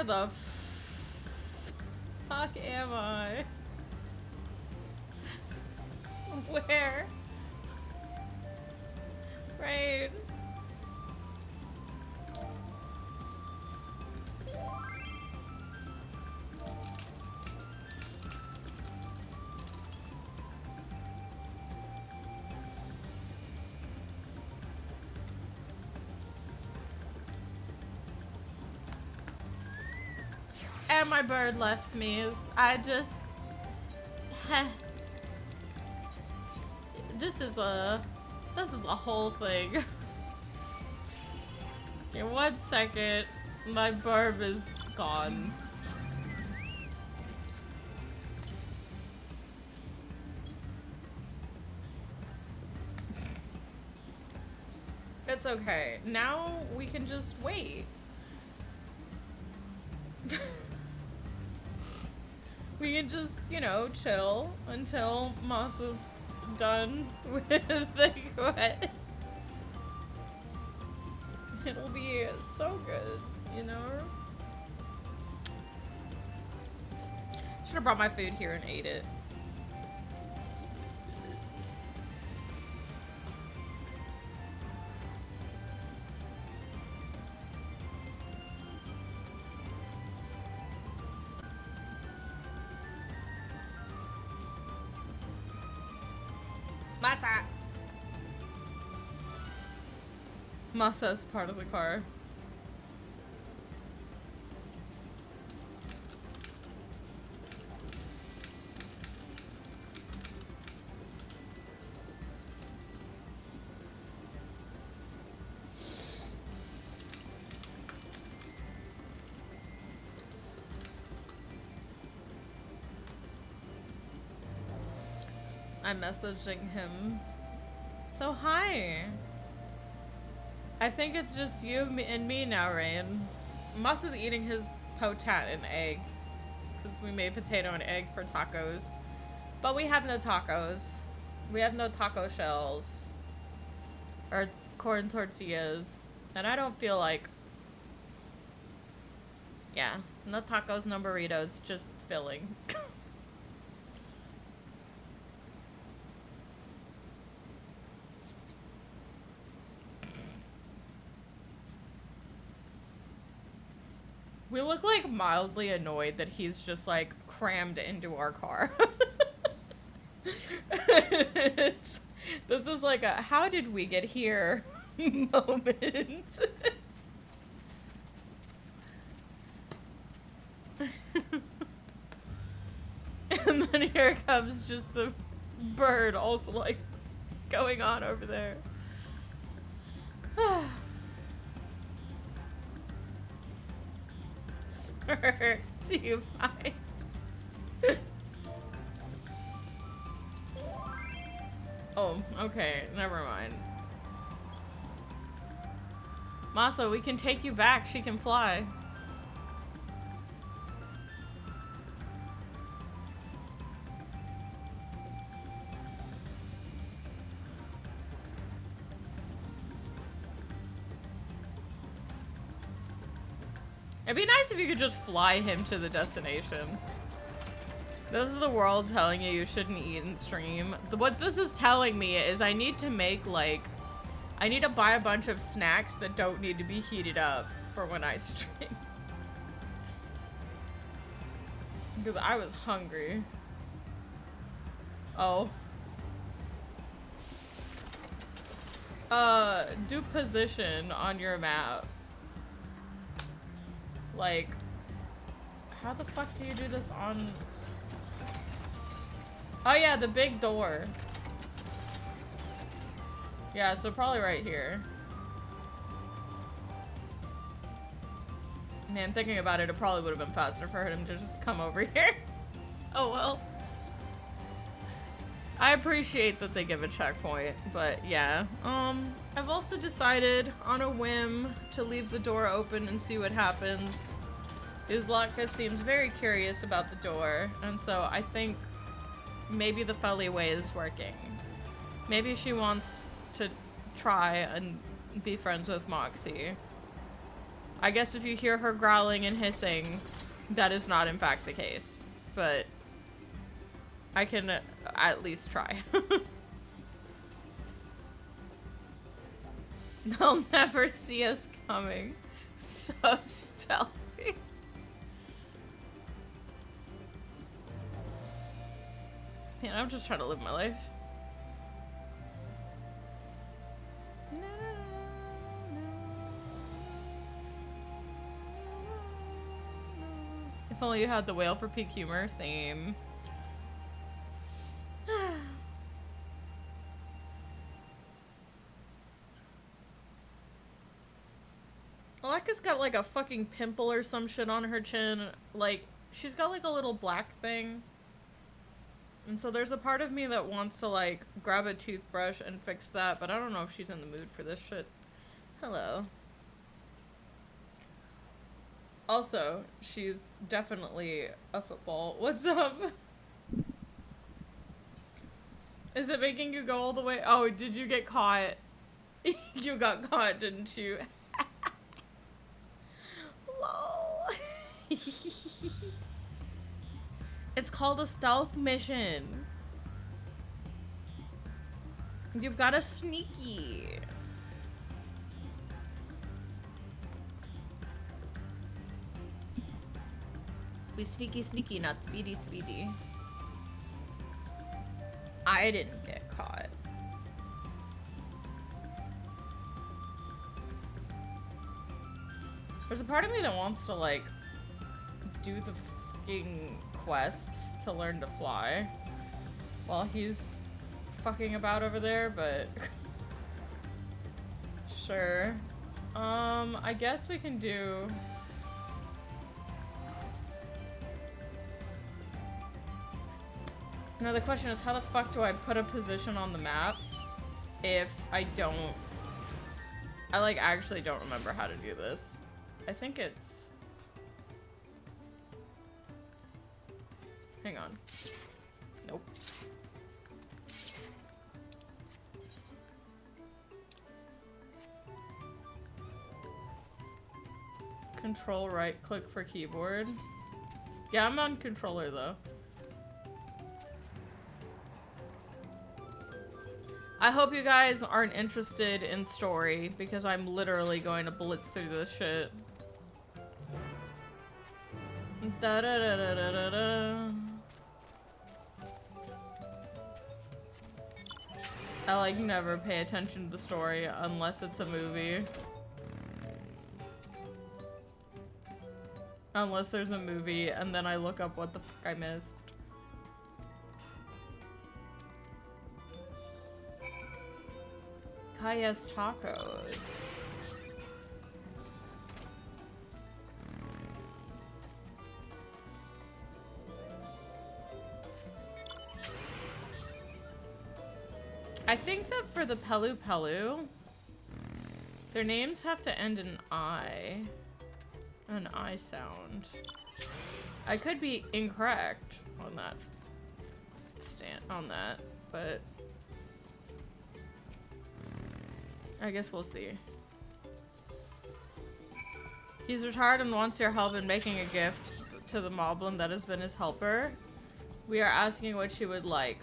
the fuck am I? Where? Right. And my bird left me. I just... This is a whole thing. Okay, 1 second. My burb is gone. It's okay. Now we can just wait. We can just, you know, chill until Moss is done with the quest. It'll be so good, you know? Should have brought my food here and ate it. Masa! Masa is part of the car. I'm messaging him. So hi. I think it's just you and me now, Rain. Moss is eating his potat and egg. Because we made potato and egg for tacos. But we have no tacos. We have no taco shells. Or corn tortillas. And I don't feel like... Yeah. No tacos, no burritos. Just filling. We look like mildly annoyed that he's just like crammed into our car. This is like a how did we get here moment. And then here comes just the bird also like going on over there. Do you mind? Oh, okay, never mind. Masa, we can take you back. She can fly. It'd be nice if you could just fly him to the destination. This is the world telling you you shouldn't eat and stream. What this is telling me is I need to make, like... I need to buy a bunch of snacks that don't need to be heated up for when I stream. Because I was hungry. Oh. Do position on your map. Like, how the fuck do you do this on... Oh yeah, the big door. Yeah, so probably right here. Man, thinking about it, it probably would have been faster for him to just come over here. Oh well. I appreciate that they give a checkpoint, but yeah. I've also decided on a whim to leave the door open and see what happens. Izlaka seems very curious about the door, and so I think maybe the Felly way is working. Maybe she wants to try and be friends with Moxie. I guess if you hear her growling and hissing, that is not in fact the case. But I can at least try. They'll never see us coming. So stealthy. Man, I'm just trying to live my life. If only you had the whale for peak humor. Same. Aleka's got like a fucking pimple or some shit on her chin. Like, she's got like a little black thing. And so there's a part of me that wants to like grab a toothbrush and fix that, but I don't know if she's in the mood for this shit. Hello. Also, she's definitely a football. What's up? Is it making you go all the way? Oh, did you get caught? You got caught, didn't you? Lol. It's called a stealth mission. You've got a sneaky. We sneaky sneaky, not speedy speedy. I didn't get caught. There's a part of me that wants to like do the fucking quests to learn to fly while he's fucking about over there, but sure. I guess we can do now the question is, how the fuck do I put a position on the map if I don't... I like actually don't remember how to do this. I think it's... Hang on. Nope. Control right click for keyboard. Yeah, I'm on controller though. I hope you guys aren't interested in story because I'm literally going to blitz through this shit. Da da da da da da da. I like never pay attention to the story unless it's a movie. Unless there's a movie and then I look up what the fuck I missed. Kaya's tacos. I think that for the Pelu Pelu, their names have to end in I. An I sound. I could be incorrect on that but I guess we'll see. He's retired and wants your help in making a gift to the moblin that has been his helper. We are asking what she would like.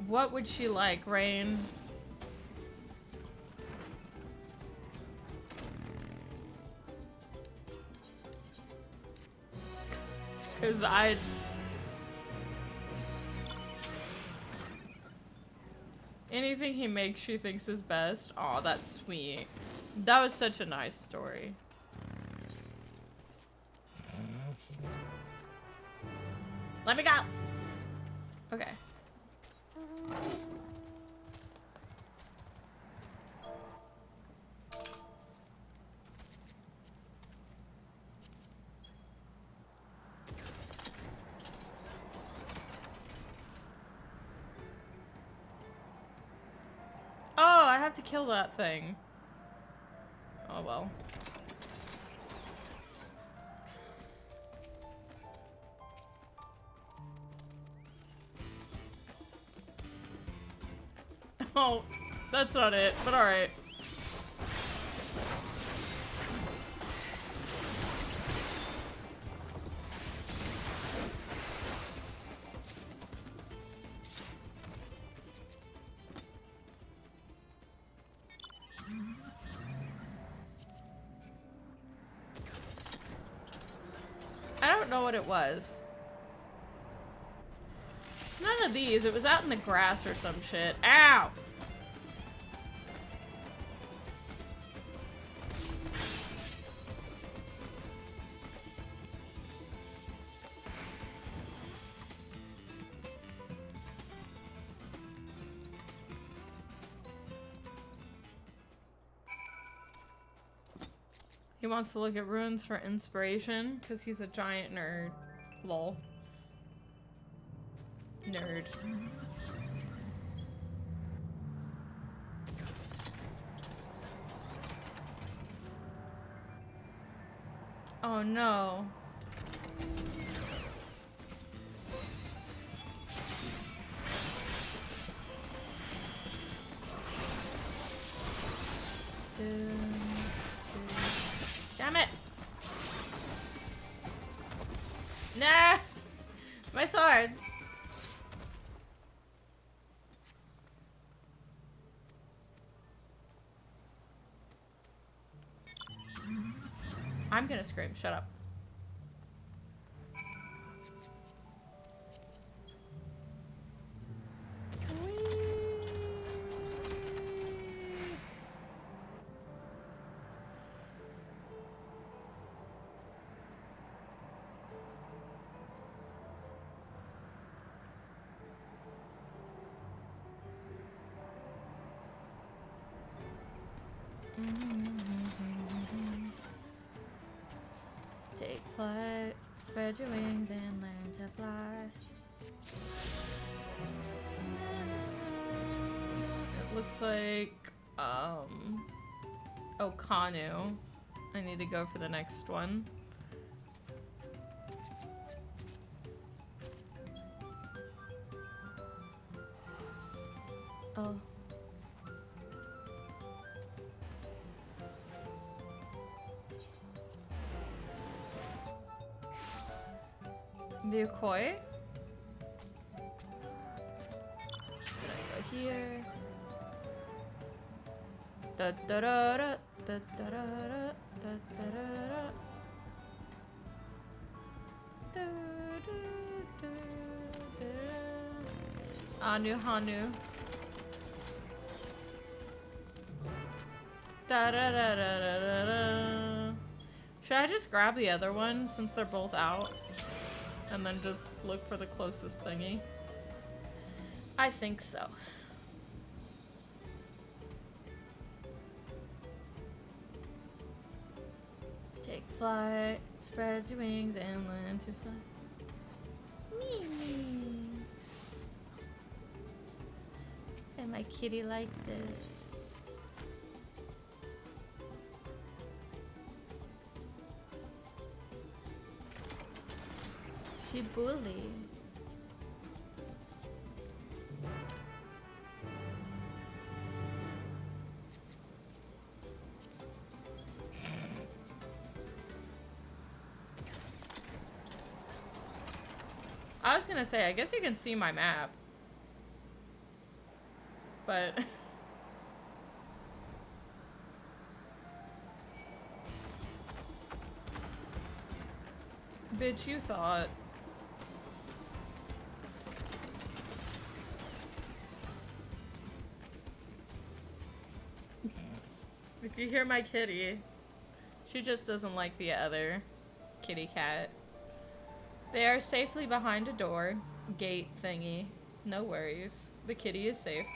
What would she like, Rain? Cause anything he makes she thinks is best. Aw, that's sweet. That was such a nice story. Let me go! Okay. Oh, I have to kill that thing. Oh well. Oh, that's not it, but alright. don't know what it was. It's none of these. It was out in the grass or some shit. Ow! He wants to look at runes for inspiration because he's a giant nerd. Lol. Nerd. Oh no. Damn it! Nah! My swords! I'm gonna scream, shut up. Take flight, spread your wings and learn to fly. It looks like, oh, Kanu. I need to go for the next one. Oh. The Akoi? Gonna go here. Da da da da da da da da da da. Anu Hanu. Da da da da da da da. Should I just grab the other one since they're both out? And then just look for the closest thingy? I think so. Take flight, spread your wings and learn to fly. Me. And my kitty like this. She bully. I was gonna say, I guess you can see my map. But... Bitch, you thought. If you hear my kitty, she just doesn't like the other kitty cat. They are safely behind a door, gate thingy. No worries. The kitty is safe.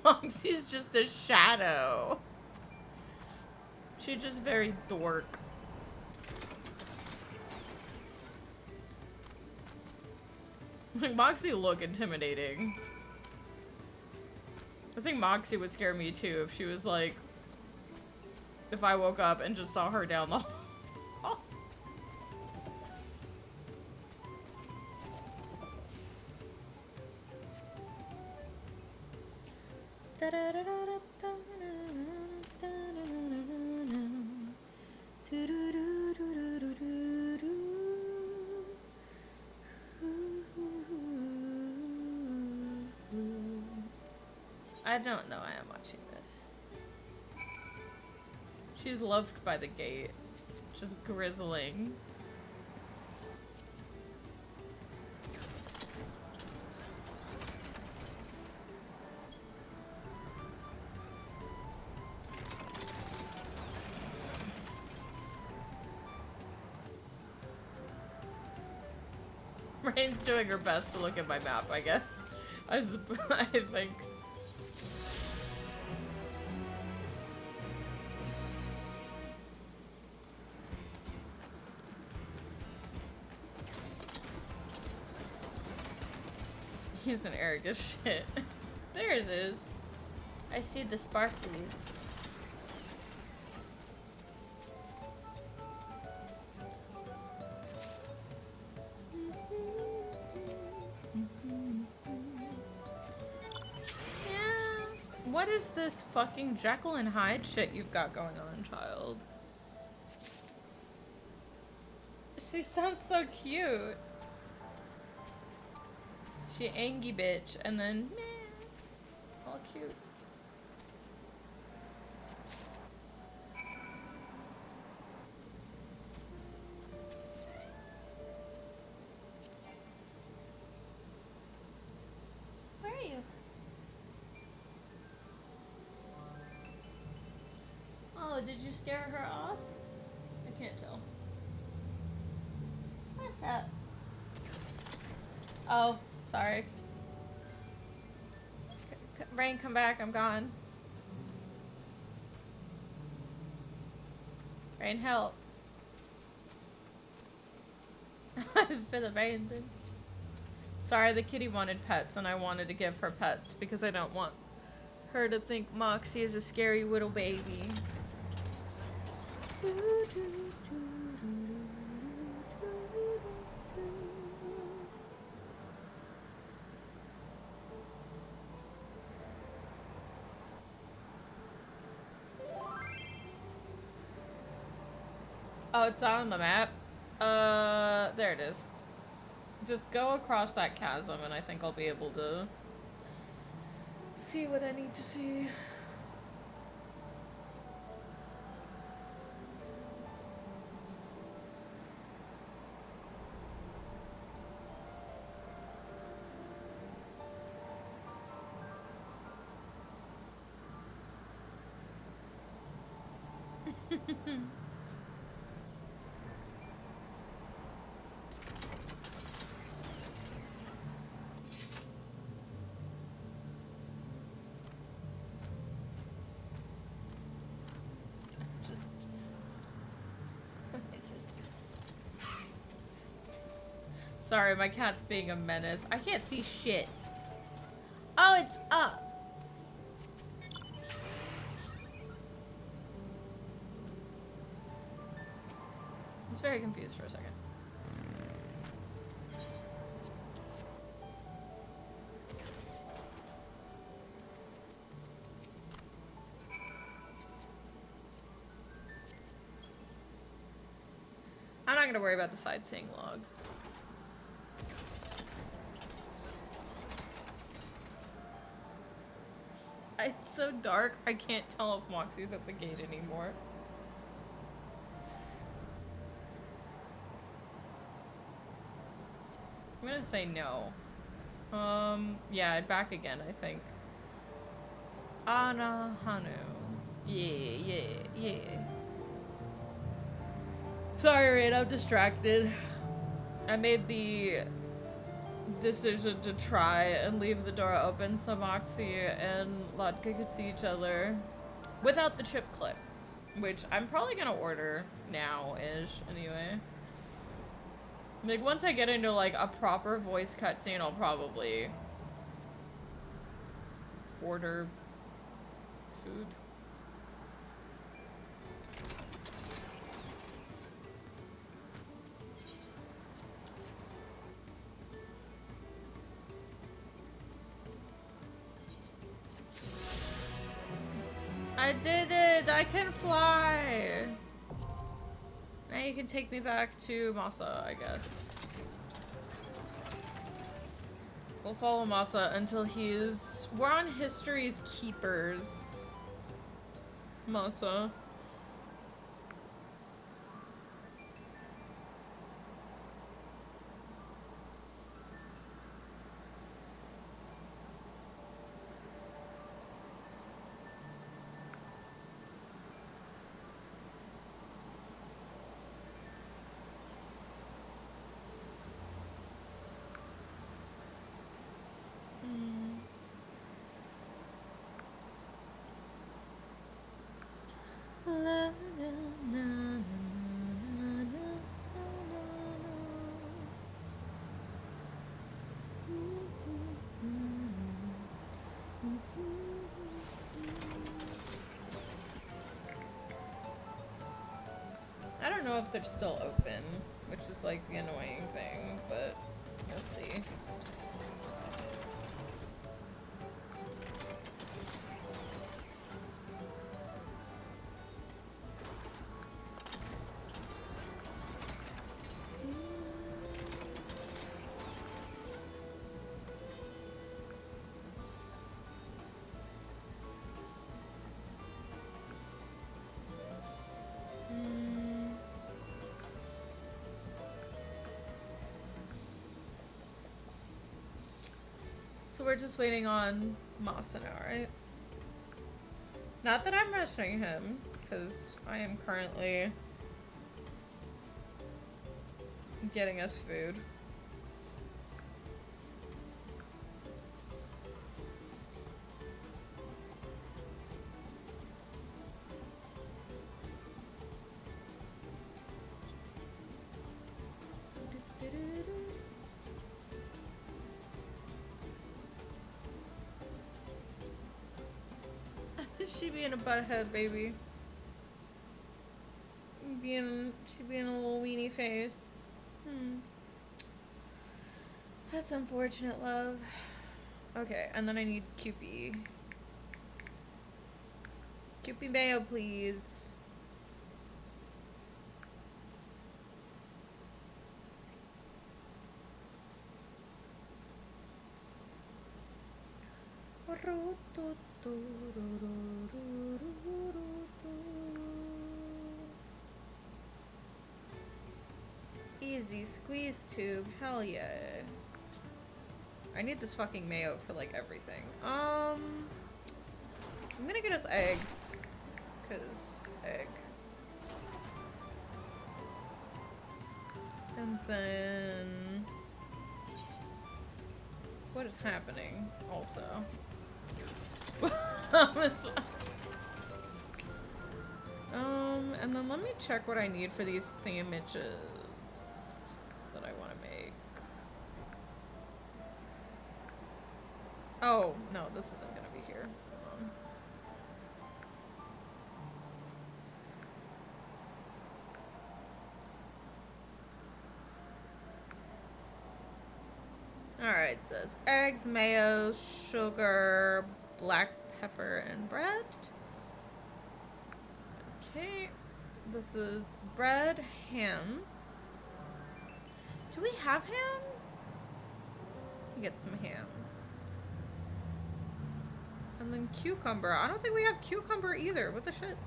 Moxie's just a shadow. She's just very dork. Like, Moxie look intimidating. I think Moxie would scare me too if she was like, if I woke up and just saw her down the hall. I don't know I am watching this. She's loved by the gate. Just grizzling. Rain's doing her best to look at my map, I guess. I think. He's an arrogant shit. There it is. I see the sparklies. What is this fucking Jekyll and Hyde shit you've got going on, child? She sounds so cute. She angy bitch, and then meh, all cute. Where are you? Oh, did you scare her off? I can't tell. What's up? Oh, sorry. Rain, come back. I'm gone. Rain, help. I've been abandoned. Sorry, the kitty wanted pets, and I wanted to give her pets because I don't want her to think Moxie is a scary little baby. Oh, it's not on the map? There it is. Just go across that chasm and I think I'll be able to see what I need to see. Sorry, my cat's being a menace. I can't see shit. Oh, it's up. I was very confused for a second. I'm not gonna worry about the sightseeing log. It's so dark, I can't tell if Moxie's at the gate anymore. I'm gonna say no. Yeah, back again, I think. Anahanu. Yeah. Sorry, Rain, I'm distracted. I made the decision to try and leave the door open so Moxie and Lotka could see each other without the chip clip, which I'm probably gonna order now-ish anyway. Like, once I get into, like, a proper voice cutscene, I'll probably order food. I did it! I can fly! Now you can take me back to Masa, I guess. We'll follow Masa until he's We're on History's Keepers, Masa. I don't know if they're still open, which is like the annoying thing, but we'll see. So we're just waiting on Masa now, right? Not that I'm rushing him, because I am currently getting us food. She being a butthead, baby. She being a little weenie face. That's unfortunate, love. Okay, and then I need Kewpie. Kewpie mayo, please. Easy squeeze tube, hell yeah. I need this fucking mayo for like everything. I'm gonna get us eggs, cause egg. And then what is happening also? And then let me check what I need for these sandwiches that I want to make. Oh, no, this isn't gonna be here. Alright, it says eggs, mayo, sugar, black pepper, and bread. Okay, this is bread, ham. Do we have ham? Get some ham. And then cucumber. I don't think we have cucumber either. What the shit?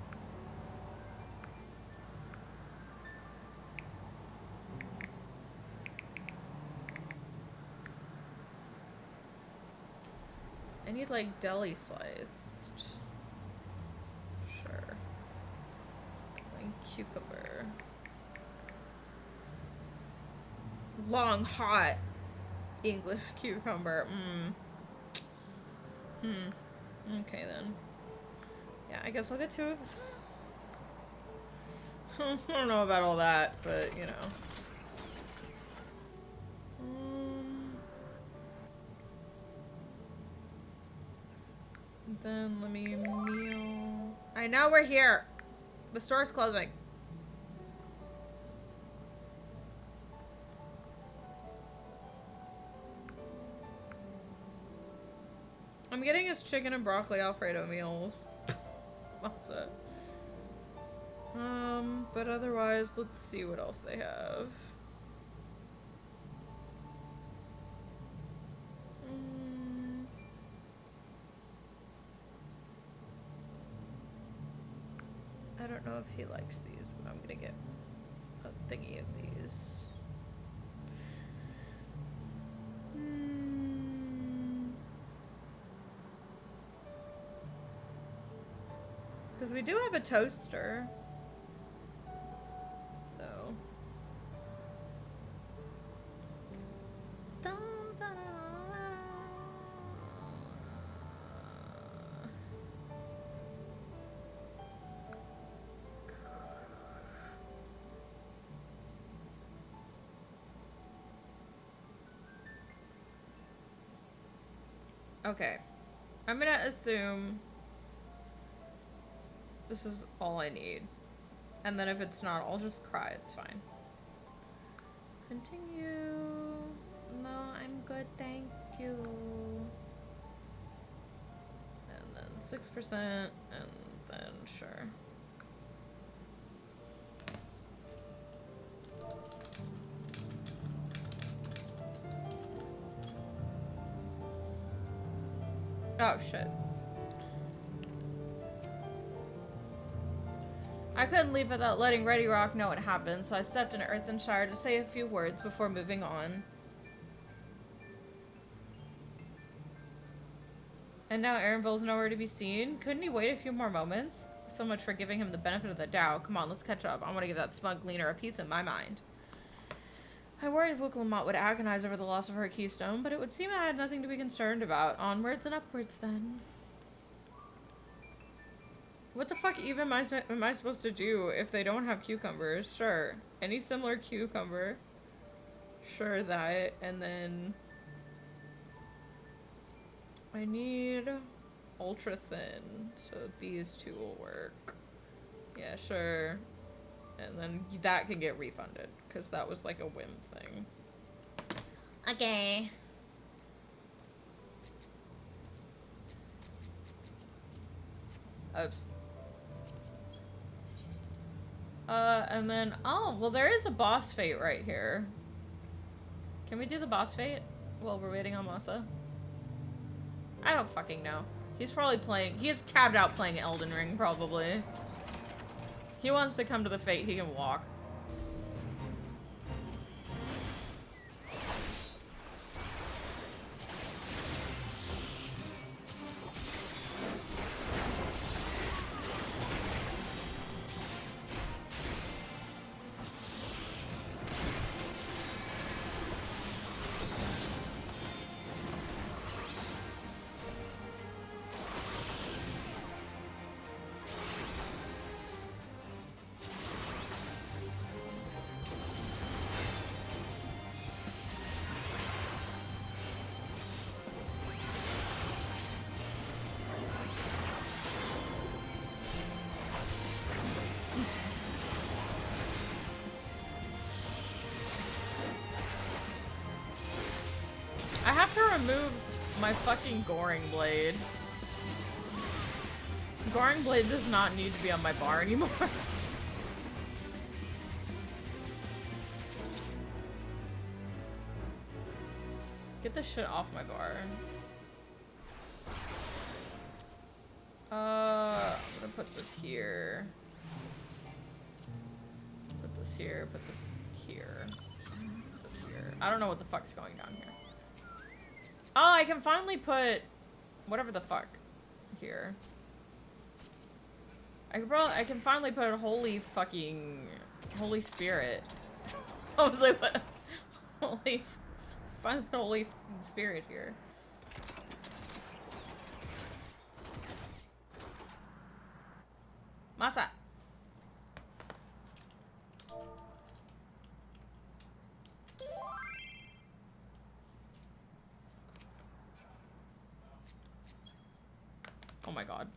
I need like deli sliced. Sure. And cucumber. Long, hot English cucumber. Okay then. Yeah, I guess I'll get 2 of those. I don't know about all that, but you know. Then let me meal. I know we're here. The store's closing. I'm getting us chicken and broccoli Alfredo meals. What's that? But otherwise, let's see what else they have. don't know if he likes these, but I'm gonna get a thingy of these. Because we do have a toaster. So. Okay. I'm gonna assume this is all I need. And then if it's not, I'll just cry. It's fine. Continue. No, I'm good. Thank you. And then 6%. And then sure. Oh, shit. I couldn't leave without letting Ready Rock know what happened, so I stepped into Earth and Shire to say a few words before moving on. And now Aaronville's nowhere to be seen? Couldn't he wait a few more moments? So much for giving him the benefit of the doubt. Come on, let's catch up. I want to give that smug gleaner a piece of my mind. I worried Wuklamont would agonize over the loss of her keystone, but it would seem I had nothing to be concerned about. Onwards and upwards, then. What the fuck even am I supposed to do if they don't have cucumbers? Sure. Any similar cucumber. Sure, that. And then... I need ultra thin, so these two will work. Yeah, sure. And then that can get refunded, because that was like a whim thing. Okay. Oops. And then, oh, well there is a boss fate right here. Can we do the boss fate while we're waiting on Masa? I don't fucking know. He's probably playing, he's tabbed out playing Elden Ring, probably. He wants to come to the fate, he can walk. I have to remove my fucking Goring Blade. Goring Blade does not need to be on my bar anymore. Get this shit off my bar. I'm gonna put this here. Put this here, put this here. Put this here. I don't know what the fuck's going down here. Oh, I can finally put whatever the fuck here. I can finally put a Holy Spirit. I was like, what? Finally put Holy Spirit here. Masa. Oh my god.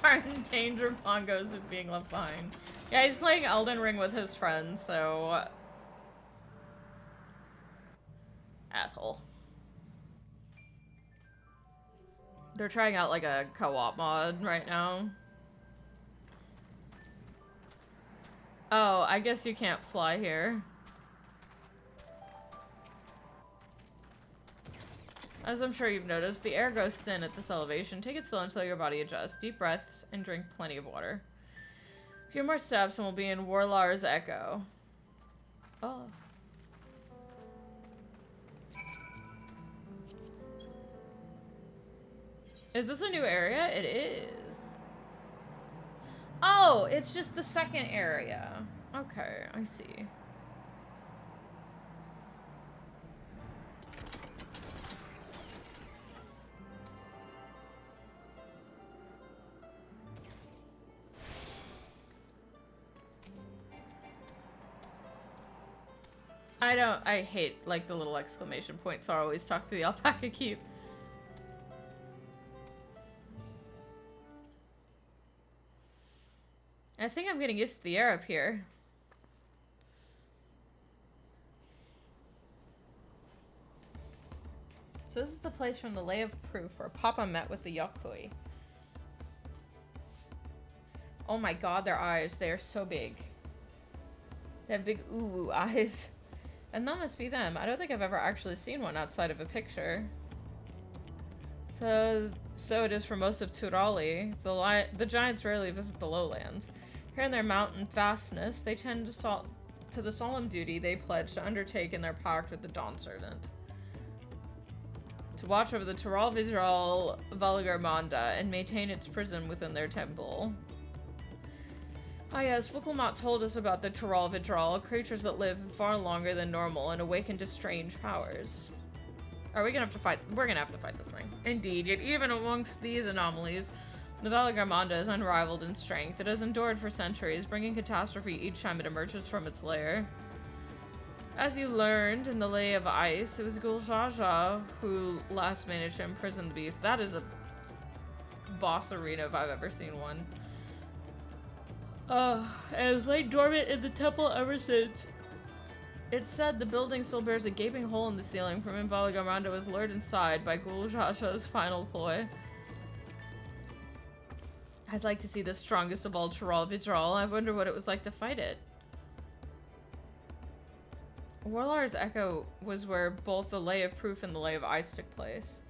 Martin Danger Bongos of being left behind. Yeah, he's playing Elden Ring with his friends, so... Asshole. They're trying out like a co-op mod right now. Oh, I guess you can't fly here. As I'm sure you've noticed, the air goes thin at this elevation. Take it slow until your body adjusts. Deep breaths and drink plenty of water. A few more steps and we'll be in Warlar's Echo. Oh. Is this a new area? It is. Oh, it's just the second area. Okay, I see. I hate like the little exclamation point, so I always talk to the alpaca keep. I think I'm getting used to the air up here. So this is the place from the Lay of Proof where Papa met with the Yokoi. Oh my god, their eyes. They are so big. They have big ooh eyes. And that must be them. I don't think I've ever actually seen one outside of a picture. So it is for most of Turali. The giants rarely visit the lowlands. Here in their mountain fastness, they tend to the solemn duty they pledge to undertake in their pact with the Dawn Servant. To watch over the Tural Vizral Valagarmanda and maintain its prison within their temple. Ah yes, Wiklamat told us about the Tural Vizral, creatures that live far longer than normal and awaken to strange powers. Are we gonna have to fight? We're gonna have to fight this thing. Indeed, yet even amongst these anomalies, the Valagarmanda is unrivaled in strength. It has endured for centuries, bringing catastrophe each time it emerges from its lair. As you learned in the Lay of Ice, it was Guljaja who last managed to imprison the beast. That is a boss arena if I've ever seen one. And it's laid dormant in the temple ever since. It's said the building still bears a gaping hole in the ceiling from when Valagarmanda was lured inside by Guljaja's final ploy. I'd like to see the strongest of all Tural Vizral. I wonder what it was like to fight it. Warlar's Echo was where both the Lay of Proof and the Lay of Ice took place.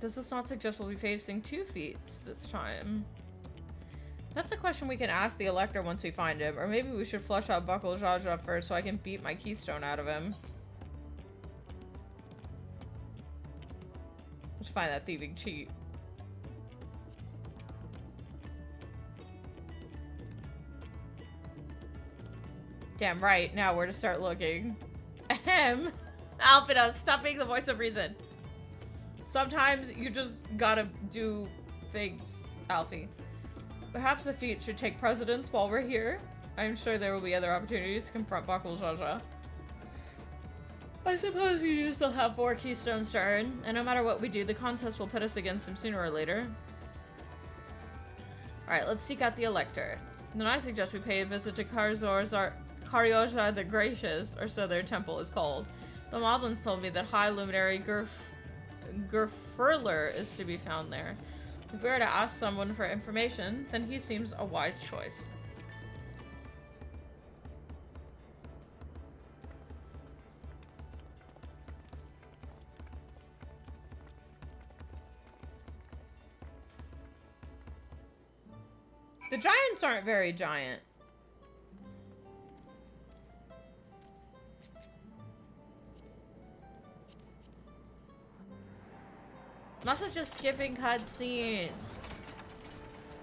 Does this not suggest we'll be facing 2 feats this time? That's a question we can ask the Elector once we find him, or maybe we should flush out Buckle Jaja first so I can beat my keystone out of him. Let's find that thieving cheat. Damn right, now where to start looking. Ahem! Alpino, stop being the voice of reason. Sometimes you just gotta do things, Alfie. Perhaps the feat should take precedence while we're here. I'm sure there will be other opportunities to confront Bakul Jaja. I suppose we do still have 4 keystones to earn, and no matter what we do, the contest will put us against him sooner or later. Alright, let's seek out the Elector. Then I suggest we pay a visit to Karyoja the Gracious, or so their temple is called. The Moblins told me that High Luminary Gurfurler is to be found there. If we were to ask someone for information, then he seems a wise choice. The giants aren't very giant. Must just skipping cutscenes.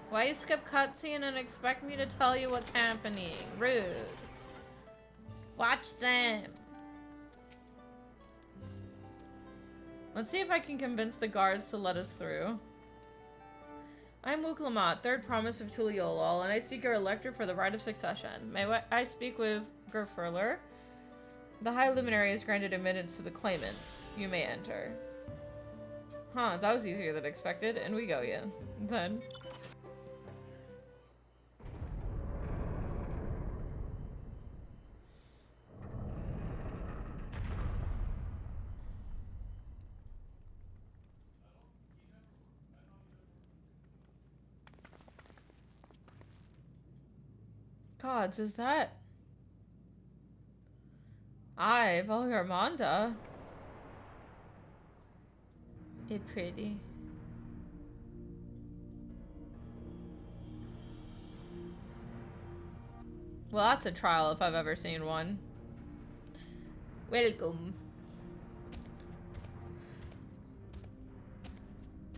Why you skip cutscene and expect me to tell you what's happening? Rude. Watch them. Let's see if I can convince the guards to let us through. I'm Wuklamat, third promise of Tuliyollal, and I seek your elector for the right of succession. May I speak with Gurfurler? The High Luminary has granted admittance to the claimants. You may enter. Huh, that was easier than expected, and we go, yeah. Then. Gods, is that... Aye, Volgarmanda. It pretty. Well, that's a trial if I've ever seen one. Welcome.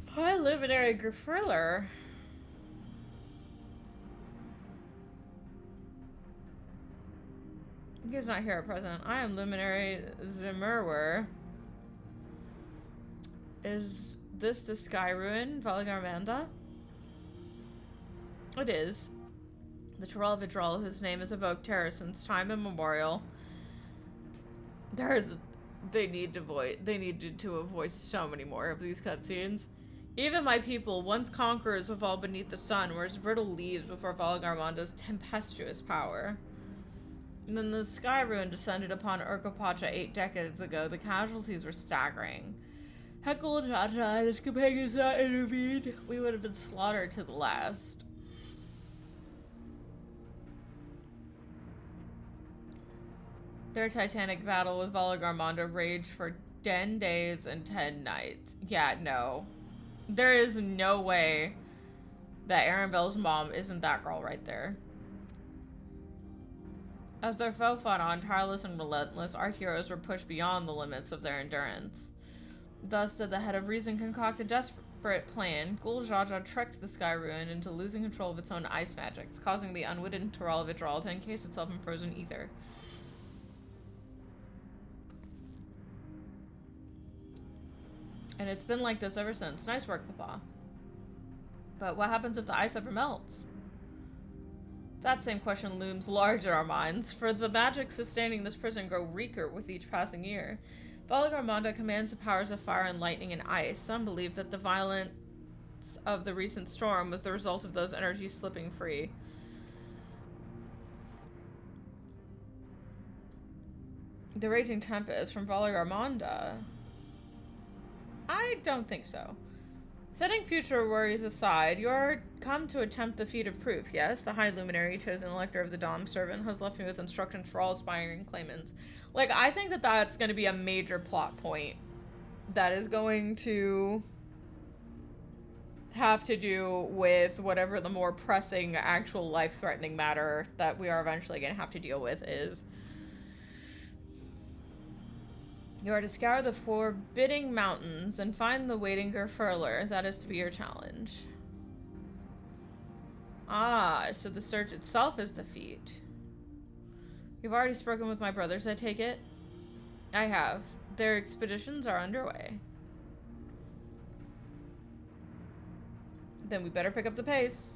Hi, Luminary Grifriller. He's not here at present. I am Luminary Zimmerwer. Is this the Sky Ruin, Volgarmanda? It is. The Tuliyollal, whose name has evoked terror since time immemorial. They needed to have voiced so many more of these cutscenes. Even my people, once conquerors of all beneath the sun, were as brittle leaves before Volgarmanda's tempestuous power. And then the Sky Ruin descended upon Urkapacha 8 decades ago. The casualties were staggering. Had Guljaja and his companions not intervened, we would have been slaughtered to the last. Their titanic battle with Volgarmanda raged for 10 days and 10 nights. Yeah, no. There is no way that Arenville's mom isn't that girl right there. As their foe fought on, tireless and relentless, our heroes were pushed beyond the limits of their endurance. Thus did the head of reason concoct a desperate plan. Guljaja tricked the Sky Ruin into losing control of its own ice magics, causing the unwitting Tuliyollal to encase itself in frozen ether. And it's been like this ever since. Nice work, Papa. But what happens if the ice ever melts? That same question looms large in our minds, for the magic sustaining this prison grow weaker with each passing year. Volgarmanda commands the powers of fire and lightning and ice. Some believe that the violence of the recent storm was the result of those energies slipping free. The raging tempest from Volgarmanda. I don't think so. Setting future worries aside, you are come to attempt the feat of proof, yes? The High Luminary, chosen elector of the Dawn Servant, has left me with instructions for all aspiring claimants. Like, I think that that's going to be a major plot point that is going to have to do with whatever the more pressing, actual life-threatening matter that we are eventually going to have to deal with is. You are to scour the forbidding mountains and find the waiting Grifriller. That is to be your challenge. Ah, so the search itself is the feat. You've already spoken with my brothers, I take it? I have. Their expeditions are underway. Then we better pick up the pace.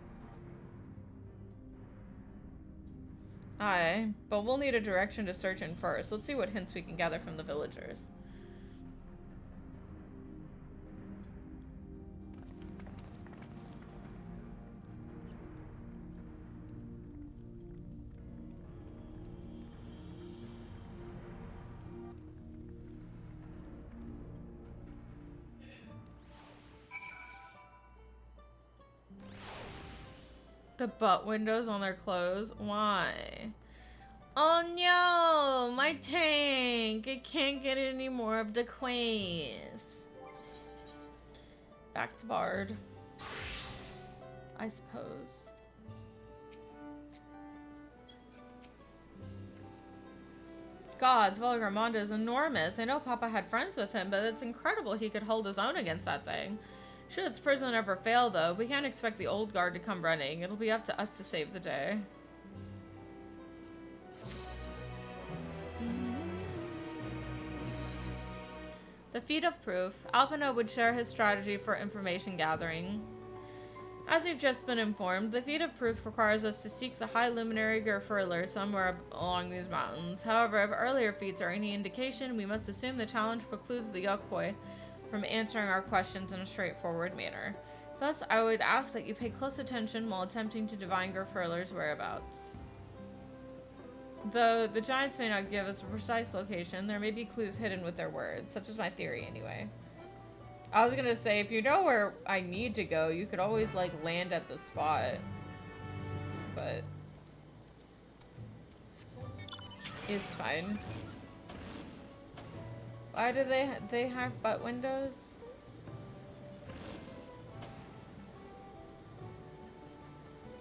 Aye, but we'll need a direction to search in first. Let's see what hints we can gather from the villagers. The butt windows on their clothes? Why? Oh no! My tank! I can't get any more of the quest. Back to Bard. I suppose. Gods, Volgarmanda is enormous. I know Papa had friends with him, but it's incredible he could hold his own against that thing. Should its prison ever fail, though, we can't expect the old guard to come running. It'll be up to us to save the day. The feat of proof. Alphino would share his strategy for information gathering. As you've just been informed, the feat of proof requires us to seek the High Luminary Grifriller somewhere along these mountains. However, if earlier feats are any indication, we must assume the challenge precludes the Yokoi from answering our questions in a straightforward manner. Thus, I would ask that you pay close attention while attempting to divine Grifriller's whereabouts. Though the giants may not give us a precise location, there may be clues hidden with their words, such is my theory anyway. I was gonna say, if you know where I need to go, you could always, like, land at the spot. But is fine. Why do they have butt windows?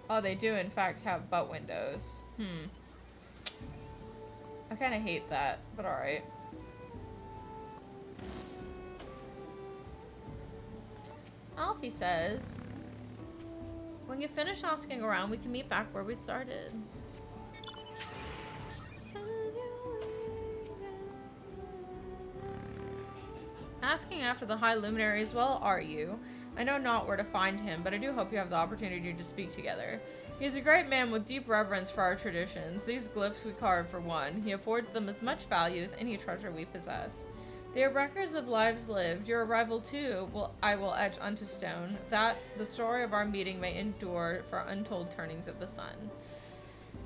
Oh, they do in fact have butt windows. I kind of hate that, but alright. Alfie says, when you finish asking around, we can meet back where we started. Asking after the High Luminary as well, are you? I know not where to find him, but I do hope you have the opportunity to speak together. He is a great man with deep reverence for our traditions. These glyphs we carve for one. He affords them as much value as any treasure we possess. They are records of lives lived. Your arrival, too, I will etch unto stone, that the story of our meeting may endure for untold turnings of the sun.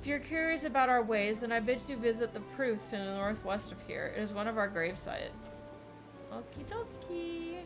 If you're curious about our ways, then I bid you visit the Pruth to the northwest of here. It is one of our grave sites. Okie dokie.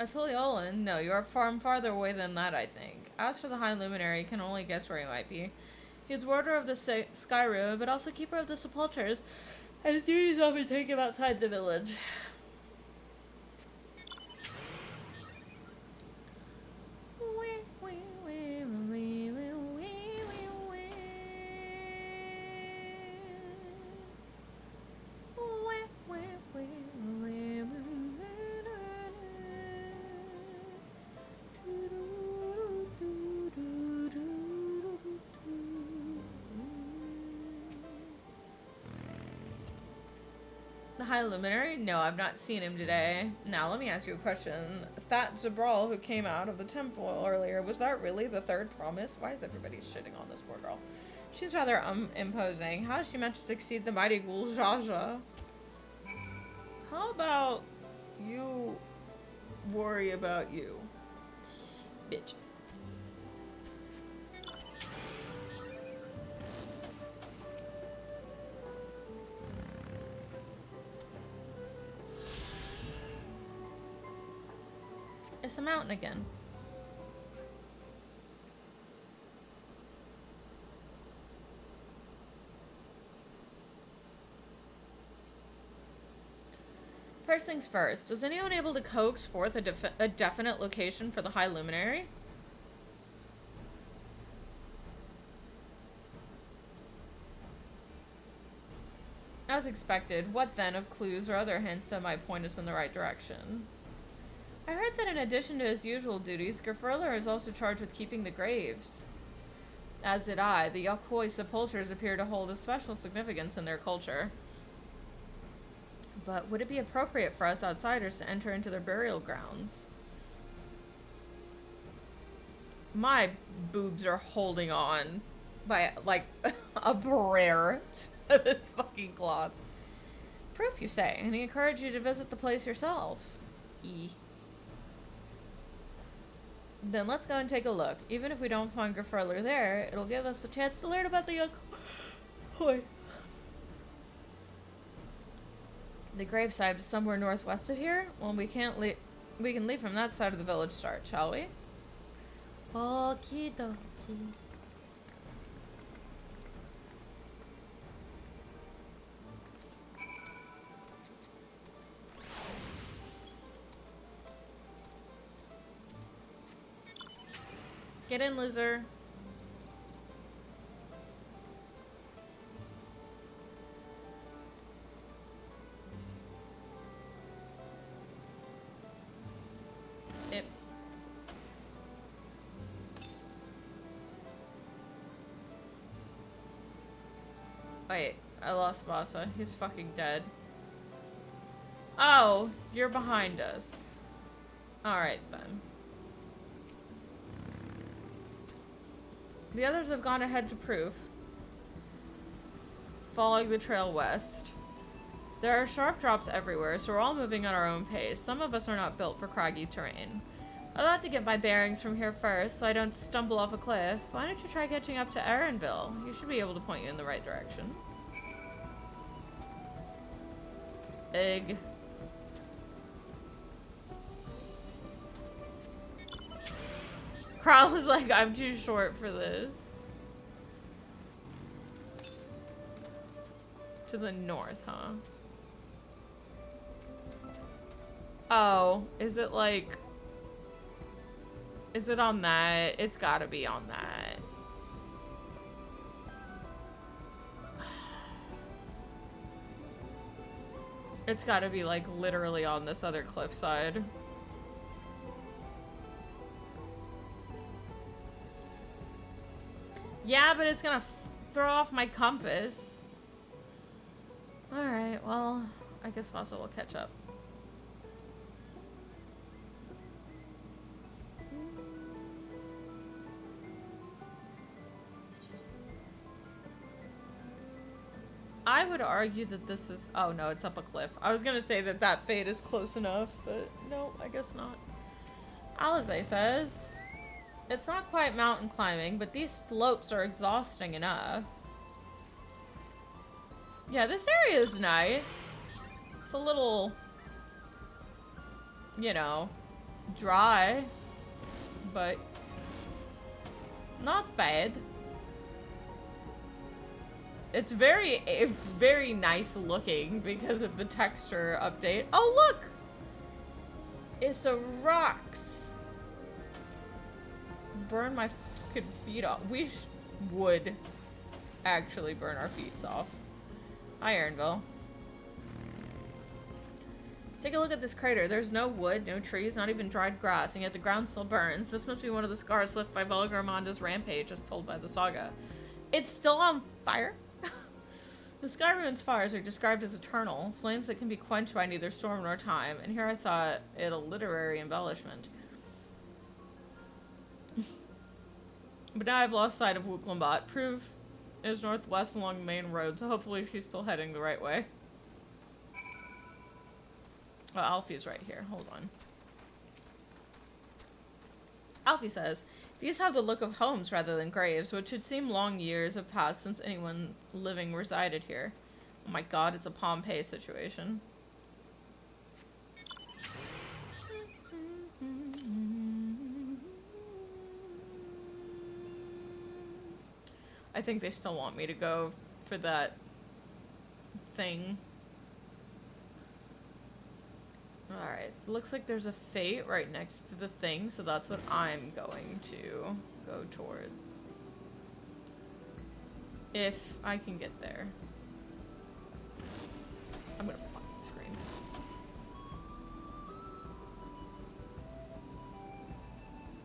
A Tuliyollal? No, you are far farther away than that, I think. As for the High Luminary, you can only guess where he might be. He is warder of the Sky Room, but also keeper of the sepulchres, and his duties often take him outside the village. High Luminary? No, I've not seen him today. Now, let me ask you a question. That Zabral who came out of the temple earlier, was that really the third promise? Why is everybody shitting on this poor girl? She's rather imposing. How is she meant to succeed the mighty ghoul Jaja? How about you worry about you? Bitch. It's a mountain again. First things first, was anyone able to coax forth a definite location for the High Luminary? As expected, what then of clues or other hints that might point us in the right direction? I heard that in addition to his usual duties, Grifurler is also charged with keeping the graves. As did I. The Yakoi sepulchres appear to hold a special significance in their culture. But would it be appropriate for us outsiders to enter into their burial grounds? My boobs are holding on by, like, a prayer to this fucking cloth. Proof, you say, and he encouraged you to visit the place yourself. Then let's go and take a look. Even if we don't find Grifurler there, it'll give us the chance to learn about the Yakoi. The gravesite is somewhere northwest of here. Well, we can leave from that side of the village start, shall we? Okie dokie. Get in, loser. Wait, I lost Vasa. He's fucking dead. Oh, you're behind us. Alright then. The others have gone ahead to proof, following the trail west. There are sharp drops everywhere, so we're all moving at our own pace. Some of us are not built for craggy terrain. I'll have to get my bearings from here first so I don't stumble off a cliff. Why don't you try catching up to Erinville? He should be able to point you in the right direction. Egg. Carl was like, I'm too short for this. To the north, huh? Oh, is it like... Is it on that? It's gotta be on that. It's gotta be like literally on this other cliffside. Yeah, but it's gonna throw off my compass. Alright, well, I guess Muscle will catch up. I would argue that this is... Oh, no, it's up a cliff. I was gonna say that that fade is close enough, but no, I guess not. Alize says... It's not quite mountain climbing, but these slopes are exhausting enough. Yeah, this area is nice. It's a little... You know... dry. But... not bad. It's very nice looking because of the texture update. Oh, look! It's a rocks. Burn my fucking feet off. We would actually burn our feet off. Hi, Erinville. Take a look at this crater. There's no wood, no trees, not even dried grass, and yet the ground still burns. This must be one of the scars left by Volgarmanda's rampage, as told by the saga. It's still on fire? The Skyrune's fires are described as eternal, flames that can be quenched by neither storm nor time, and here I thought it a literary embellishment. But now I've lost sight of Wooklambat. Proof is northwest along the main road, so hopefully she's still heading the right way. Well, Alfie's right here. Hold on. Alfie says, these have the look of homes rather than graves, which should seem long years have passed since anyone living resided here. Oh my god, it's a Pompeii situation. I think they still want me to go for that thing. Alright, looks like there's a fate right next to the thing, so that's what I'm going to go towards. If I can get there. I'm gonna fucking scream.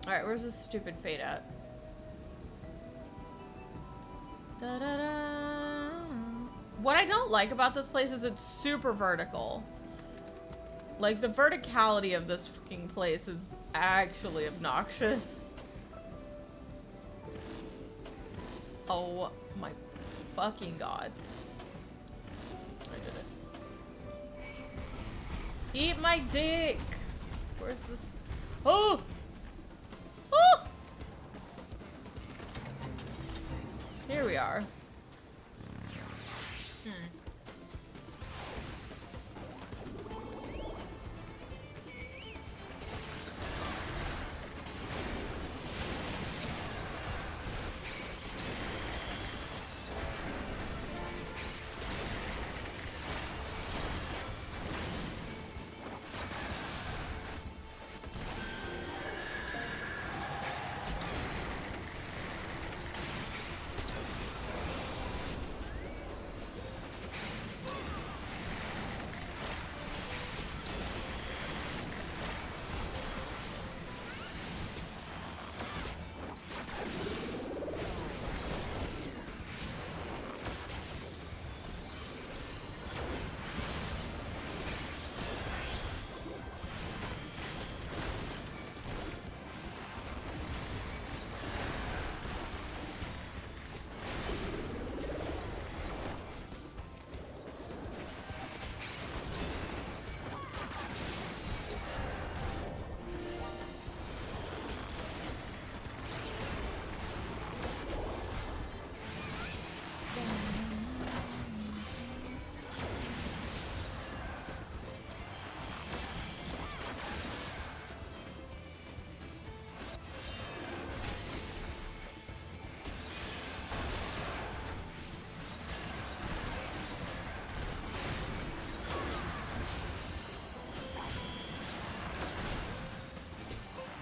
Alright, where's this stupid fate at? Da da da. What I don't like about this place is it's super vertical. Like, the verticality of this fucking place is actually obnoxious. Oh my fucking god. I did it. Eat my dick! Where's this? Oh! Oh! Here we are.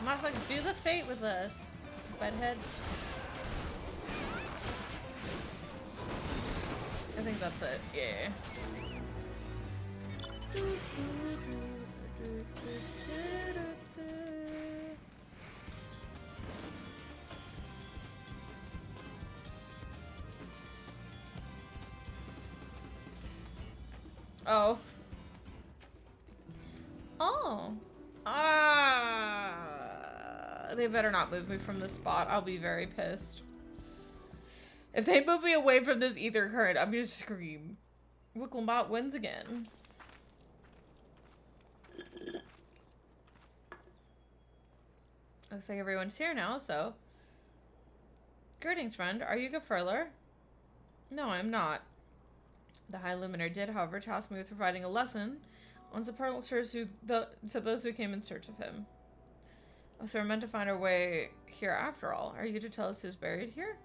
Mom's like, do the fate with us, bedhead. I think that's it. Yeah. Oh. Oh. They better not move me from this spot. I'll be very pissed. If they move me away from this ether current, I'm gonna scream. Wicklombot wins again. Looks like everyone's here now, so. Greetings, friend. Are you Gefurler? No, I'm not. The High Luminaire did, however, task me with providing a lesson on support to those who came in search of him. So we're meant to find our way here after all. Are you to tell us who's buried here?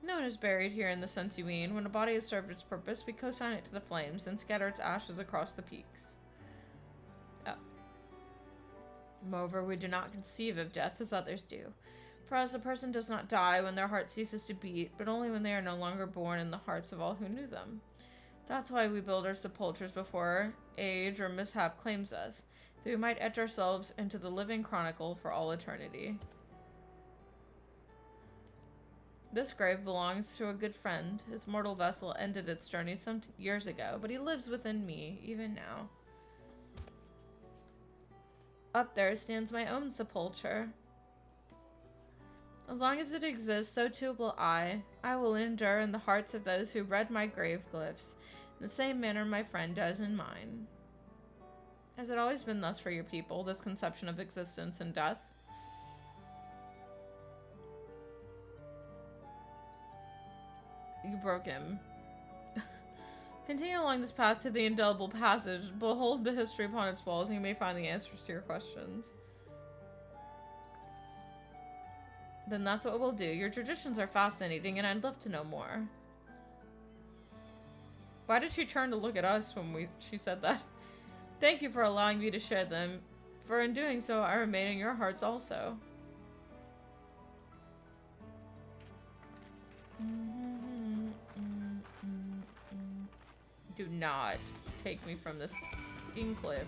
No one is buried here in the sense you mean. When a body has served its purpose, we co-sign it to the flames, then scatter its ashes across the peaks. Oh. Moreover, we do not conceive of death as others do. For us, a person does not die when their heart ceases to beat, but only when they are no longer born in the hearts of all who knew them. That's why we build our sepulchres before age or mishap claims us, that we might etch ourselves into the living chronicle for all eternity. This grave belongs to a good friend. His mortal vessel ended its journey some years ago, but he lives within me, even now. Up there stands my own sepulchre. As long as it exists, so too will I. I will endure in the hearts of those who read my grave glyphs, in the same manner my friend does in mine. Has it always been thus for your people, this conception of existence and death? You broke him. Continue along this path to the indelible passage. Behold the history upon its walls, and you may find the answers to your questions. Then that's what we'll do. Your traditions are fascinating, and I'd love to know more. Why did she turn to look at us when she said that? Thank you for allowing me to share them, for in doing so, I remain in your hearts also. Do not take me from this fucking cliff.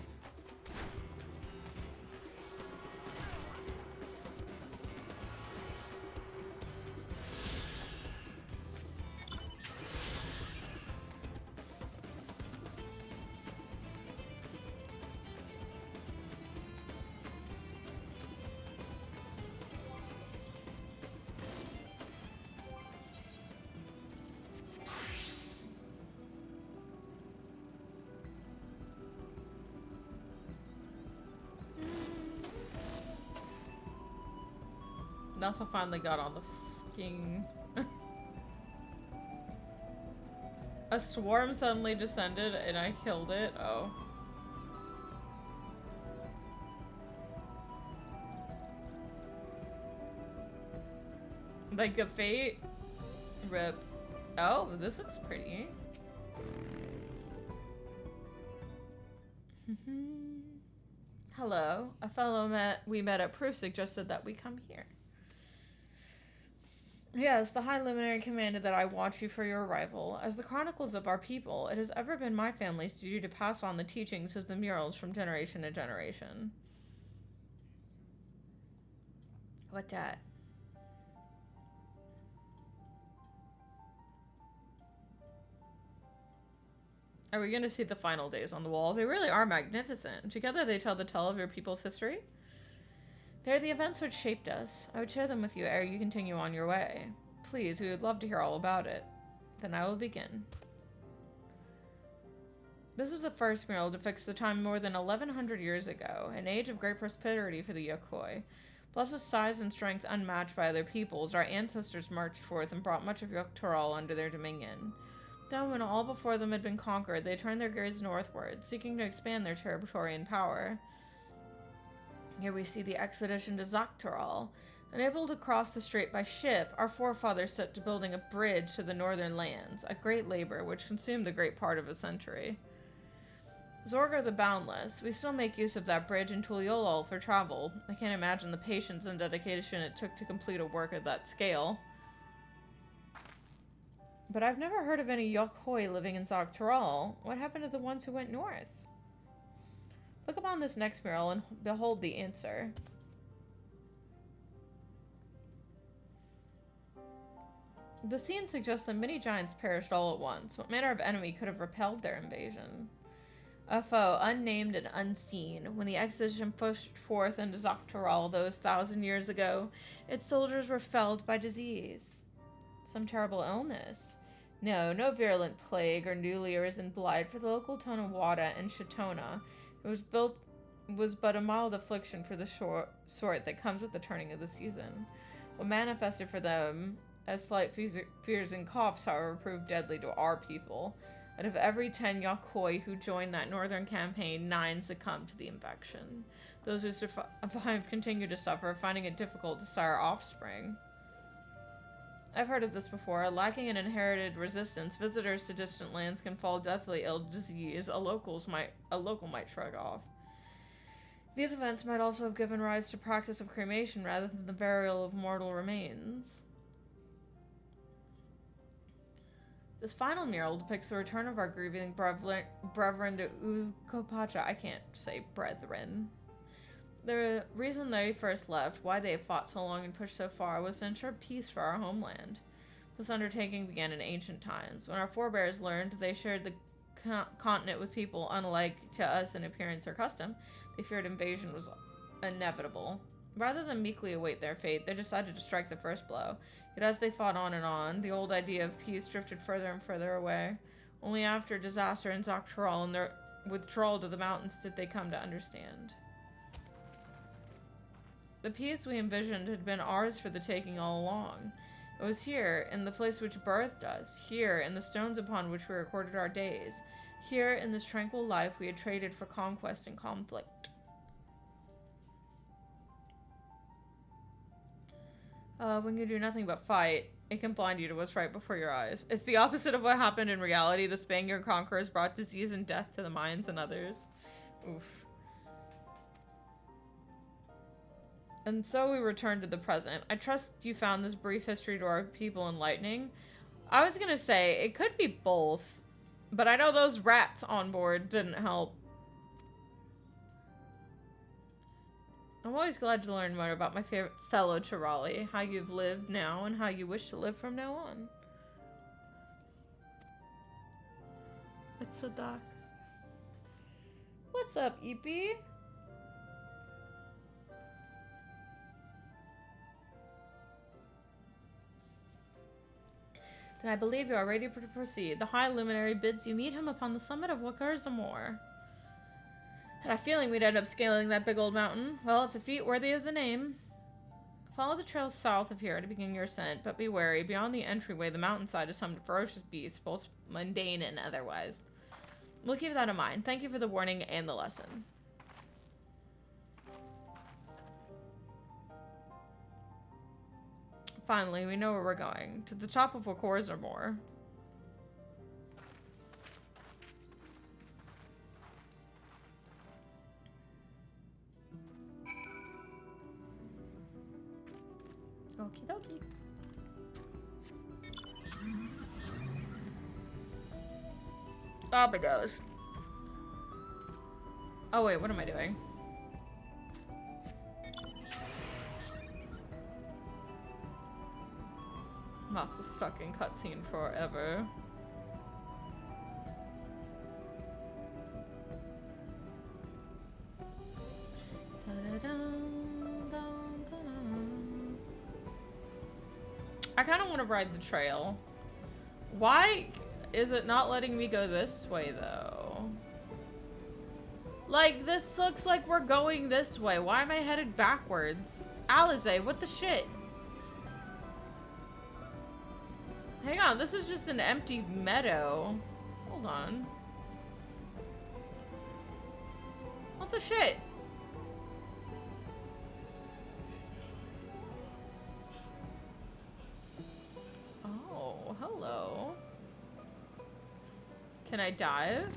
Also finally got on the fucking... A swarm suddenly descended and I killed it. Oh. Like a fate? Rip. Oh, this looks pretty. Hello. A fellow we met at Proof suggested that we come here. Yes, the High Luminary commanded that I watch you for your arrival. As the chronicles of our people, it has ever been my family's duty to pass on the teachings of the murals from generation to generation. What that? Are we going to see the final days on the wall? They really are magnificent. Together they tell the tale of your people's history. They're the events which shaped us. I would share them with you ere you continue on your way. Please, we would love to hear all about it. Then I will begin. This is the first mural depicts the time more than 1100 years ago, an age of great prosperity for the Yokoi. Blessed with size and strength unmatched by other peoples, our ancestors marched forth and brought much of Yoktural under their dominion. Then, when all before them had been conquered, they turned their gaze northward, seeking to expand their territory and power. Here we see the expedition to Zaktural. Unable to cross the strait by ship, our forefathers set to building a bridge to the northern lands, a great labor which consumed a great part of a century. Zorga the Boundless. We still make use of that bridge in Tuliyollal for travel. I can't imagine the patience and dedication it took to complete a work of that scale. But I've never heard of any Yokhoi living in Dawntrail. What happened to the ones who went north? Look upon this next mural and behold the answer. The scene suggests that many giants perished all at once. What manner of enemy could have repelled their invasion? A foe, unnamed and unseen. When the expedition pushed forth into Dawntrail those 1,000 years ago, its soldiers were felled by disease. Some terrible illness. No, no virulent plague or newly arisen blight, for the local Tonawada and Shatona. It was but a mild affliction for the sort that comes with the turning of the season. What manifested for them as slight fears and coughs, however, proved deadly to our people. Out of every 10 Yokhoi who joined that northern campaign, 9 succumbed to the infection. Those who survived continue to suffer, finding it difficult to sire offspring. I've heard of this before. Lacking an inherited resistance, visitors to distant lands can fall deathly ill to disease a local might shrug off. These events might also have given rise to practice of cremation rather than the burial of mortal remains. This final mural depicts the return of our grieving brethren to Ukopacha. I can't say brethren. The reason they first left, why they fought so long and pushed so far, was to ensure peace for our homeland. This undertaking began in ancient times. When our forebears learned they shared the continent with people unlike to us in appearance or custom, they feared invasion was inevitable. Rather than meekly await their fate, they decided to strike the first blow. Yet as they fought on, the old idea of peace drifted further and further away. Only after disaster in Dawntrail and their withdrawal to the mountains did they come to understand. The peace we envisioned had been ours for the taking all along. It was here, in the place which birthed us, here, in the stones upon which we recorded our days, here, in this tranquil life we had traded for conquest and conflict. When you do nothing but fight, it can blind you to what's right before your eyes. It's the opposite of what happened in reality. The Spaniard conquerors brought disease and death to the minds and others. Oof. And so we return to the present. I trust you found this brief history to our people enlightening. I was gonna say, it could be both, but I know those rats on board didn't help. I'm always glad to learn more about my favorite fellow Tirali, how you've lived now and how you wish to live from now on. It's so dark. What's up, Eepy? Then I believe you are ready to proceed. The High Luminary bids you meet him upon the summit of Wakarzamor. Had a feeling we'd end up scaling that big old mountain. Well, it's a feat worthy of the name. Follow the trail south of here to begin your ascent, but be wary. Beyond the entryway, the mountainside is home to ferocious beasts, both mundane and otherwise. We'll keep that in mind. Thank you for the warning and the lesson. Finally, we know where we're going. To the top of Wakarzamor. Okie dokie. Obidos. Oh wait, what am I doing? Master stuck in cutscene forever. I kind of want to ride the trail. Why is it not letting me go this way, though? Like, this looks like we're going this way. Why am I headed backwards? Alize, what the shit? Hang on, this is just an empty meadow. Hold on. What the shit? Oh, hello. Can I dive?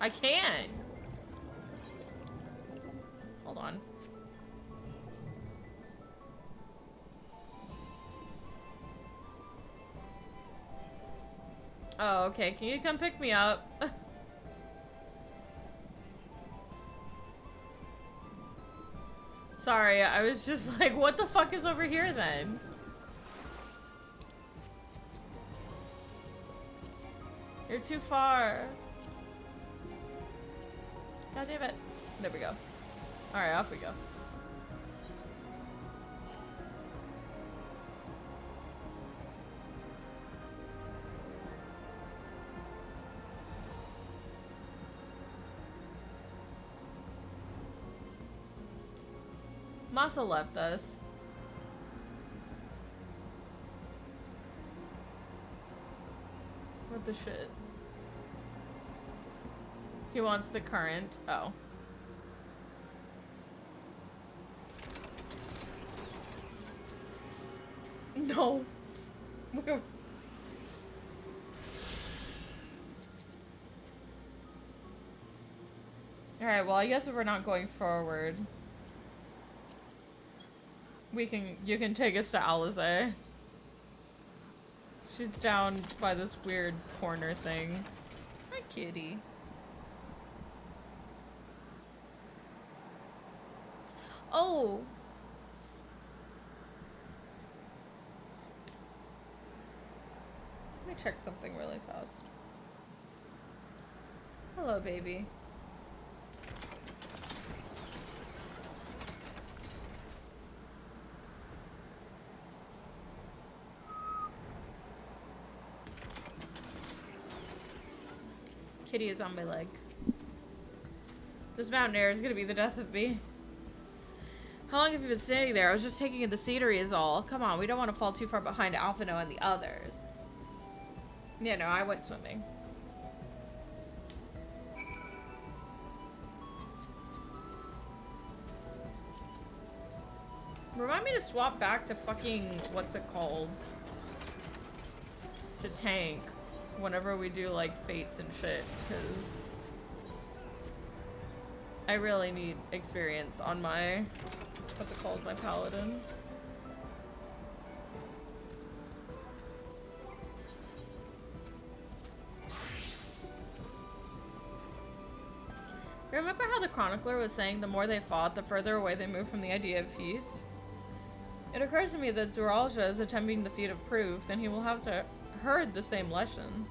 I can't. Hold on. Oh, okay. Can you come pick me up? Sorry, I was just like, what the fuck is over here then? You're too far. God damn it. There we go. Alright, off we go. Masa left us. What the shit? He wants the current. Oh. No. Alright, well I guess if we're not going forward, you can take us to Alizé. She's down by this weird corner thing. Hi, kitty. Oh! Let me check something really fast. Hello, baby. Kitty is on my leg. This mountain air is gonna be the death of me. How long have you been standing there? I was just taking in the scenery is all. Come on, we don't want to fall too far behind Alphino and the others. Yeah, no, I went swimming. Remind me to swap back to fucking, what's it called? To tank. Whenever we do like fates and shit, because I really need experience on my, what's it called, my paladin. Remember how the chronicler was saying the more they fought, the further away they moved from the idea of peace? It occurs to me that Zooralja is attempting the feat of proof, then he will have to heard the same lesson.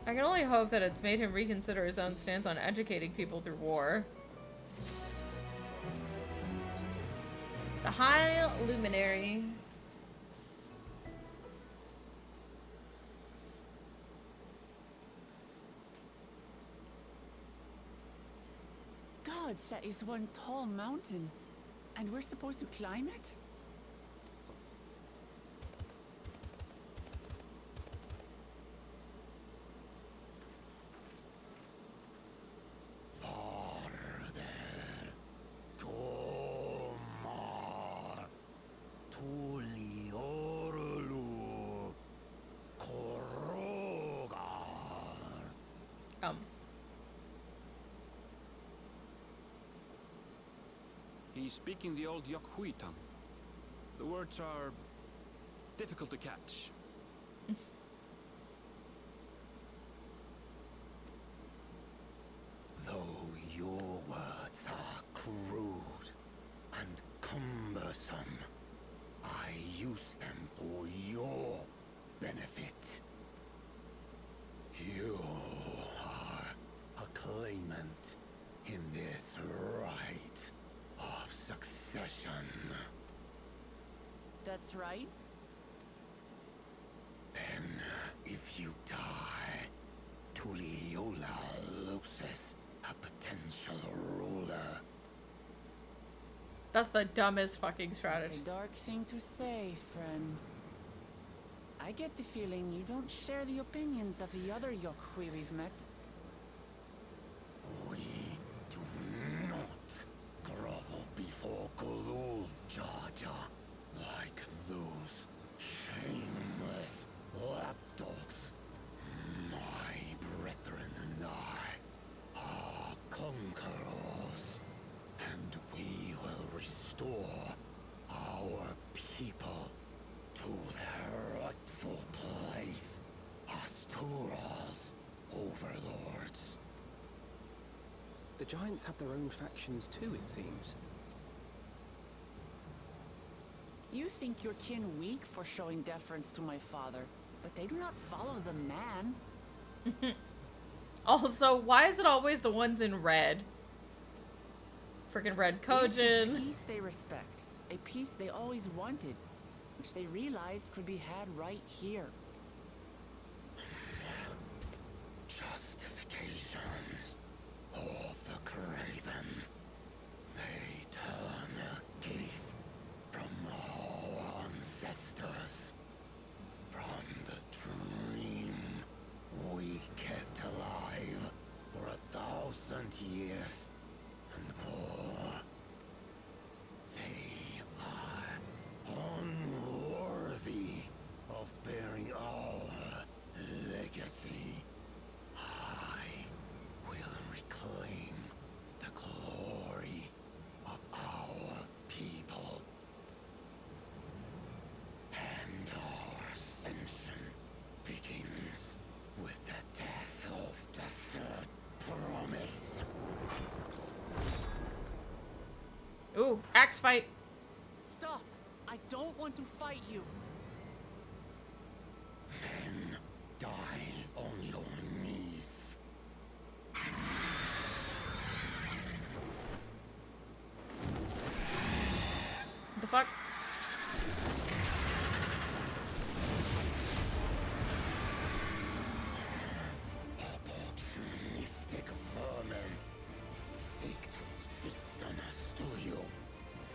I can only hope that it's made him reconsider his own stance on educating people through war. The High Luminary. God, that is one tall mountain. And we're supposed to climb it? He's speaking the old Yokhui tongue. The words are difficult to catch. Though your words are crude and cumbersome, I use them for your benefit. You are a claimant in this right of succession. That's right. Then, if you die, Tuliyollal loses a potential ruler. That's the dumbest fucking strategy. It's a dark thing to say, friend. I get the feeling you don't share the opinions of the other Yokhui we've met. We do not grovel before goooo, Jar Jar, like those shameless lapdogs. My to their rightful place as Tural's overlords. The giants have their own factions too, it seems. You think your kin weak for showing deference to my father, but they do not follow the man. Also, why is it always the ones in red? Freaking red This is Kojin. peace they respect, a peace they always wanted, which they realized could be had right here. Justifications of the craven. They turn their gaze from our ancestors, from the dream we kept alive for 1,000 years and more. They are unworthy of bearing our legacy. I will reclaim the glory of our people. And our ascension begins with the death of the third promise. Ooh, axe fight. Stop! I don't want to fight you. Then die on your knees. The fuck? Opportunistic vermin seek to feast on us, do you?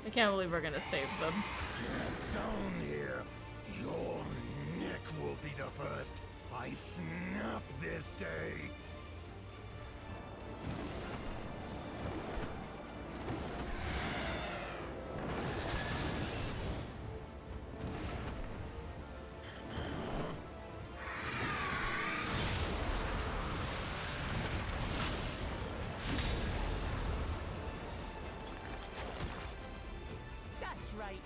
I can't believe we're gonna save them. Get down here. Your neck will be the first I snap this day. That's right.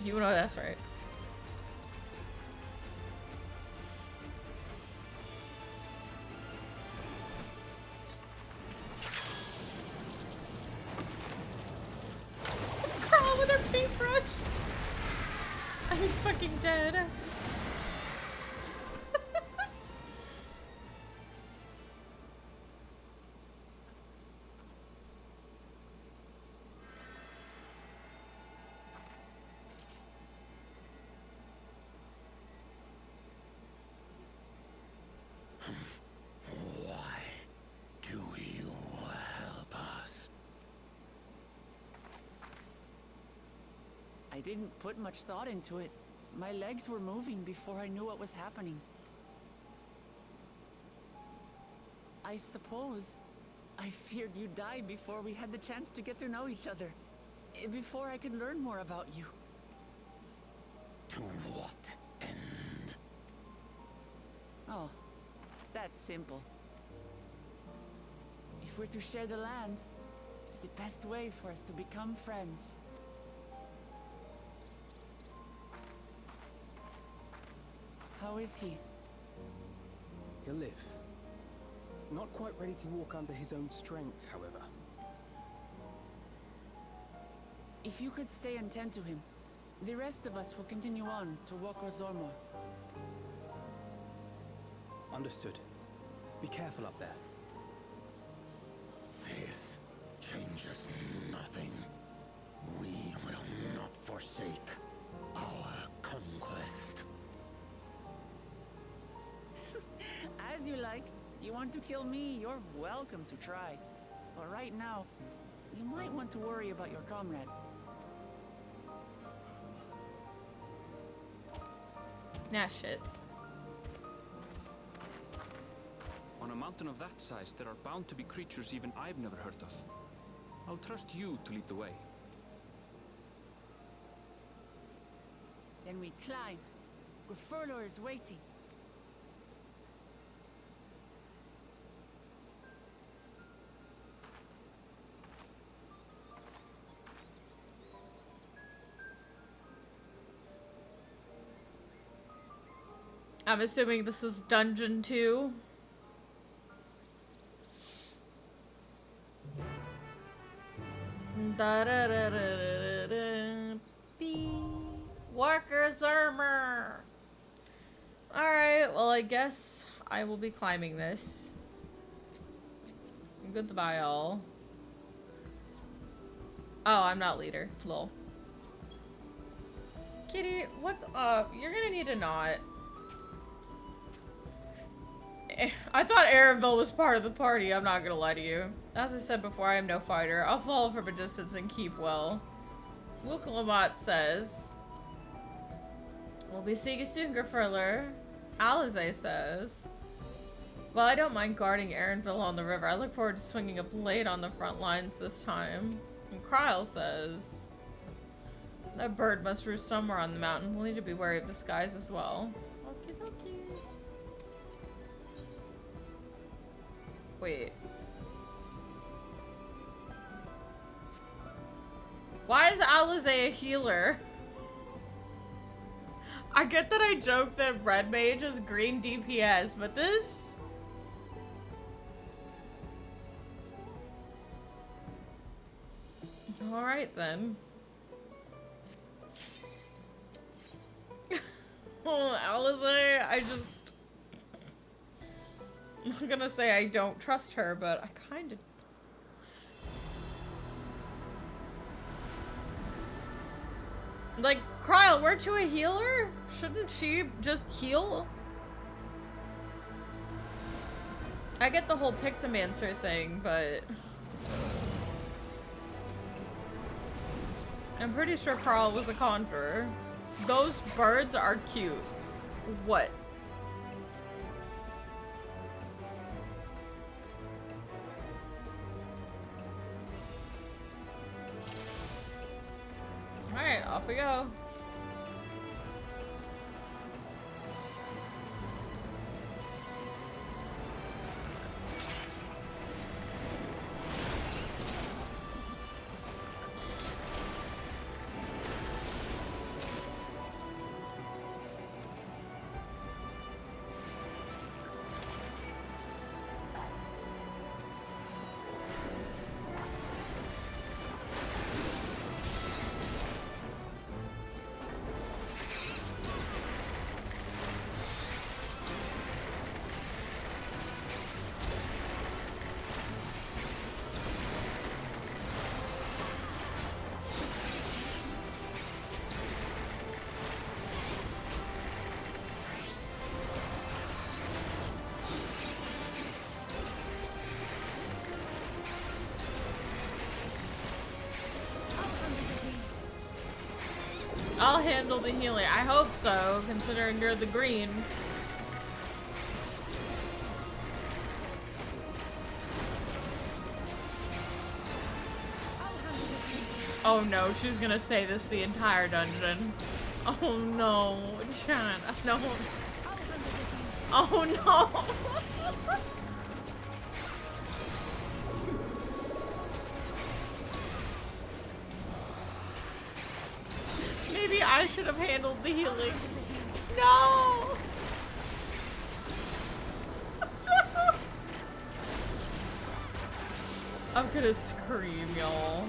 You know that's right. Girl with her paintbrush. I'm fucking dead. Why do you help us? I didn't put much thought into it. My legs were moving before I knew what was happening. I suppose I feared you'd die before we had the chance to get to know each other. Before I could learn more about you. To what end? Oh, that's simple. If we're to share the land, it's the best way for us to become friends. How is he? He'll live. Not quite ready to walk under his own strength, however. If you could stay and tend to him, the rest of us will continue on to Wokor Zormor. Understood. Be careful up there. This changes nothing. We will not forsake our conquest. As you like. You want to kill me, you're welcome to try. But right now, you might want to worry about your comrade. Nah, shit. On a mountain of that size, there are bound to be creatures even I've never heard of. I'll trust you to lead the way. Then we climb. Gufurlor is waiting. I'm assuming this is Dungeon 2. Workers' armor. Alright, well, I guess I will be climbing this. Goodbye, all. Oh, I'm not leader. Lol. Kitty, what's up? You're gonna need a knot. I thought Aranville was part of the party, I'm not gonna lie to you. As I've said before, I am no fighter. I'll follow from a distance and keep well. Luke Lamont says, we'll be seeing you soon, Grifferler. Alize says, well, I don't mind guarding Aranville on the river. I look forward to swinging a blade on the front lines this time. And Kryl says, that bird must roost somewhere on the mountain. We'll need to be wary of the skies as well. Okie dokie. Wait. Why is Alize a healer? I get that I joke that red mage is green DPS, but this... Alright then. Oh, Alize, I just... I'm gonna say I don't trust her, but I kind of... Like, Kryl, weren't you a healer? Shouldn't she just heal? I get the whole Pictomancer thing, but... I'm pretty sure Kryl was a conjurer. Those birds are cute. What? Alright, off we go. I'll handle the healing. I hope so, considering you're the green. Oh no, she's gonna say this the entire dungeon. Oh no, Chan, no. Oh no. Maybe I should have handled the healing. No! I'm gonna scream, y'all.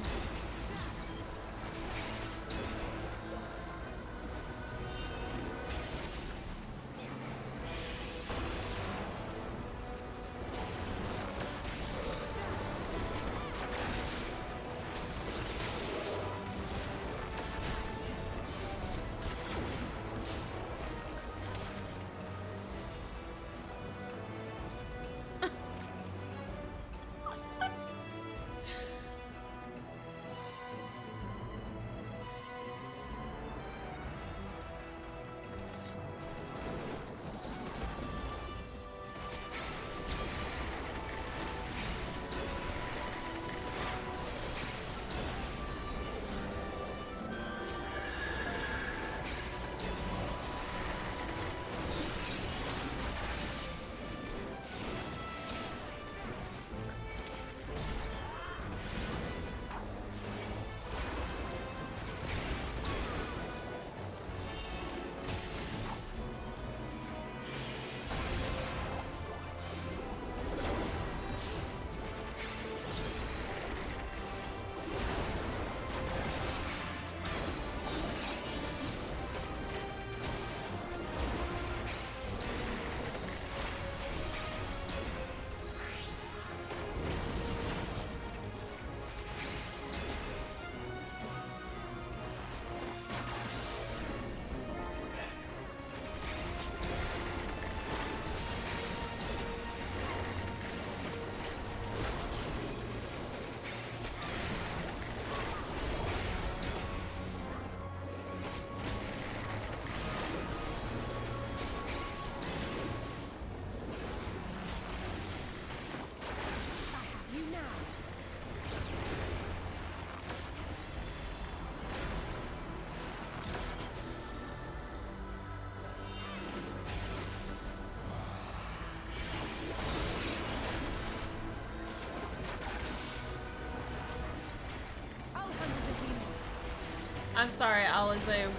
I'm sorry, Alize.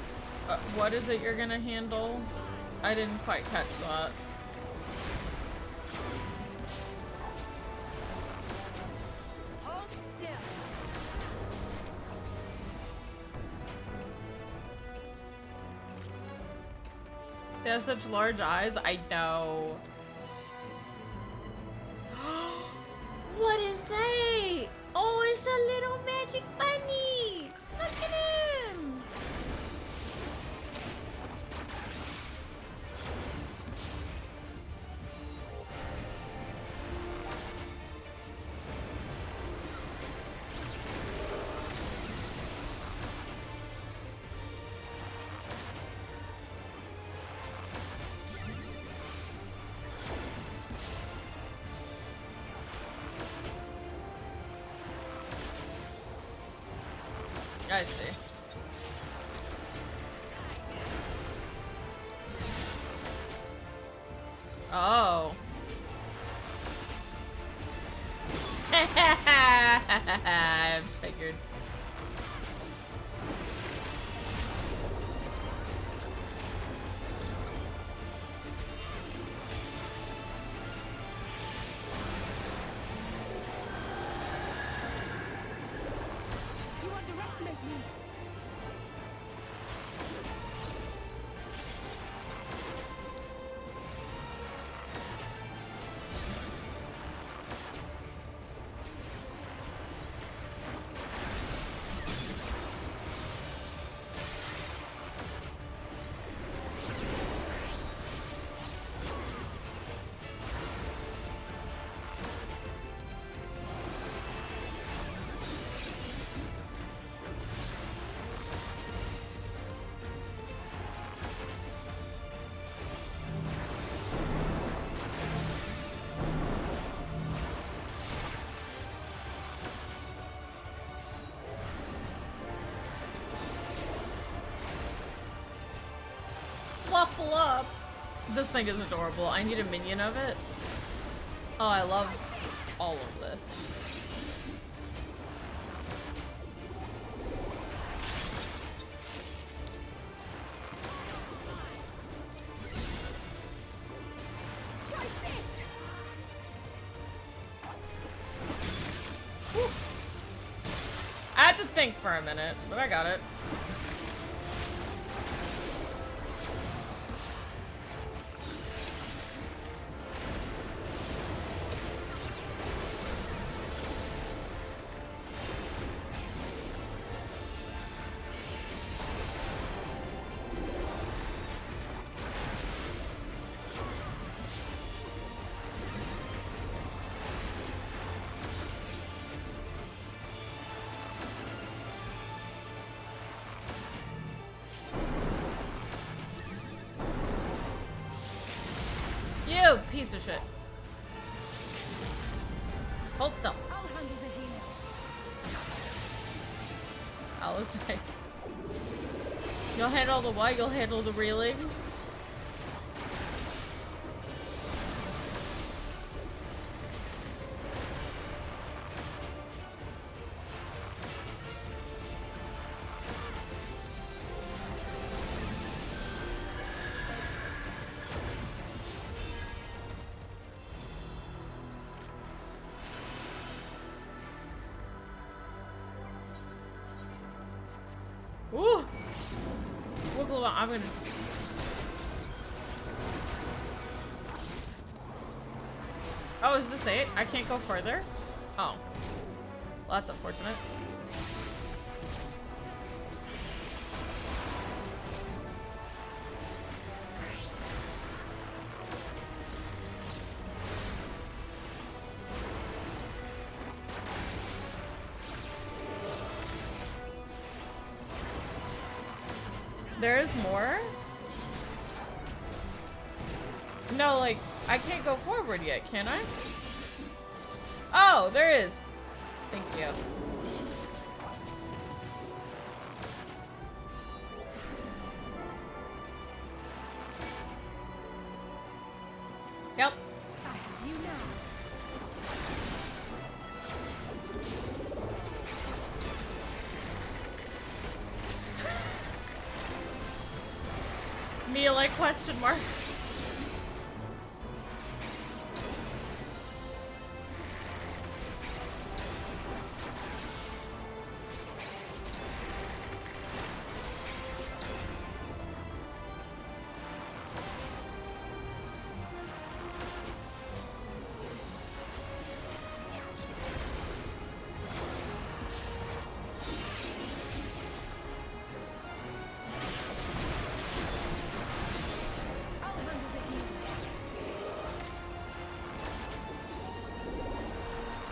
What is it you're gonna handle? I didn't quite catch that. Hold still. They have such large eyes. I know. What is that? Oh, it's a little magic bunny. Look at him. I see. Oh. I figured. You underestimate me. Fluffle up. This thing is adorable. I need a minion of it. Oh, I love all of this. Try this. Whew. I had to think for a minute, but I got it. You piece of shit. Hold still. I'll handle the healing. Alice. You'll handle the what? You'll handle the reeling? Ooh! Wiggle out. I'm gonna. Oh, is this it? I can't go further? Oh. Well, that's unfortunate. There is more? No, like, I can't go forward yet, can I? Oh, there is. Thank you. Yep. I have you now. Me like question mark.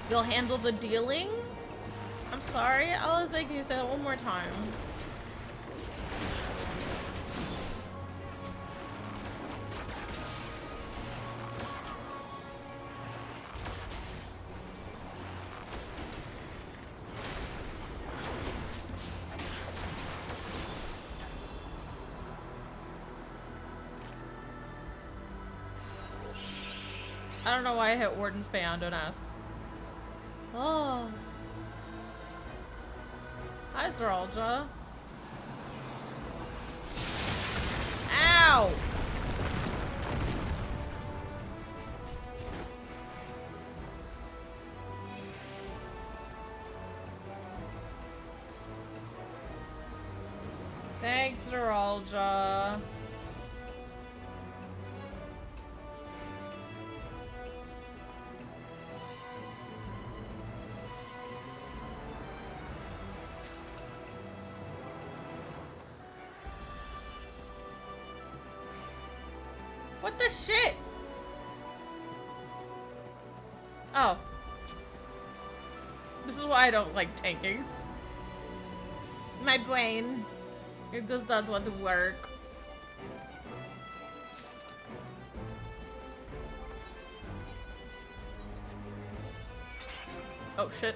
You'll handle the dealing? I'm sorry, Alize, can you say that one more time? I don't know why I hit Warden's Payon, don't ask. Oh. Hi, Zeralja. Ow! Thanks, Zeralja. What the shit? Oh. This is why I don't like tanking. My brain. It does not want to work. Oh shit.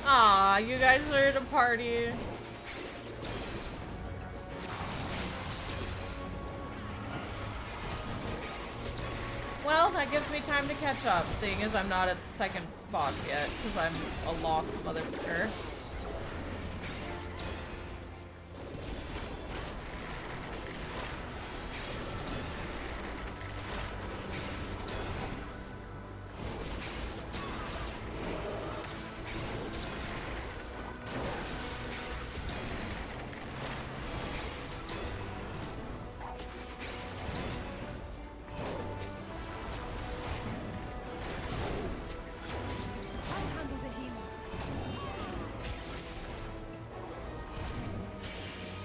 Aw, you guys are at a party. Well, that gives me time to catch up, seeing as I'm not at the second boss yet, because I'm a lost motherfucker.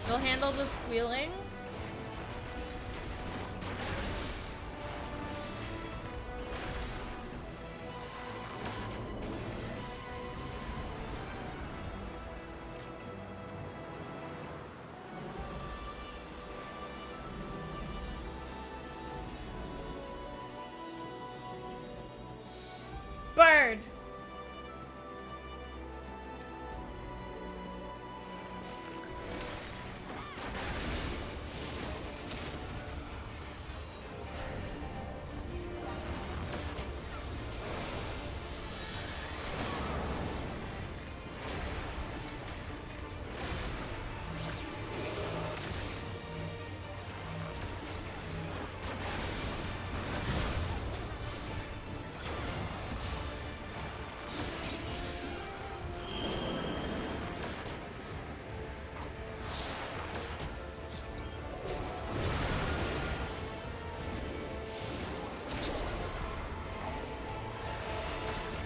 You'll handle the squealing? Bird!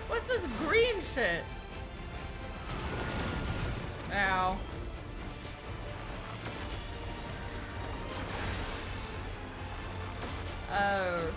What's this green shit? Ow. Oh.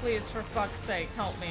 Please, for fuck's sake, help me.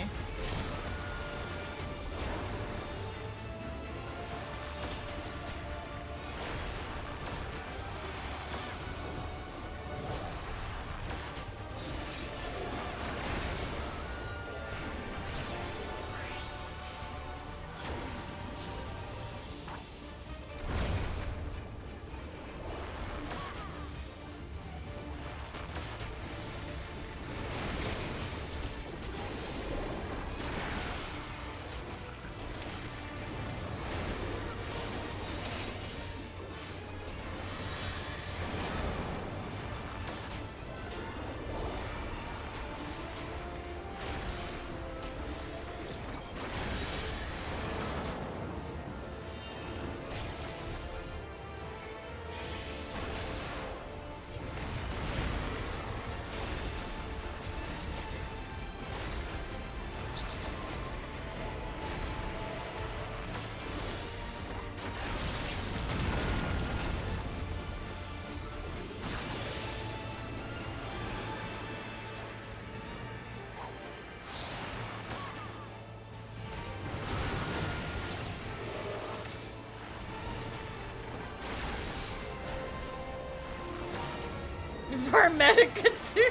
Vermetica 2?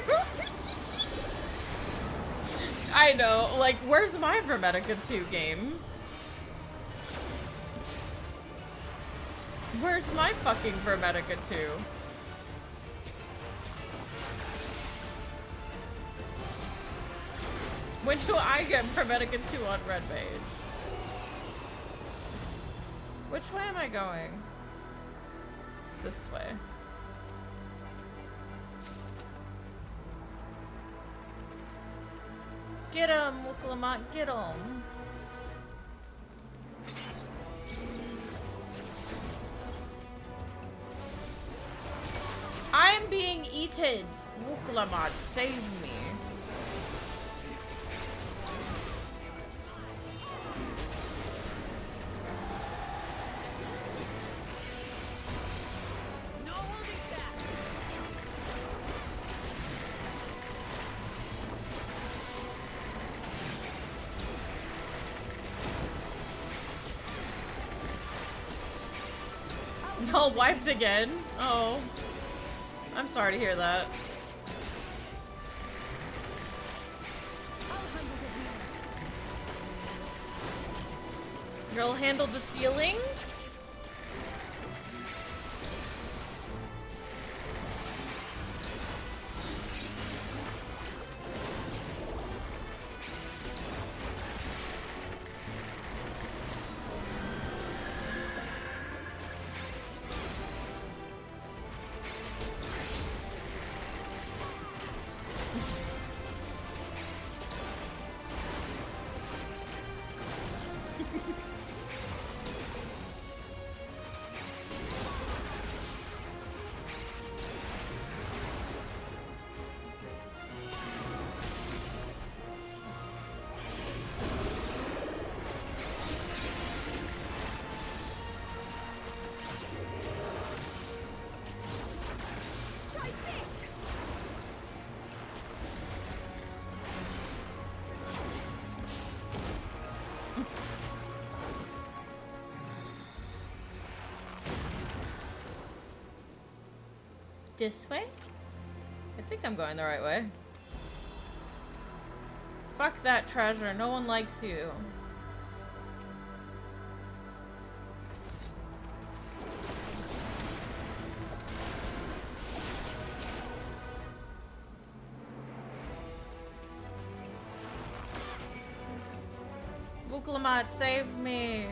I know, like, where's my Vermetica 2 game? Where's my fucking Vermetica 2? When do I get Vermetica 2 on Red Mage? Which way am I going? This way. Get him, Wuklamat, get him. I'm being eaten. Wuklamat, save me. All wiped again? Oh. I'm sorry to hear that. You'll handle the ceiling? This way? I think I'm going the right way. Fuck that treasure. No one likes you. Wuklamat, save me.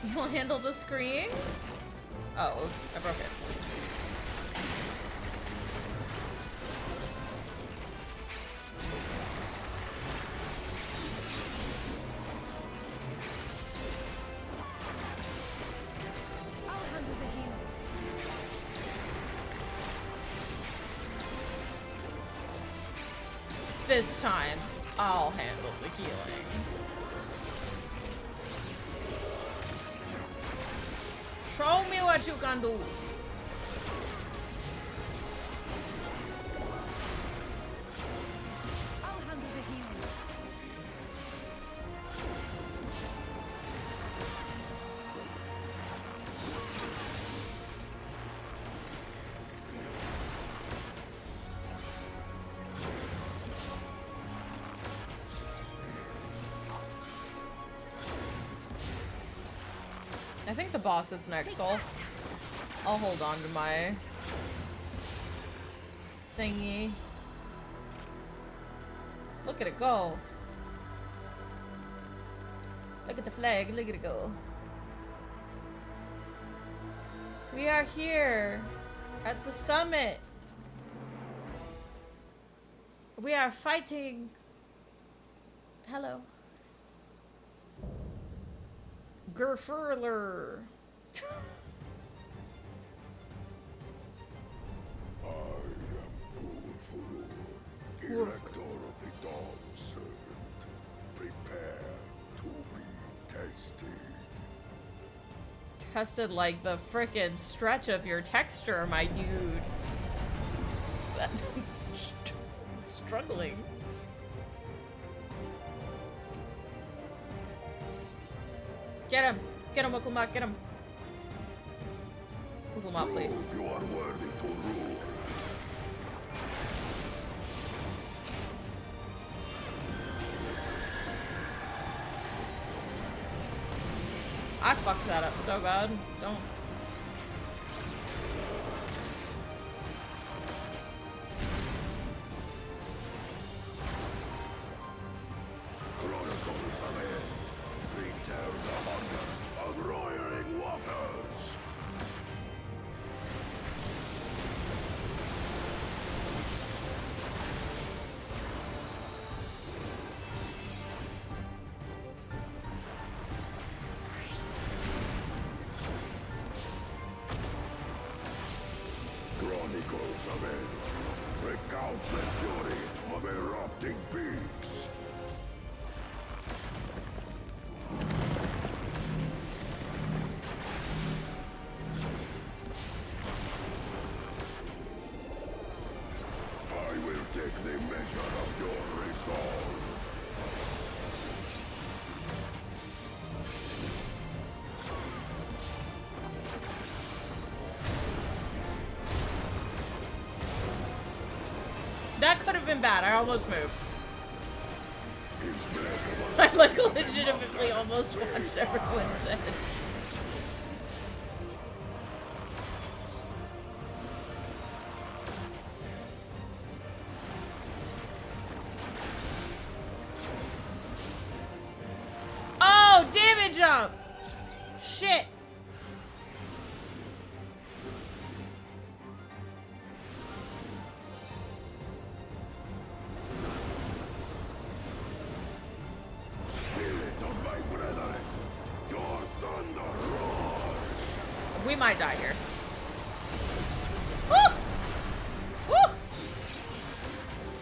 You'll handle the screen? Oh, oops, I broke it. I'll handle the healing. This time, I'll handle the healing. Show me what you can do. I'll handle the healing. I think the boss is next, so I'll hold on to my thingy. Look at it go. Look at the flag, look at it go. We are here at the summit. We are fighting. Hello. Gerfurler. I am Gurfurur, Elector of the Dawn Servant. Prepare to be tested. Tested like the frickin' stretch of your texture, my dude. Struggling. Get him! Get him, Wicklemot, get him! Wicklemot, please. Prove you are worthy to rule. I fucked that up so bad. Don't. Chronicles of it. Return the hunger of roiling waters. Chronicles of it. Recount the fury of erupting peaks. I will take the measure of your resolve. That could have been bad. I almost moved. Implacable I like legitimately almost watched everyone's head. Oh, damage jump! Shit! spirit of my brethren, your thunder roars. We might die here. Woo! Woo!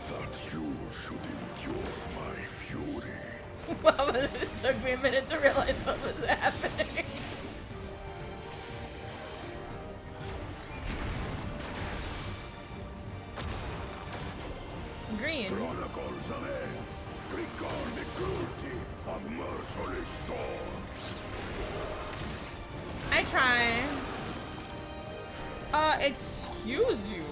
That you should endure my fury. Well, it took me a minute to realize what was happening. Green. Chronicles of it. Record the cruelty of merciless storms. I try. Excuse you.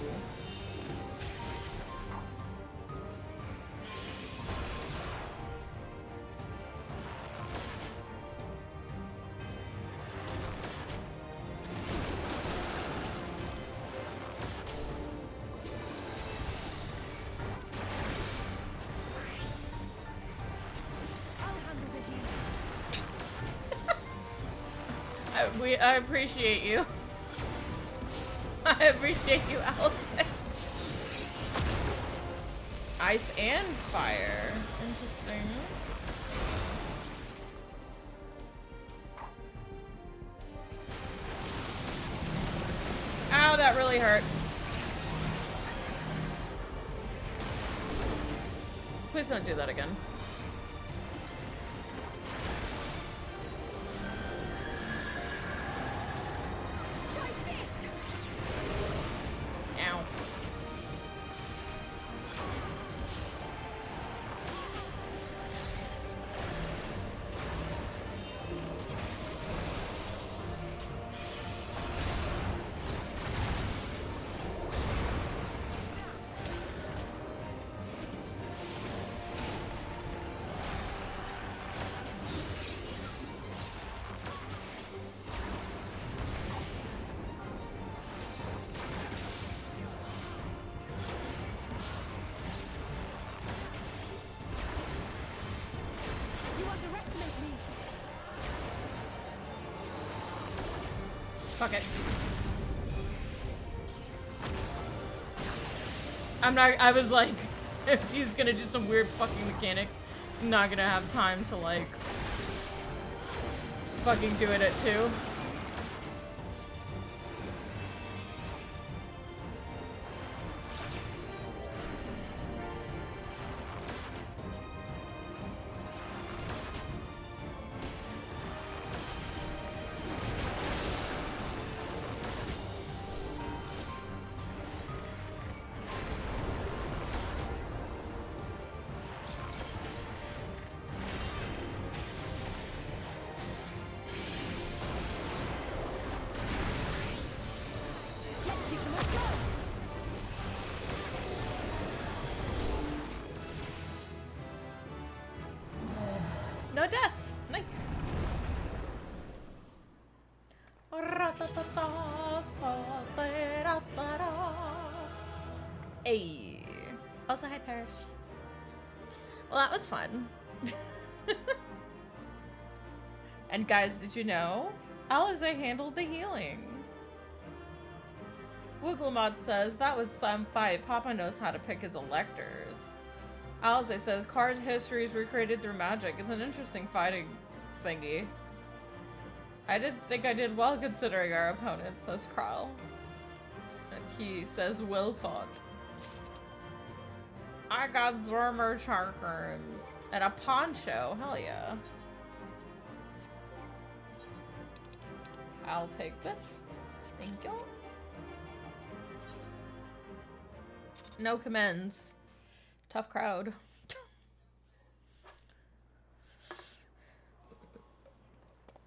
I'll handle the healing. I appreciate you. I appreciate you, Allison. Ice and fire. Interesting. Ow, that really hurt. Please don't do that again. Try this! Ow. You underestimate me. Fuck it. I was like, if he's gonna do some weird fucking mechanics, I'm not gonna have time to like fucking do it at 2. Let's give them a show. No deaths. Nice. Hey. Also, hi, Parrish. Well, that was fun. And guys, did you know? Alize handled the healing. Wooglemot says, that was some fight. Papa knows how to pick his electors. Alize says, cards history is recreated through magic. It's an interesting fighting thingy. I didn't think I did well considering our opponent, says Kral. And he says, well fought. I got Zormer Charkers and a poncho. Hell yeah. I'll take this. Thank you. No commends. Tough crowd.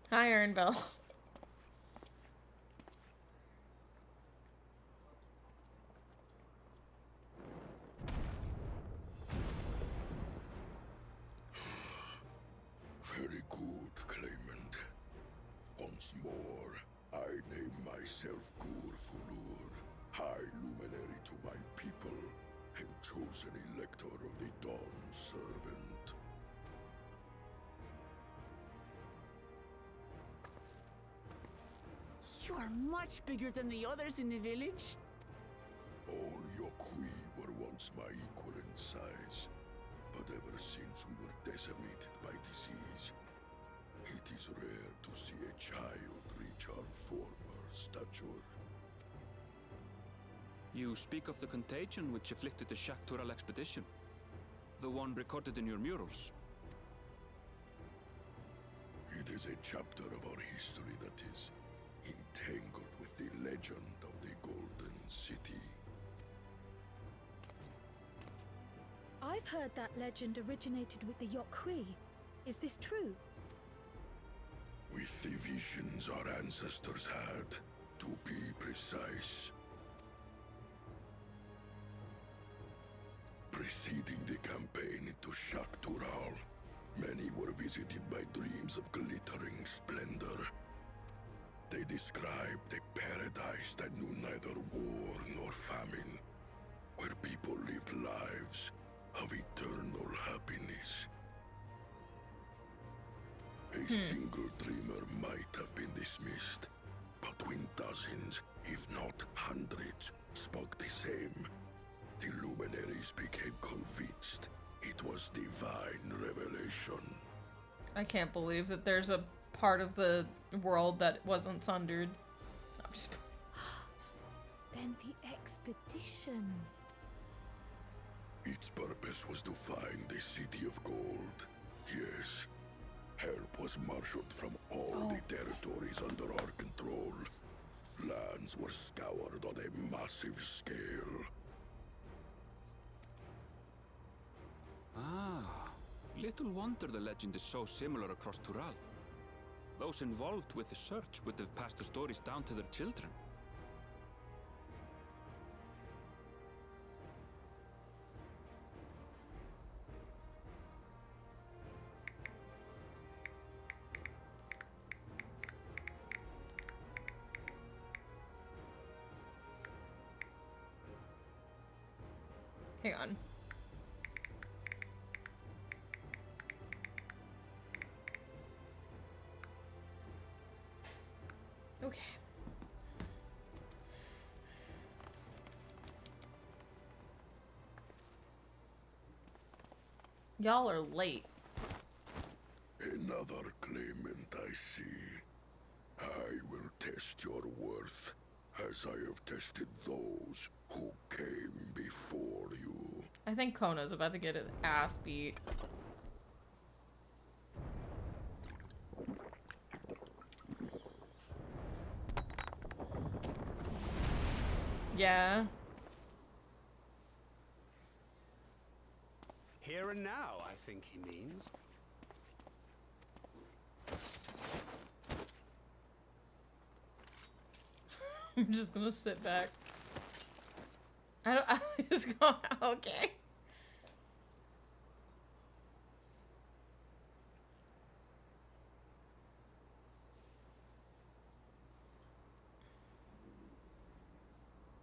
Hi, Iron Bell. Very good, Claimant. Once more, I name myself Gur-Fulur, High Luminary to my people, and chosen Elector of the Dawn Servant. You are much bigger than the others in the village. All Yokui were once my equal in size, but ever since we were decimated by disease, it is rare to see a child reach our former stature. You speak of the contagion which afflicted the Tuliyollal expedition. The one recorded in your murals. It is a chapter of our history that is entangled with the legend of the Golden City. I've heard that legend originated with the Yokui. Is this true? With the visions our ancestors had, to be precise. Preceding the campaign into Tuliyollal, many were visited by dreams of glittering splendor. They described a paradise that knew neither war nor famine, where people lived lives of eternal happiness. A single dreamer might have been dismissed, but when dozens, if not hundreds, spoke the same, the luminaries became convinced it was divine revelation. I can't believe that there's a part of the world that wasn't sundered. I'm just... Then the expedition. Its purpose was to find the City of Gold. Yes, help was marshaled from all the territories under our control. Lands were scoured on a massive scale. Ah, little wonder the legend is so similar across Tural. Those involved with the search would have passed the stories down to their children. Hang on. Okay. Y'all are late. Another claimant, I see. I will test your worth, as I have tested those who came before you. I think Kona's about to get his ass beat. Yeah. Here and now, I think he means. I'm just gonna sit back. I just going, okay.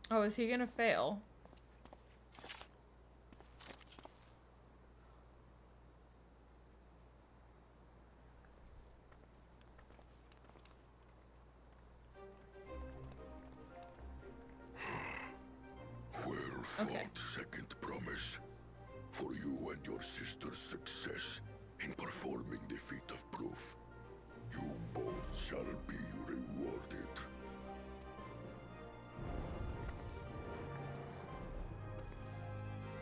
Oh, is he gonna fail? Well fought, Okay. second promise. For you and your sister's success in performing the feat of proof. You both shall be rewarded.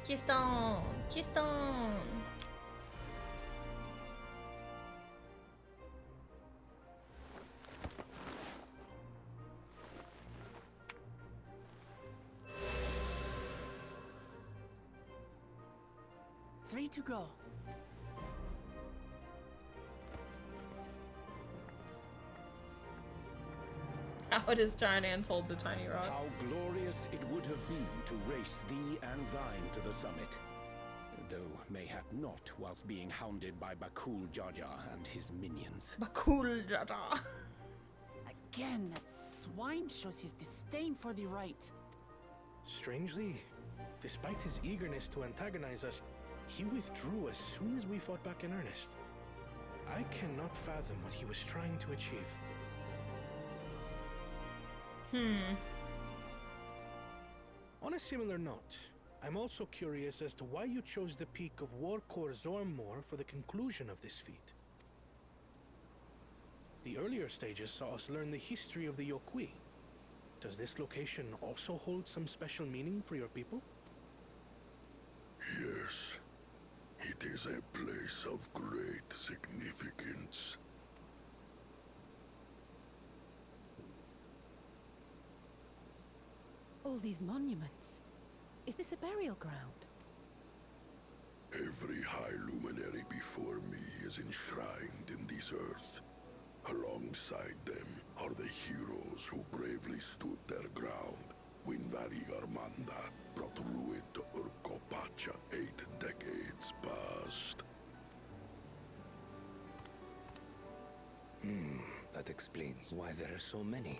Keystone! Keystone! Three to go. How it is Giant hold the tiny rock. How glorious it would have been to race thee and thine to the summit. Though mayhap not whilst being hounded by Bakul Jaja and his minions. Bakul Jaja. Again, that swine shows his disdain for the right. Strangely, despite his eagerness to antagonize us, he withdrew as soon as we fought back in earnest. I cannot fathom what he was trying to achieve. On a similar note, I'm also curious as to why you chose the peak of Warkor Zormor for the conclusion of this feat. The earlier stages saw us learn the history of the Yokui. Does this location also hold some special meaning for your people? Yes, it is a place of great significance. All these monuments. Is this a burial ground? Every high luminary before me is enshrined in this earth. Alongside them are the heroes who bravely stood their ground when Valley Armanda brought ruin to Urkopacha 8 decades past. That explains why there are so many.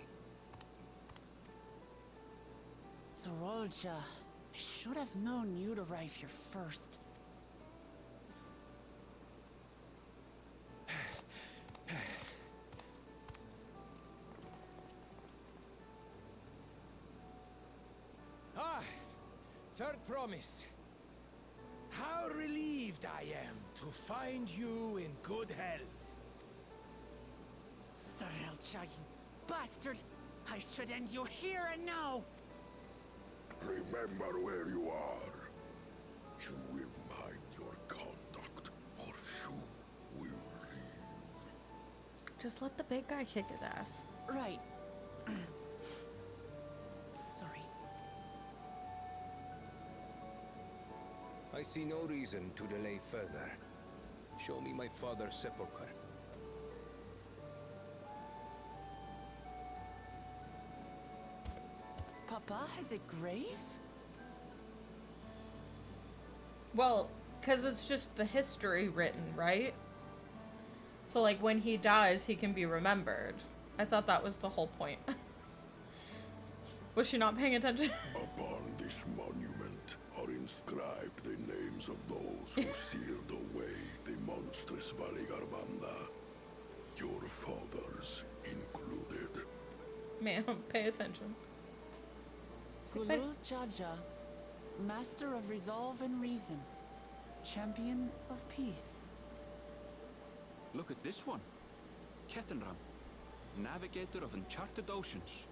Zorolja, I should have known you'd arrive here first. Third promise. How relieved I am to find you in good health. Sarelcha, you bastard! I should end you here and now! Remember where you are. You will mind your conduct, or you will leave. Just let the big guy kick his ass. Right. Sorry. I see no reason to delay further. Show me my father's sepulchre. Papa has a grave? Well, because it's just the history written, right? So, like, when he dies, he can be remembered. I thought that was the whole point. Was she not paying attention? Upon this monument are inscribed the names of those who sealed away the monstrous Valigarmanda. Your fathers included. Ma'am, pay attention. Goooo Jaja, Master of Resolve and Reason, Champion of Peace. Look at this one. Kettenram, Navigator of Uncharted Oceans.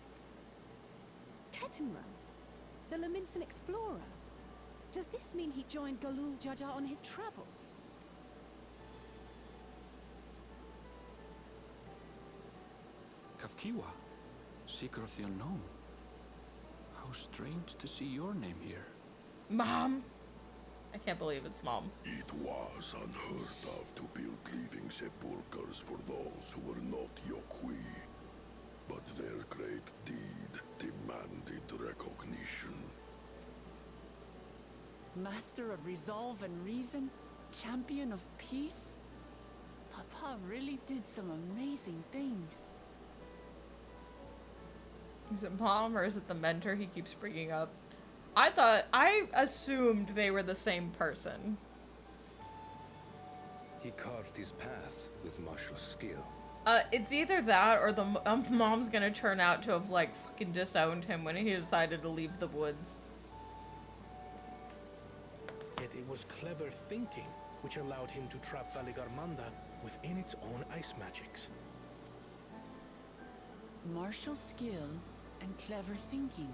Kettenram? The Laminsan explorer? Does this mean he joined Goooo Jaja on his travels? Kafkiwa, Seeker of the Unknown. How strange to see your name here. Mom! I can't believe it's Mom. It was unheard of to build living sepulchres for those who were not Yokui. But their great deed demanded recognition. Master of Resolve and Reason, Champion of Peace? Papa really did some amazing things. Is it Mom or is it the mentor he keeps bringing up? I assumed they were the same person. He carved his path with martial skill. It's either that or the Mom's gonna turn out to have, like, fucking disowned him when he decided to leave the woods. Yet it was clever thinking which allowed him to trap Valigarmanda within its own ice magics. Martial skill and clever thinking.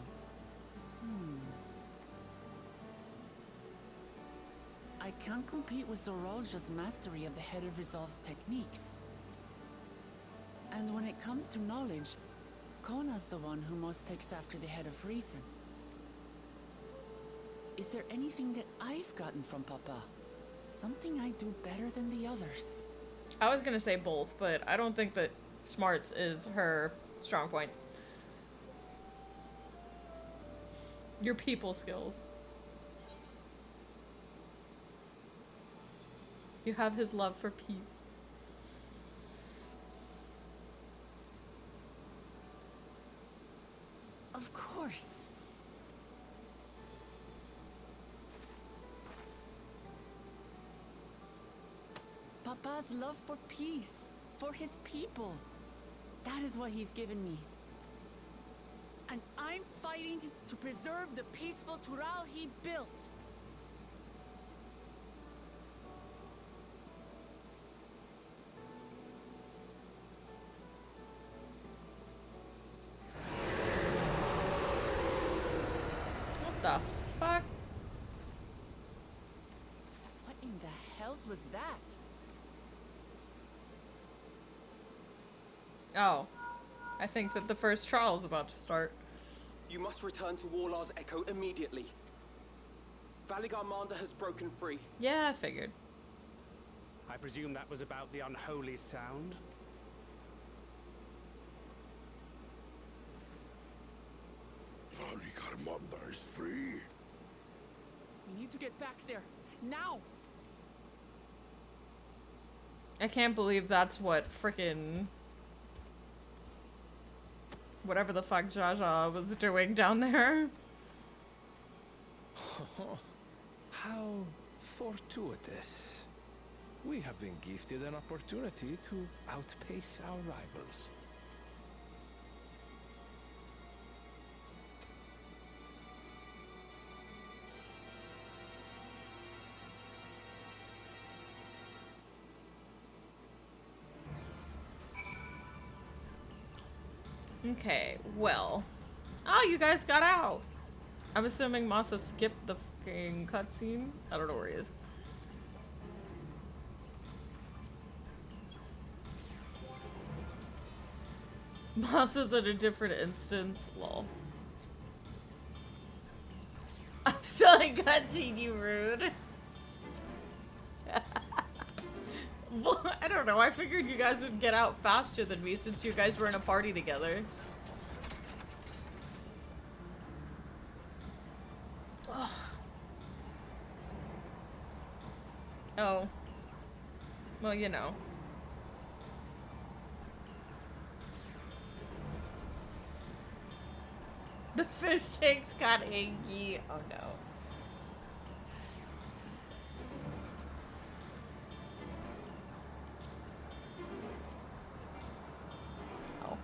I can't compete with Zorolja's mastery of the Head of Resolve's techniques. And when it comes to knowledge, Kona's the one who most takes after the Head of Reason. Is there anything that I've gotten from Papa? Something I do better than the others? I was gonna say both, but I don't think that smarts is her strong point. Your people skills. You have his love for peace. Of course. Papa's love for peace, for his people. That is what he's given me. And I'm fighting to preserve the peaceful Tural he built. What the fuck? What in the hells was that? Oh. I think that the first trial is about to start. You must return to Warlar's Echo immediately. Valigarmanda has broken free. Yeah, I figured. I presume that was about the unholy sound? Valigarmanda is free. We need to get back there. Now! I can't believe that's what frickin' whatever the fuck Jaja was doing down there. How fortuitous. We have been gifted an opportunity to outpace our rivals. Okay, well. Oh, you guys got out. I'm assuming Masa skipped the fucking cutscene. I don't know where he is. Masa's in a different instance. Lol. I'm still in cutscene, you rude. Well, I don't know. I figured you guys would get out faster than me since you guys were in a party together. Ugh. Oh. Well, you know. The fish tanks got hangy. Oh no. Oh.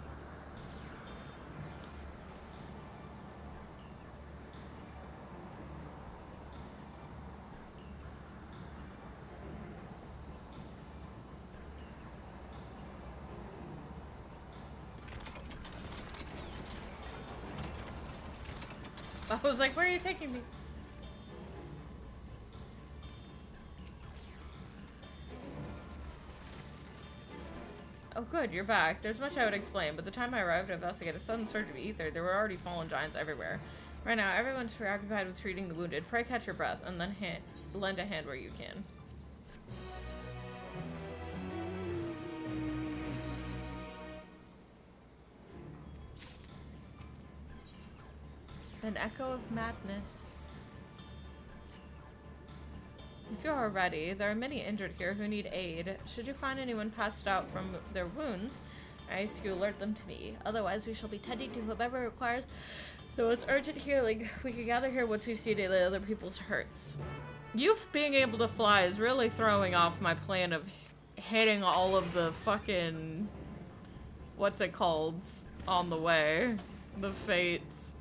I was like, where are you taking me? Oh good, you're back. There's much I would explain, but the time I arrived to investigate a sudden surge of ether, there were already fallen giants everywhere. Right now, everyone's preoccupied with treating the wounded. Pray catch your breath, and then lend a hand where you can. An echo of madness. If you are ready, there are many injured here who need aid. Should you find anyone passed out from their wounds, I ask you alert them to me. Otherwise, we shall be tending to whoever requires the most urgent healing. We can gather here once we've seen the other people's hurts. You being able to fly is really throwing off my plan of hitting all of the fucking... what's it called? On the way. The fates.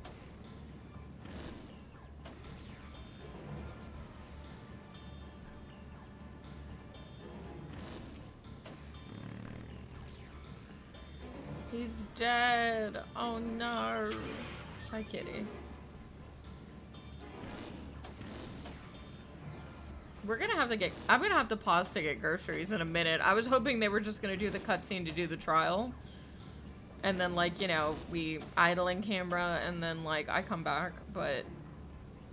He's dead. Oh no. Hi, kitty. We're gonna have to get... I'm gonna have to pause to get groceries in a minute. I was hoping they were just gonna do the cutscene to do the trial. And then, like, you know, we idle in camera and then, like, I come back. But...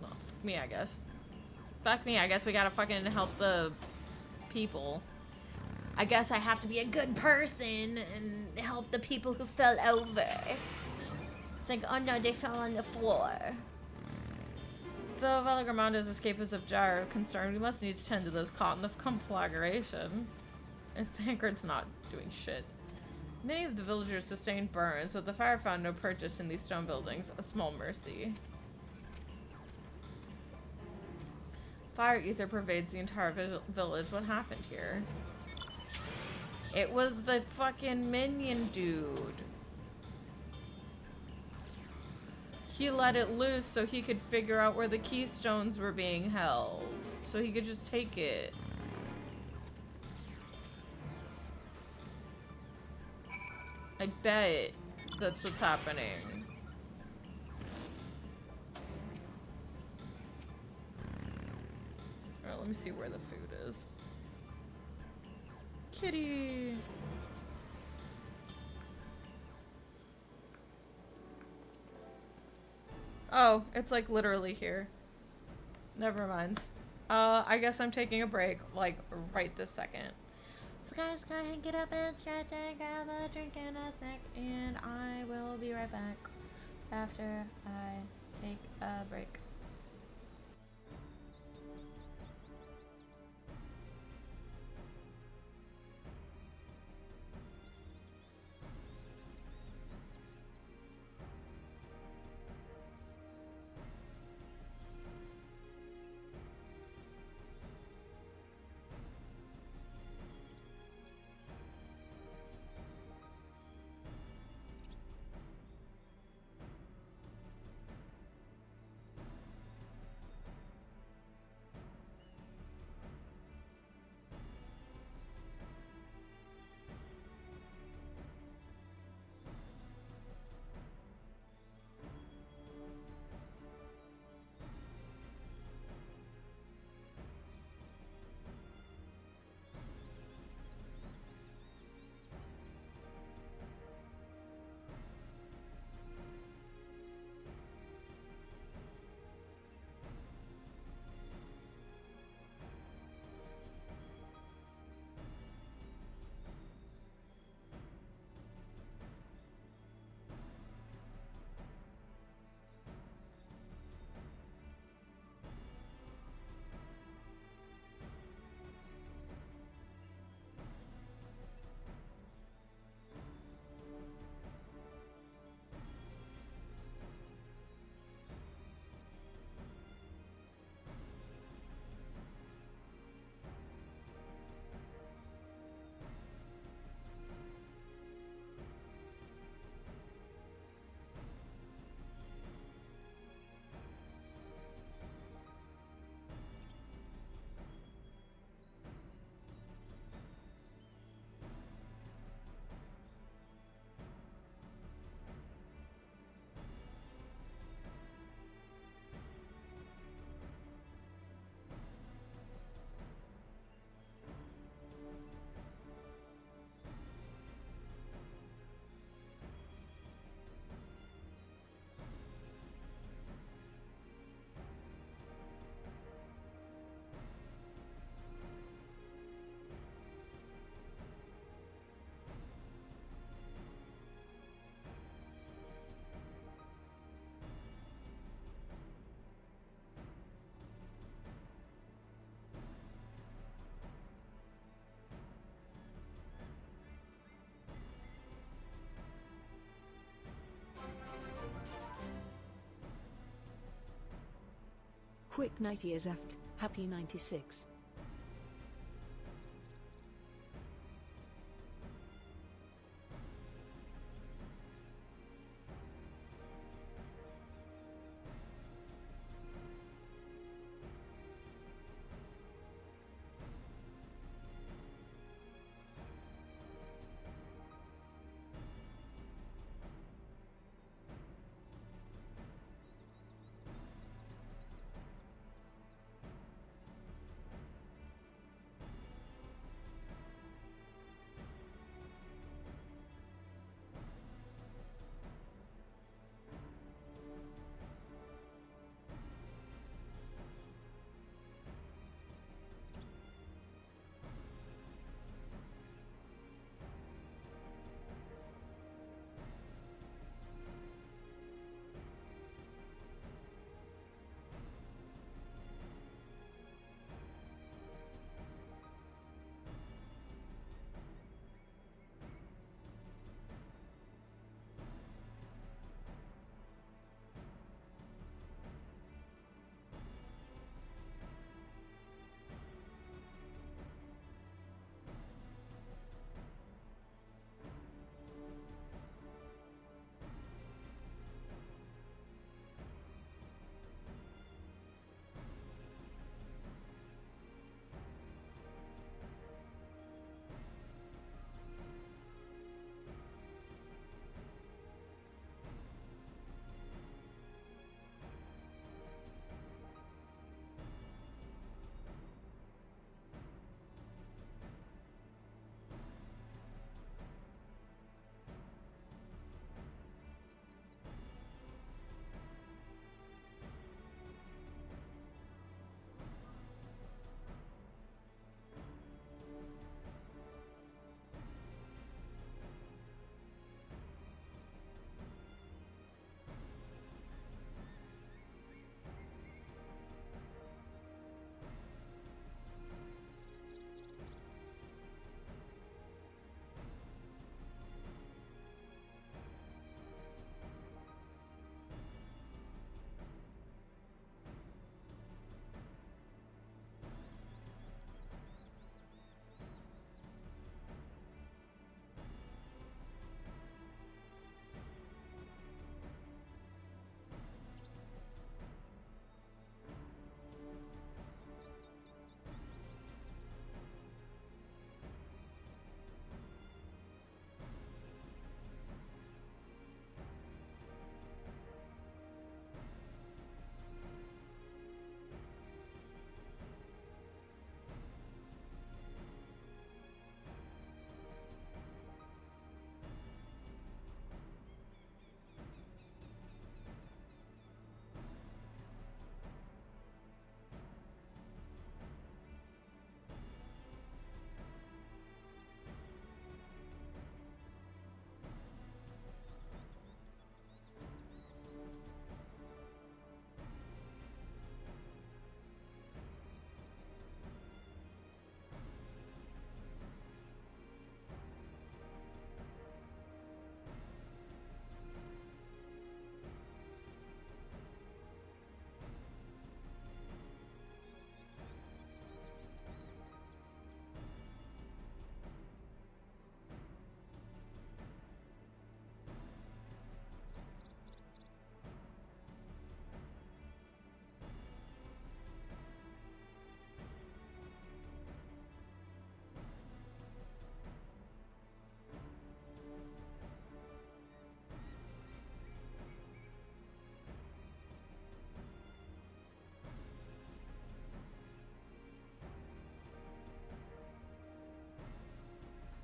well, fuck me, I guess. Fuck me, I guess we gotta fucking help the people. I guess I have to be a good person and help the people who fell over. It's like, oh no, they fell on the floor. Though Velagramanda's escapists of Jar are concerned, we must need to tend to those caught in the conflagration. And Thancred's not doing shit. Many of the villagers sustained burns, but the fire found no purchase in these stone buildings. A small mercy. Fire ether pervades the entire village. What happened here? It was the fucking minion dude. He let it loose so he could figure out where the keystones were being held. So he could just take it. I bet that's what's happening. Alright, let me see where the food is. Kitty. Oh, it's like literally here. Never mind. I guess I'm taking a break, like, right this second. So guys, go ahead and get up and stretch and grab a drink and a snack, and I will be right back after I take a break. Quick 90 years after. Happy 96.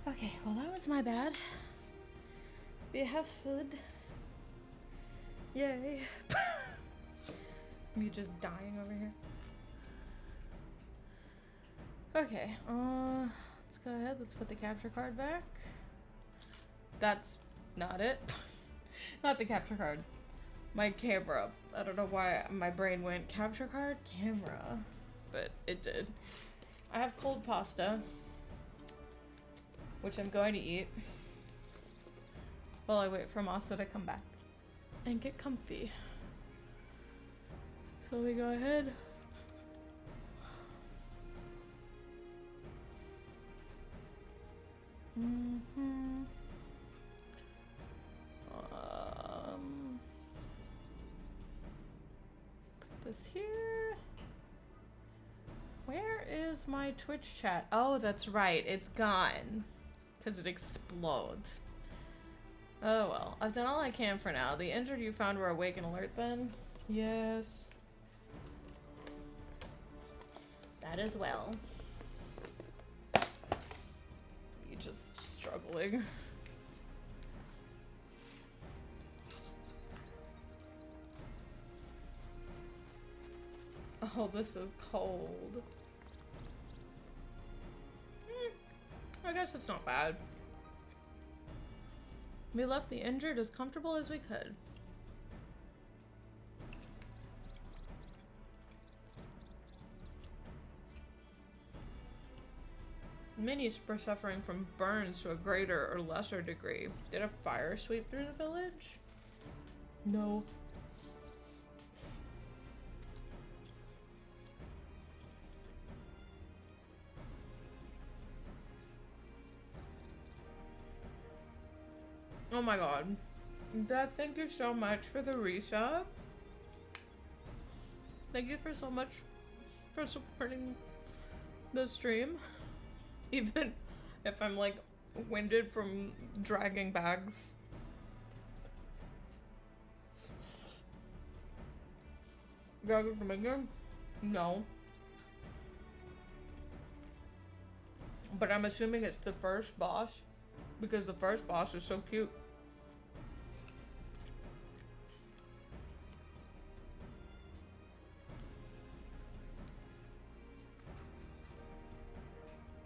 Okay, well that was my bad. We have food. Yay. Me just dying over here. Okay, let's go ahead. Let's put the capture card back. That's not it. Not the capture card. My camera. I don't know why my brain went capture card, camera, but it did. I have cold pasta, which I'm going to eat while I wait for Masa to come back and get comfy. So we go ahead, Mm-hmm. Put this here. Where is my Twitch chat? Oh, that's right. It's gone. Because it explodes. Oh well. I've done all I can for now. The injured you found were awake and alert then? Yes. That as well. You just struggling. Oh, this is cold. I guess it's not bad. We left the injured as comfortable as we could. Many were suffering from burns to a greater or lesser degree. Did a fire sweep through the village? No. Oh my god. Dad, thank you so much for the resub. Thank you for so much for supporting the stream. Even if I'm like winded from dragging bags. Drag it from again? No. But I'm assuming it's the first boss. Because the first boss is so cute.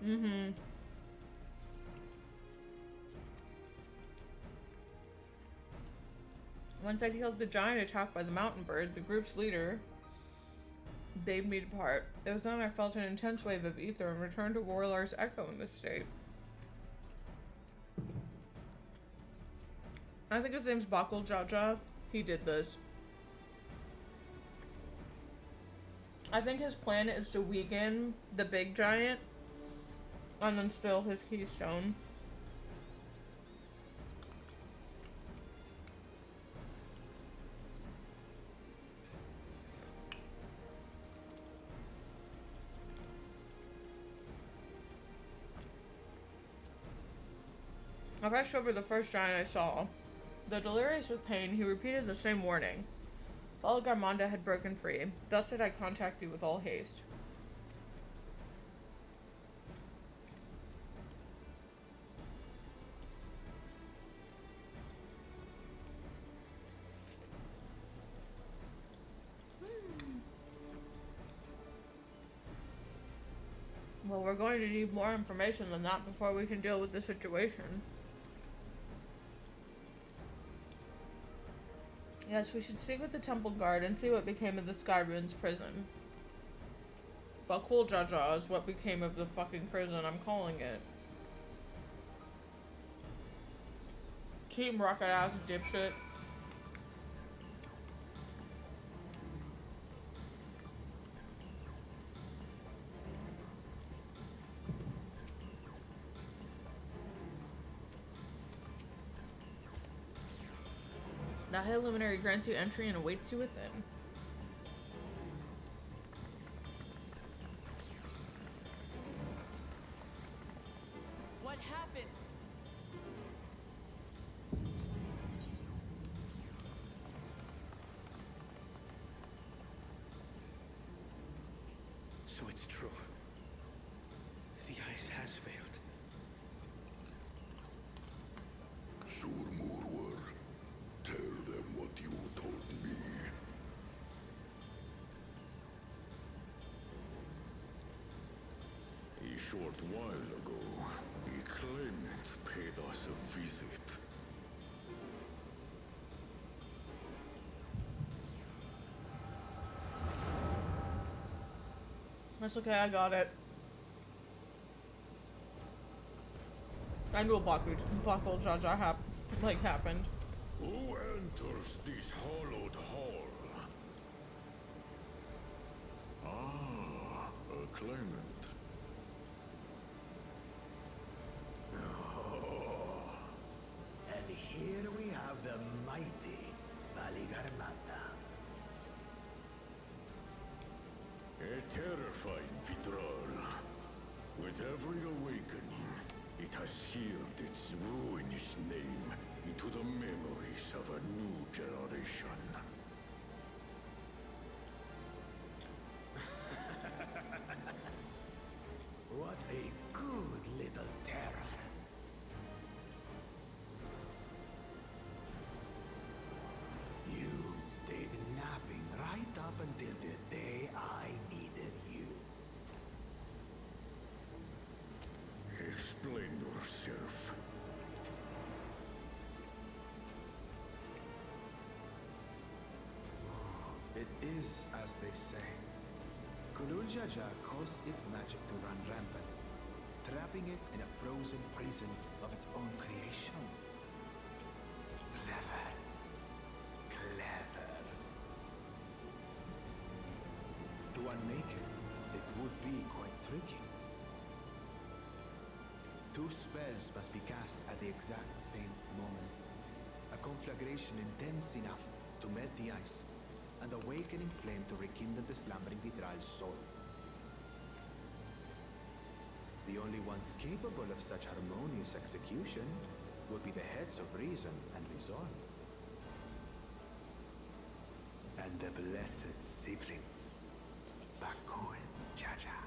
Mm-hmm. Once I killed the giant attacked by the mountain bird, the group's leader bade me depart. It was then I felt an intense wave of ether and returned to Warlar's echo in this state. I think his name's Bakul Jaja. He did this. I think his plan is to weaken the big giant and then steal his keystone. I rushed over the first giant I saw. Though delirious with pain, he repeated the same warning. Valgarmonda had broken free. Thus did I contact you with all haste. Well, we're going to need more information than that before we can deal with the situation. Yes, we should speak with the temple guard and see what became of the Skyrune's prison. Bakul Jaja is what became of the fucking prison, I'm calling it. Team rocket ass dipshit. The High Luminary grants you entry and awaits you within. What happened? So it's true. The ice has failed. Surmurwar, tell them what you told me. A short while ago, a claimant paid us a visit. That's okay, I got it. I knew a Bakul Jaja happened. Who enters this hallowed hall? Ah, a claimant. terrifying Vidral. With every awakening, it has seared its ruinous name into the memories of a new generation. What a good little terror. You've stayed napping right up until the day I needed you. Explain yourself. It is as they say. Kulul Jaja caused its magic to run rampant, trapping it in a frozen prison of its own creation. Clever. Clever. To unmake it, it would be quite tricky. 2 spells must be cast at the exact same moment. A conflagration intense enough to melt the ice, and awakening flame to rekindle the slumbering Vidral's soul. The only ones capable of such harmonious execution would be the heads of reason and resolve. And the blessed siblings, Bakul Jaja.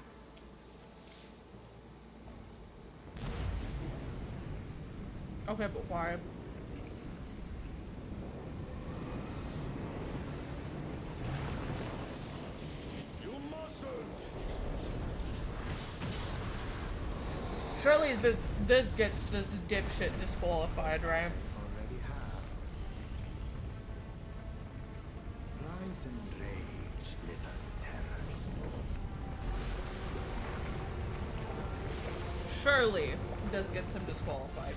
Okay, but why? You mustn't! Surely this gets this dipshit disqualified, right? Already have. Rise and rage, little terror. Surely this gets him disqualified.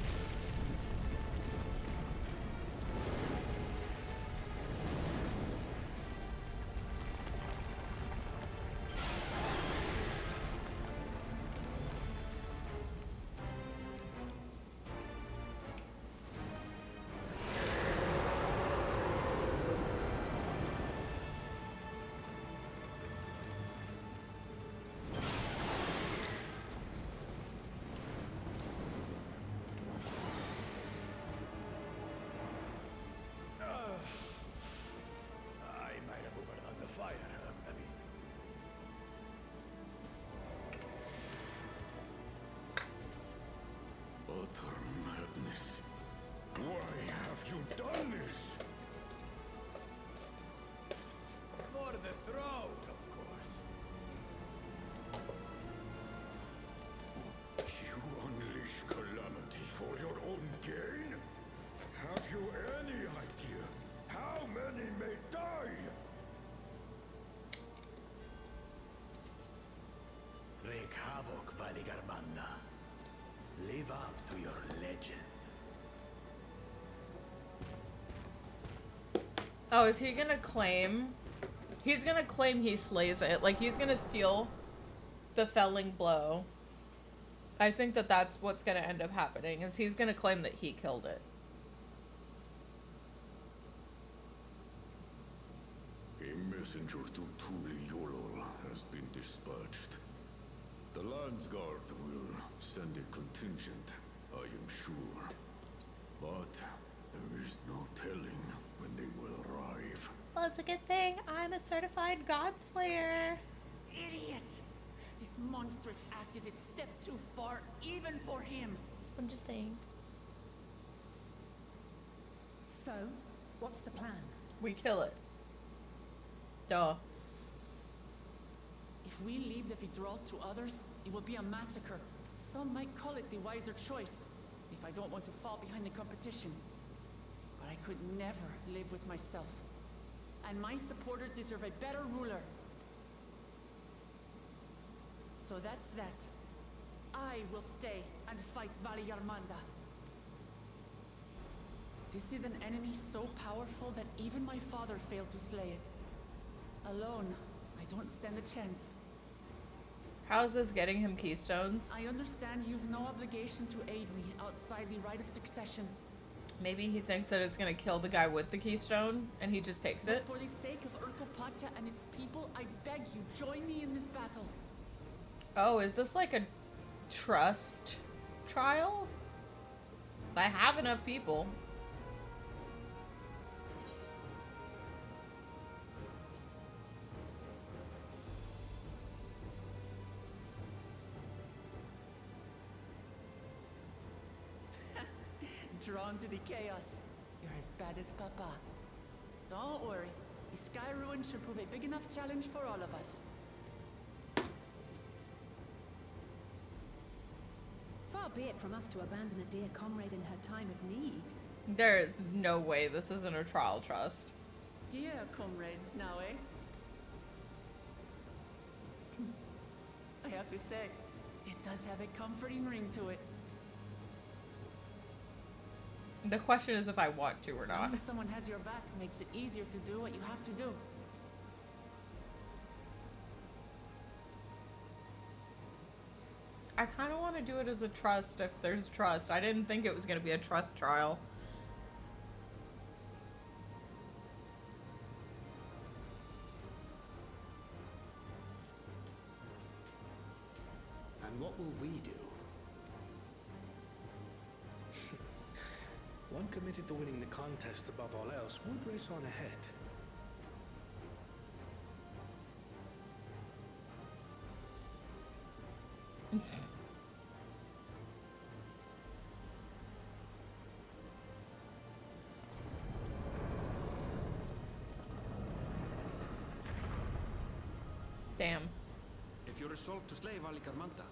I might have overdone the fire a bit. Utter madness. Why have you done this? For the throne, of course. You unleash calamity for your own gain? Have you any idea how many may die? Wreak havoc, Valigarbanda. Live up to your legend. Oh, is he gonna claim? He's gonna claim he slays it. Like, he's gonna steal the felling blow. I think that that's what's gonna end up happening, is he's gonna claim that he killed it. A messenger to Tuliyollal has been dispatched. The Landsguard will send a contingent, I am sure. But there is no telling when they will arrive. Well, it's a good thing I'm a certified god slayer. Idiot! This monstrous act is a step too far, even for him. I'm just saying. So, what's the plan? We kill it. Duh. If we leave the Vidral to others, it will be a massacre. Some might call it the wiser choice, if I don't want to fall behind the competition. But I could never live with myself. And my supporters deserve a better ruler. So that's that. I will stay and fight Valigarbanda. This is an enemy so powerful that even my father failed to slay it. Alone, I don't stand a chance. How's this getting him keystones? I understand you've no obligation to aid me outside the right of succession. Maybe he thinks that it's gonna kill the guy with the keystone, and he just takes it. But for the sake of Urkopacha and its people, I beg you, join me in this battle. Oh, is this like a trust trial? I have enough people. Drawn to the chaos. You're as bad as Papa. Don't worry. The Sky Ruin should prove a big enough challenge for all of us. Far be it from us to abandon a dear comrade in her time of need. There is no way this isn't a trial trust. Dear comrades now, eh? I have to say, it does have a comforting ring to it. The question is if I want to or not. Knowing someone has your back makes it easier to do what you have to do. I kind of want to do it as a trust if there's trust. I didn't think it was going to be a trust trial. And what will we do? One committed to winning the contest above all else would race on ahead. Damn. If you're resolved to slay Valikarmanta,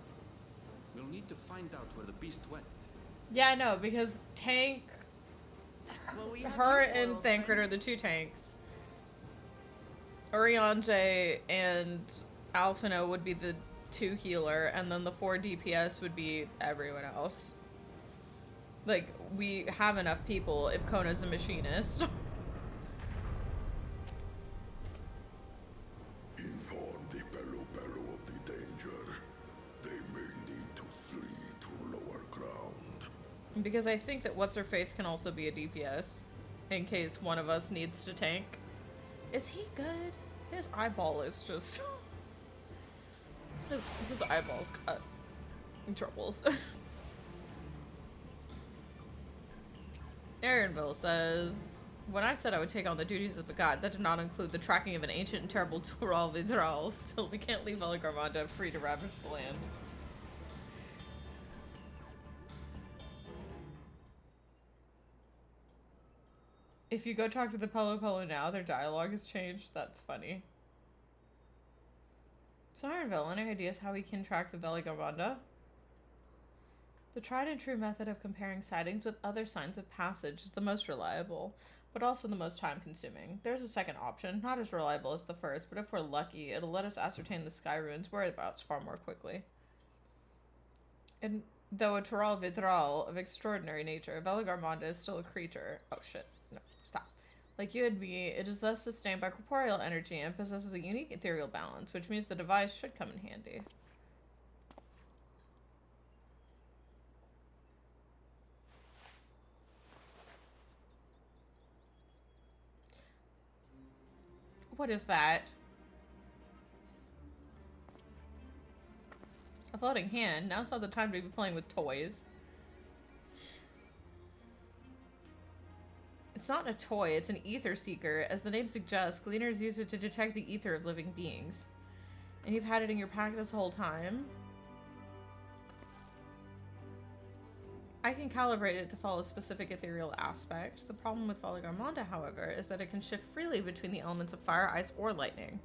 we'll need to find out where the beast went. Yeah, I know, because Tank, That's what we have her you for, and old Thancred friend. are the two tanks. Urianger and Alphino would be the two healer, and then the 4 DPS would be everyone else. Like, we have enough people if Kona's a machinist. Inform the Bello of the danger. They may need to flee to lower ground. Because I think that What's-Her-Face can also be a DPS, in case one of us needs to tank. Is he good? His eyeball is just... his eyeball's got troubles. Aaronville says, when I said I would take on the duties of the god, that did not include the tracking of an ancient and terrible Tural Vidral. Still, we can't leave Valikarmanda free to ravage the land. If you go talk to the Pelo now, their dialogue has changed. That's funny. So Ironville, any ideas how we can track the Valikarmanda? The tried and true method of comparing sightings with other signs of passage is the most reliable, but also the most time consuming. There's a second option, not as reliable as the first, but if we're lucky, it'll let us ascertain the Sky Ruin's whereabouts far more quickly. And though a Tural Vidral of extraordinary nature, Valikarmanda is still a creature. Oh shit, no, stop. Like you and me, it is thus sustained by corporeal energy and possesses a unique ethereal balance, which means the device should come in handy. What is that? A floating hand? Now's not the time to be playing with toys. It's not a toy, it's an ether seeker. As the name suggests, gleaners use it to detect the ether of living beings. And you've had it in your pack this whole time? I can calibrate it to follow a specific ethereal aspect. The problem with Valikarmanda, however, is that it can shift freely between the elements of fire, ice, or lightning.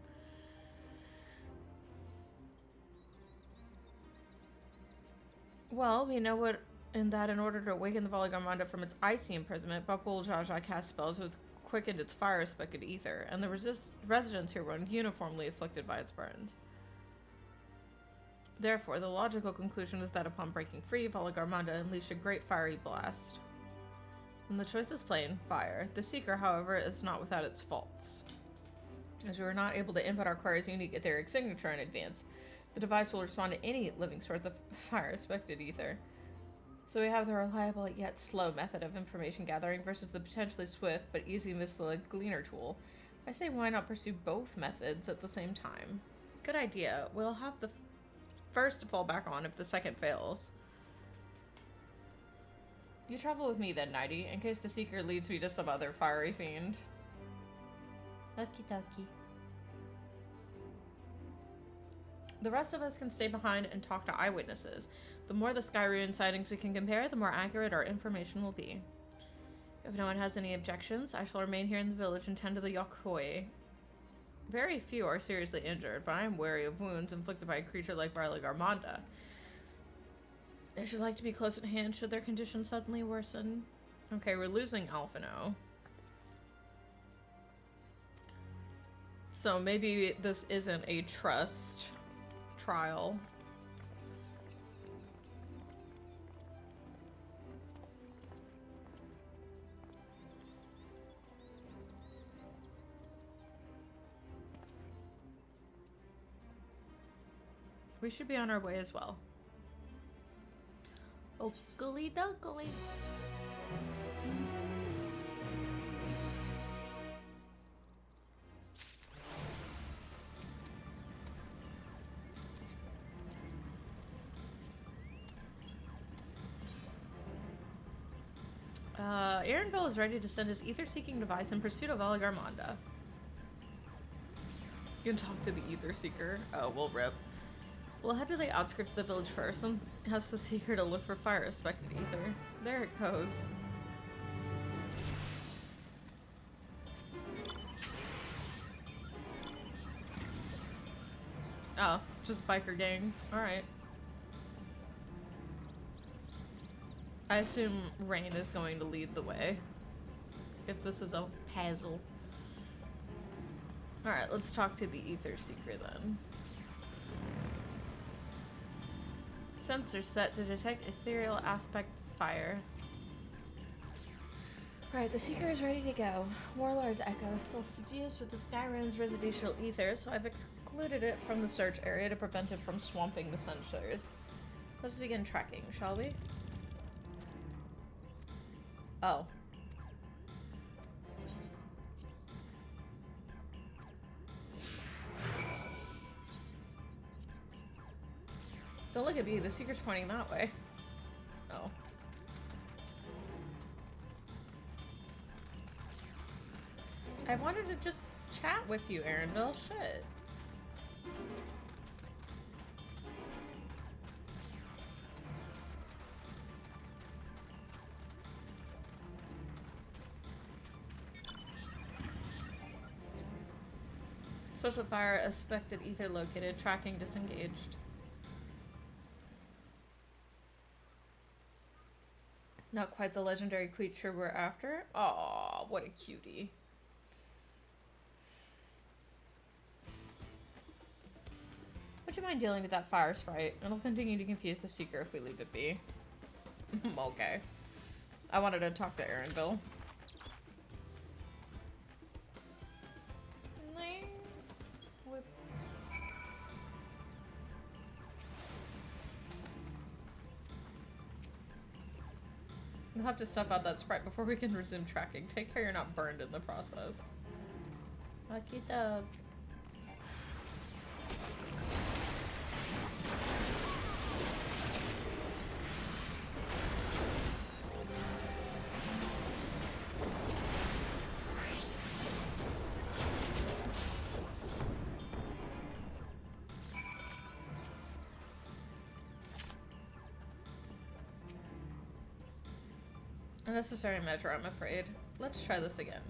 Well, we know what in order to awaken the Valikarmanda from its icy imprisonment, Bakul Jaja cast spells which quickened its fire-spected ether, and the residents here were uniformly afflicted by its burns. Therefore, the logical conclusion is that upon breaking free, Valikarmanda unleashed a great fiery blast. And the choice is plain, fire. The Seeker, however, is not without its faults. As we were not able to input our query's unique etheric signature in advance, the device will respond to any living source of fire-spected ether. So we have the reliable yet slow method of information gathering versus the potentially swift but easy misled gleaner tool. I say why not pursue both methods at the same time? Good idea. We'll have the first to fall back on if the second fails. You travel with me then, Nighty, in case the Seeker leads me to some other fiery fiend. Okie dokie. The rest of us can stay behind and talk to eyewitnesses. The more the Skyruin sightings we can compare, the more accurate our information will be. If no one has any objections, I shall remain here in the village and tend to the Yokoi. Very few are seriously injured, but I am wary of wounds inflicted by a creature like Garmanda. I should like to be close at hand should their condition suddenly worsen. Okay, we're losing Alphino. So maybe this isn't a trust trial. We should be on our way as well. Oakley dokley. Aaronville is ready to send his ether-seeking device in pursuit of Garmanda. You can talk to the Ether Seeker. Oh, we'll rip. We'll head to the outskirts of the village first, and ask the Seeker to look for fire-respected ether. There it goes. Oh, just biker gang. Alright. I assume Rain is going to lead the way. If this is a puzzle. Alright, let's talk to the Ether Seeker then. Sensors set to detect ethereal aspect fire. Right, the Seeker is ready to go. Warlord's Echo is still suffused with the Skyruin's residual ether, so I've excluded it from the search area to prevent it from swamping the sensors. Let's begin tracking, shall we? Oh. Don't look at me, the Seeker's pointing that way. Oh. I wanted to just chat with you, Aaronville. Shit. Source of fire, expected ether located, tracking disengaged. Not quite the legendary creature we're after. Aw, what a cutie. Would you mind dealing with that fire sprite? It'll continue to confuse the Seeker if we leave it be. Okay. I wanted to talk to Aaronville. We'll have to stuff out that sprite before we can resume tracking. Take care you're not burned in the process. Lucky dog. Unnecessary measure, I'm afraid. Let's try this again.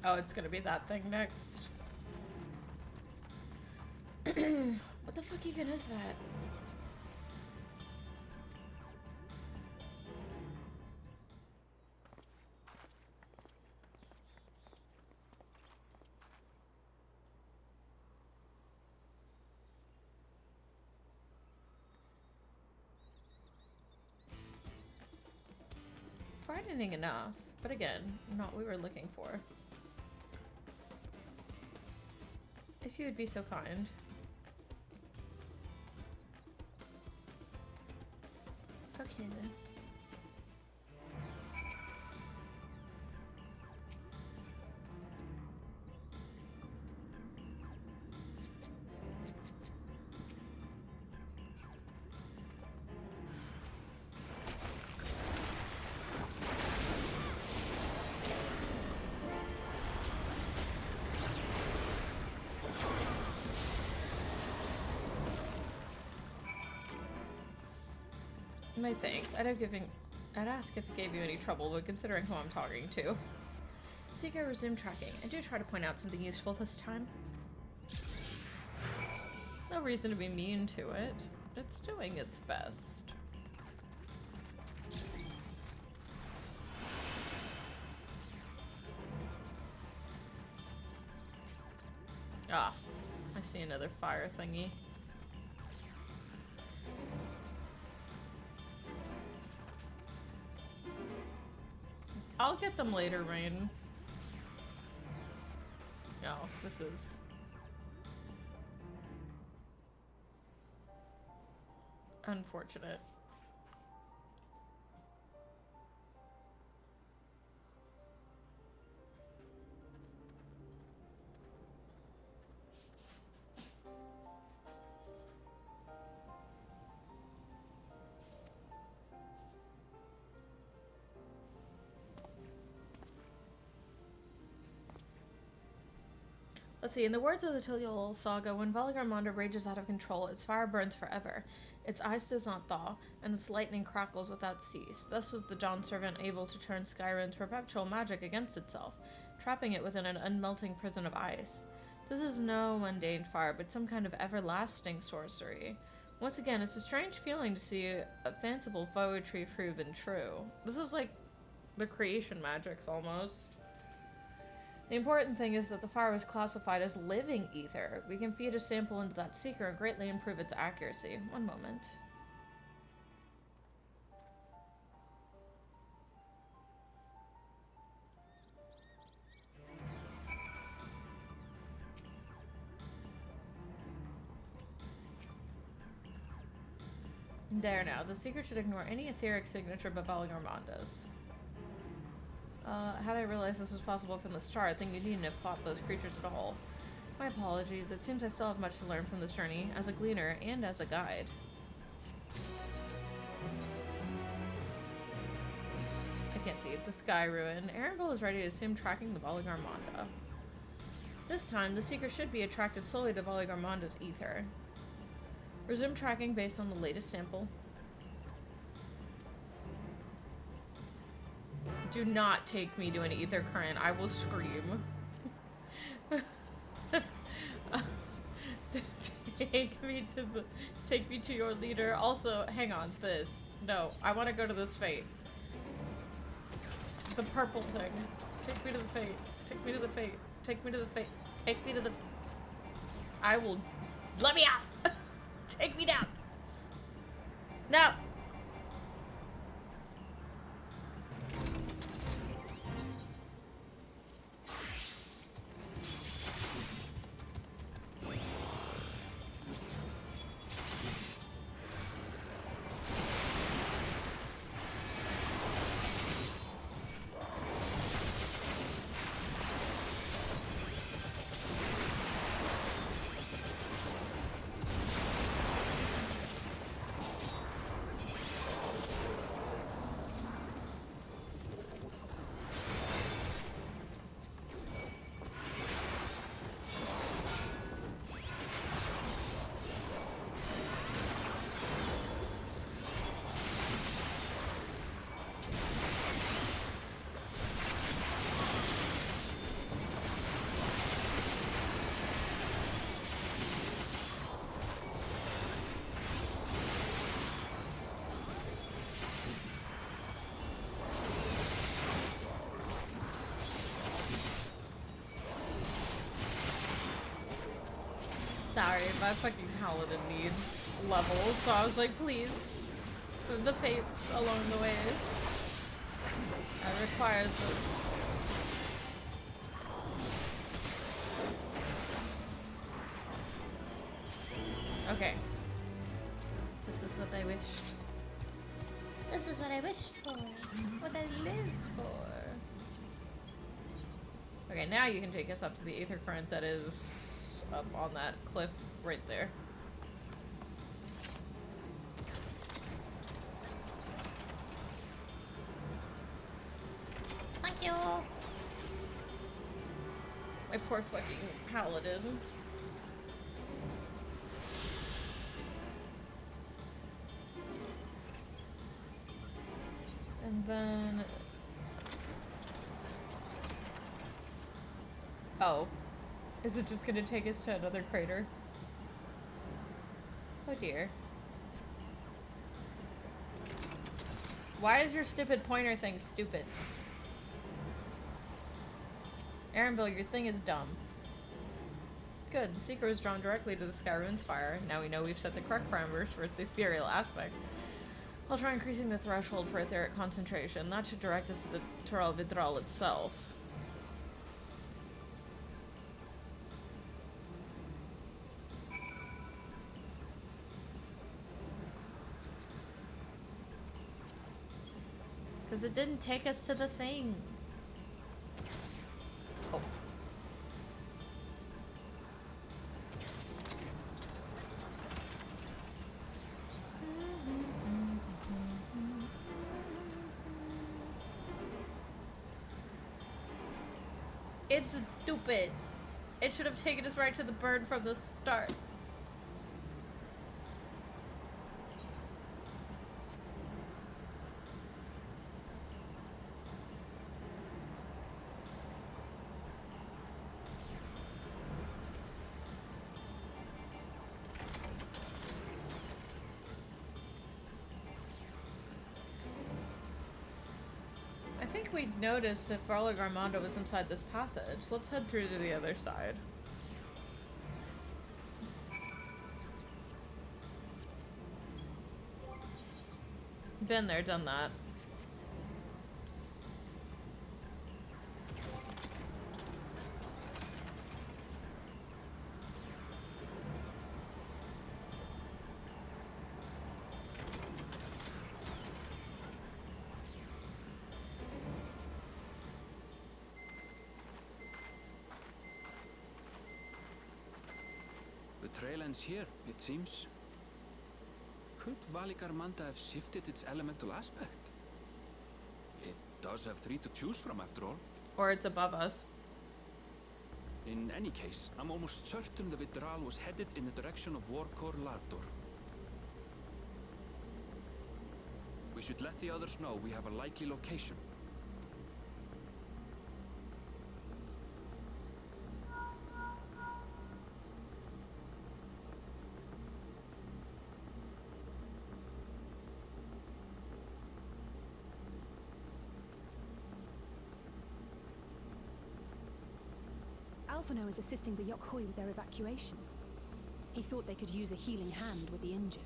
Oh, it's gonna be that thing next. What the fuck even is that? frightening enough, but again, not what we were looking for. If you would be so kind. Okay then. My thanks. I'd ask if it gave you any trouble, but considering who I'm talking to. Seeker, resume tracking. I do try to point out something useful this time. No reason to be mean to it. It's doing its best. Ah, I see another fire thingy. I'll get them later, Rain. Oh, this is... unfortunate. Let's see, in the words of the Tuliyollal saga, when Valgarmonda rages out of control, its fire burns forever, its ice does not thaw, and its lightning crackles without cease. Thus was the Dawn Servant able to turn Skyrim's perpetual magic against itself, trapping it within an unmelting prison of ice. This is no mundane fire, but some kind of everlasting sorcery. Once again, it's a strange feeling to see a fanciful poetry proven true. This is like the creation magics, almost. The important thing is that the fire was classified as living ether. We can feed a sample into that seeker and greatly improve its accuracy. One moment. There now. The seeker should ignore any etheric signature but Valgarmonda's. Had I realized this was possible from the start, I think you needn't have fought those creatures at all. My apologies. It seems I still have much to learn from this journey, as a gleaner and as a guide. I can't see it. The Sky Ruin. Erenville is ready to assume tracking the Valgarmonda. This time, the seeker should be attracted solely to Valgarmonda's ether. Resume tracking based on the latest sample. Do not take me to an ether current. I will scream. Take me to your leader. Also, hang on, this. No, I want to go to this fate. The purple thing. Take me to the fate. Take me to the fate. Take me to the fate. Take me to the... I will... Let me off! Take me down! No! Sorry, my fucking paladin needs levels, so I was like, please, the fates along the way. That requires it. Okay. This is what I wished. This is what I wished for. What I lived for. Okay, now you can take us up to the aether current that is up on that cliff right there. Thank you! My poor fucking paladin. And then... Oh. Is it just gonna take us to another crater? Oh dear. Why is your stupid pointer thing stupid? Aaronville, your thing is dumb. Good, the seeker was drawn directly to the Skyrune's fire. Now we know we've set the correct parameters for its ethereal aspect. I'll try increasing the threshold for etheric concentration. That should direct us to the Tural Vidral itself. Because it didn't take us to the thing. Oh. It's stupid. It should have taken us right to the bird from the start. I think we'd notice if Varla Garmanda was inside this passage. Let's head through to the other side. Been there, done that. The trail ends here, it seems. Could Valigarmanda have shifted its elemental aspect? It does have 3 to choose from, after all. Or it's above us. In any case, I'm almost certain the Vidral was headed in the direction of Warkor Lardor. We should let the others know we have a likely location. Alphino is assisting the Yokhoi with their evacuation. He thought they could use a healing hand with the injured.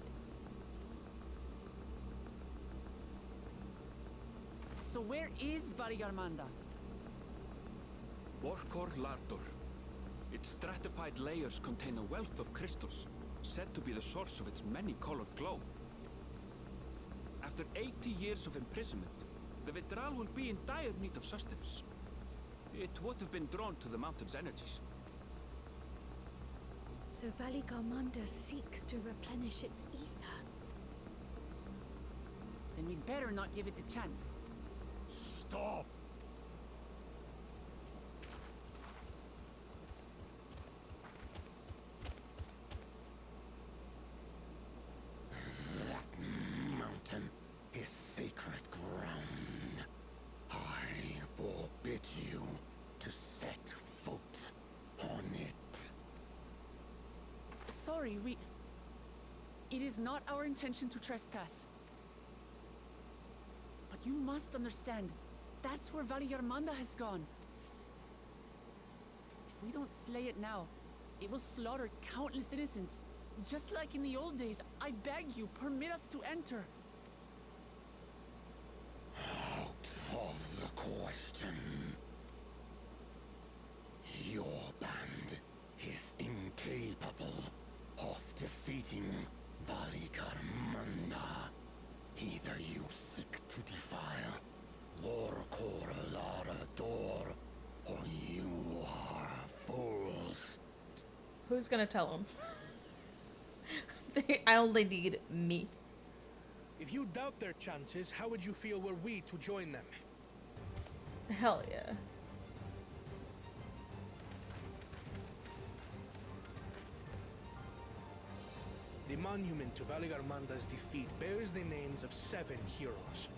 So where is Valigarmanda? Warkor Lardor. Its stratified layers contain a wealth of crystals, said to be the source of its many-colored glow. After 80 years of imprisonment, the Vidral will be in dire need of sustenance. It would have been drawn to the mountain's energies. So Valigarmanda seeks to replenish its ether. Then we'd better not give it the chance. Stop! That mountain is sacred ground. I forbid you to set foot on it. Sorry, it is not our intention to trespass. But you must understand, that's where Valigarmanda has gone. If we don't slay it now, it will slaughter countless innocents. Just like in the old days, I beg you, permit us to enter. Out question. Your band is incapable of defeating Valikarmanda. Either you seek to defile Lorkor Lara Door, or you are fools. Who's gonna tell him? I only need me. If you doubt their chances, how would you feel were we to join them? Hell yeah. The monument to Valigarmanda's defeat bears the names of 7 heroes.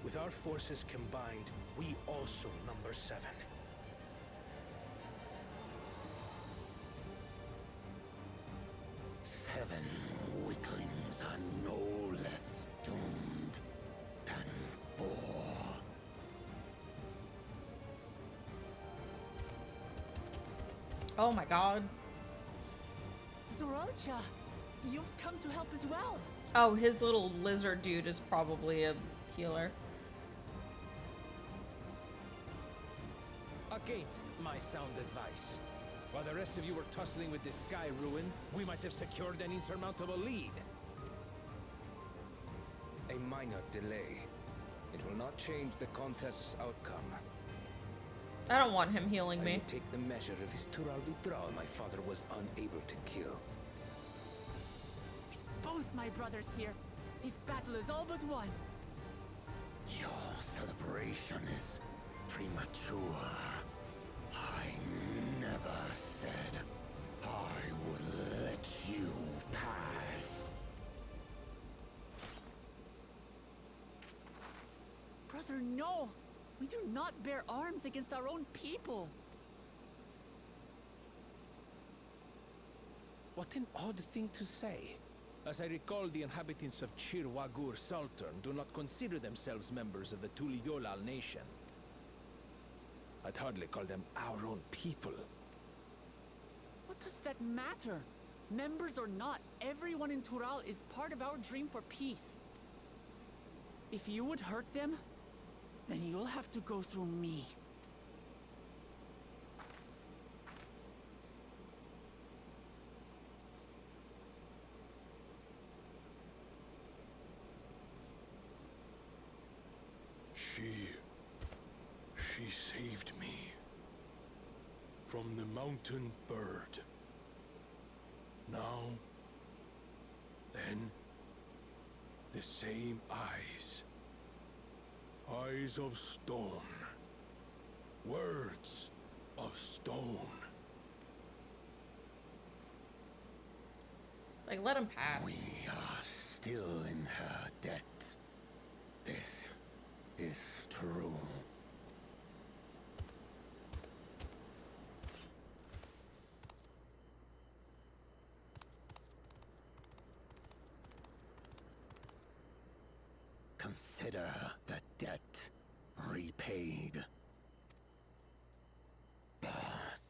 With our forces combined, we also number 7. Seven weaklings are no less doomed than 4. Oh my god. Zoralcha, you've come to help as well. Oh, his little lizard dude is probably a healer. Against my sound advice. While the rest of you were tussling with this sky ruin, we might have secured an insurmountable lead. A minor delay. It will not change the contest's outcome. I don't want him healing me. I will take the measure of this Tural Vidral my father was unable to kill. With both my brothers here, this battle is all but won. Your celebration is premature. I never said I would let you pass. Brother, no! We do not bear arms against our own people. What an odd thing to say. As I recall, the inhabitants of Chir Wagur Sultan do not consider themselves members of the Tuliyollal nation. I'd hardly call them our own people. What does that matter? Members or not, everyone in Tural is part of our dream for peace. If you would hurt them, then you'll have to go through me. She saved me from the mountain bird. Now, then, the same eyes. Eyes of stone. Words of stone. Like, let him pass. We are still in her debt. This is true. Consider the debt repaid. But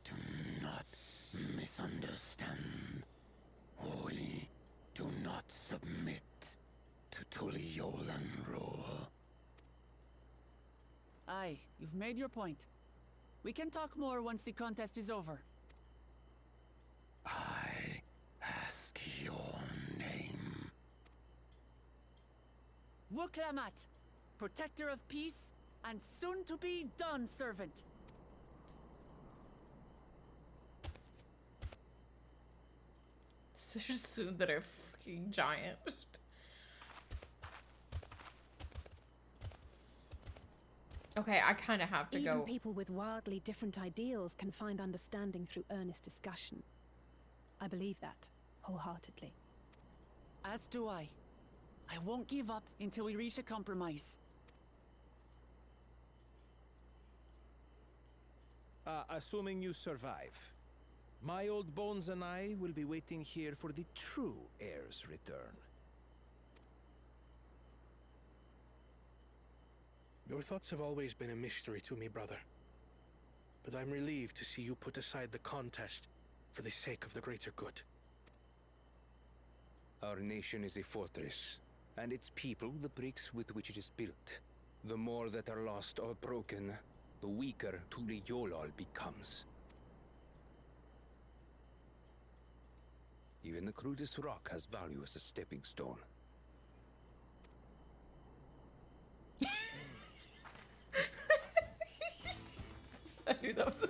do not misunderstand. We do not submit to Tuliyollan rule. Aye, you've made your point. We can talk more once the contest is over. I ask your name. Wuklamat, protector of peace, and soon-to-be Dawn servant. So soon that are fucking giant. Okay, I kind of have to Even go. people with wildly different ideals can find understanding through earnest discussion. I believe that, wholeheartedly. As do I. I won't give up until we reach a compromise. Assuming you survive, my old bones and I will be waiting here for the true heir's return. Your thoughts have always been a mystery to me, brother. But I'm relieved to see you put aside the contest for the sake of the greater good. Our nation is a fortress, and its people the bricks with which it is built. The more that are lost or broken, the weaker Tuliyollal becomes. Even the crudest rock has value as a stepping stone. I knew that was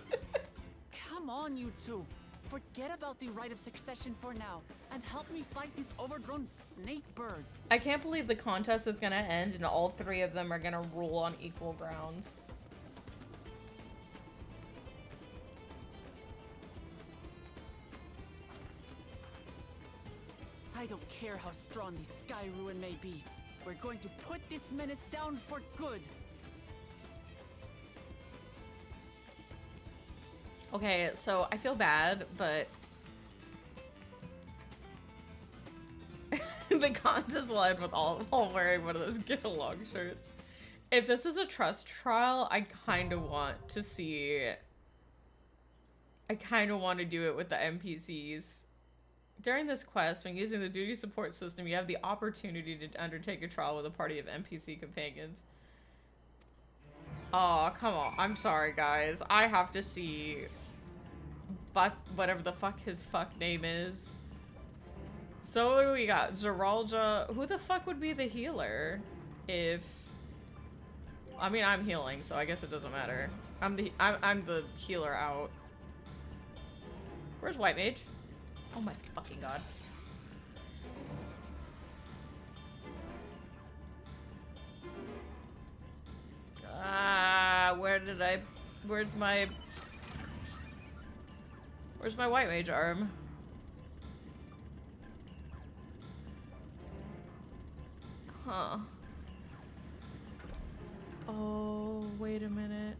Come on, you two. Forget about the right of succession for now, and help me fight this overgrown snake bird. I can't believe the contest is gonna end and all three of them are gonna rule on equal grounds. I don't care how strong the Sky Ruin may be. We're going to put this menace down for good. Okay, so I feel bad, but the contest will end with all wearing one of those get along shirts. If this is a trust trial, I kind of want to see. I kind of want to do it with the NPCs. During this quest, when using the duty support system, you have the opportunity to undertake a trial with a party of NPC companions. Oh, come on. I'm sorry, guys. I have to see whatever the fuck his fuck name is. So what do we got? Zeralja. Who the fuck would be the healer? If... I mean, I'm healing, so I guess it doesn't matter. I'm the healer out. Where's White Mage? Oh my fucking god. Where's my White Mage arm? Huh. Oh, wait a minute.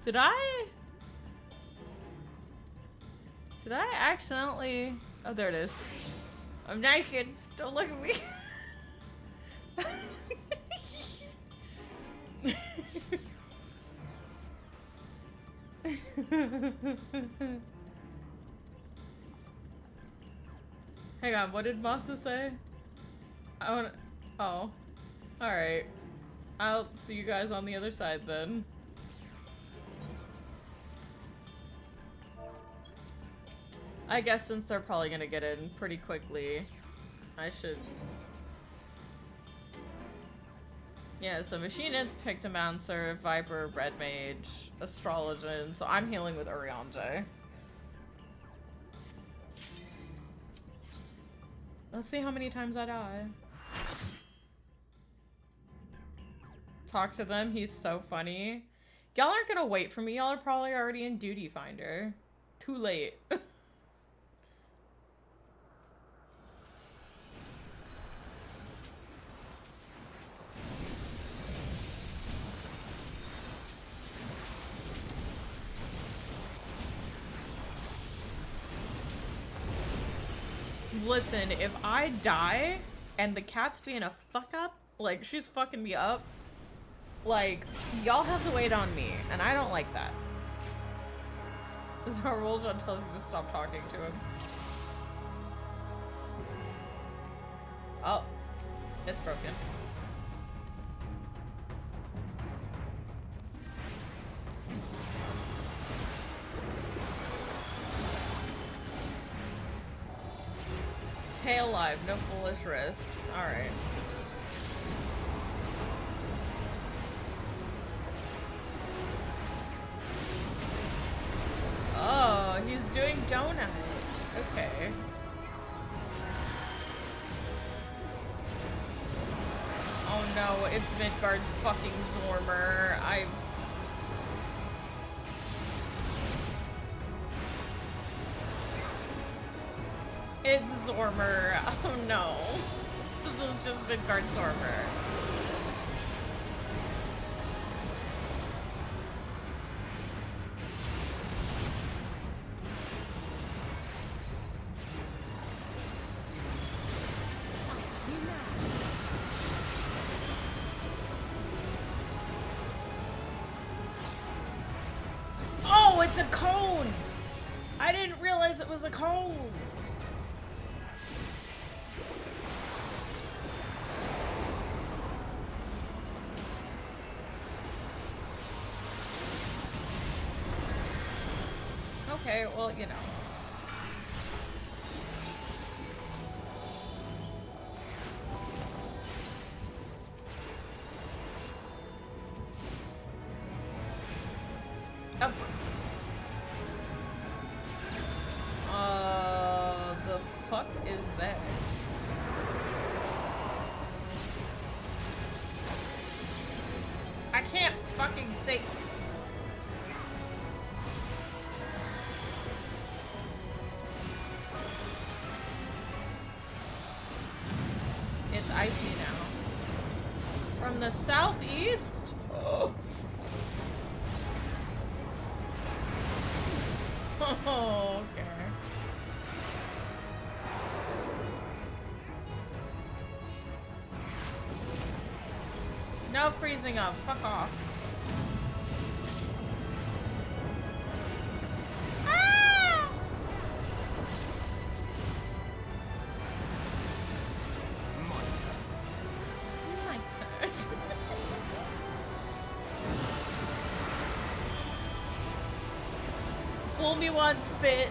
Did I accidentally... Oh, there it is. I'm naked. Don't look at me. Hang on, what did Masa say? I wanna... Oh. Alright. I'll see you guys on the other side then. I guess since they're probably gonna get in pretty quickly, I should... Yeah, so Machinist, Pictomancer, Viper, Red Mage, Astrologian, so I'm healing with Urianger. Let's see how many times I die. Talk to them, he's so funny. Y'all aren't gonna wait for me, y'all are probably already in Duty Finder. Too late. Listen, if I die and the cat's being a fuck up, like she's fucking me up, like y'all have to wait on me, and I don't like that. Zeralja tells you to stop talking to him. Oh, it's broken. Stay alive, no foolish risks. Alright. Oh, he's doing donuts. Okay. Oh no, it's Midgard fucking Zormer. It's Zormer. Oh no. This is just Midgard Zormer. Oh, it's a cone! I didn't realize it was a cone! Okay, well, you know. The fuck is that? I can't fucking see. It's icy now. From the southeast? Oh. Oh, okay. No freezing up. Fuck off. Ah! My turn. Fool me once, bitch.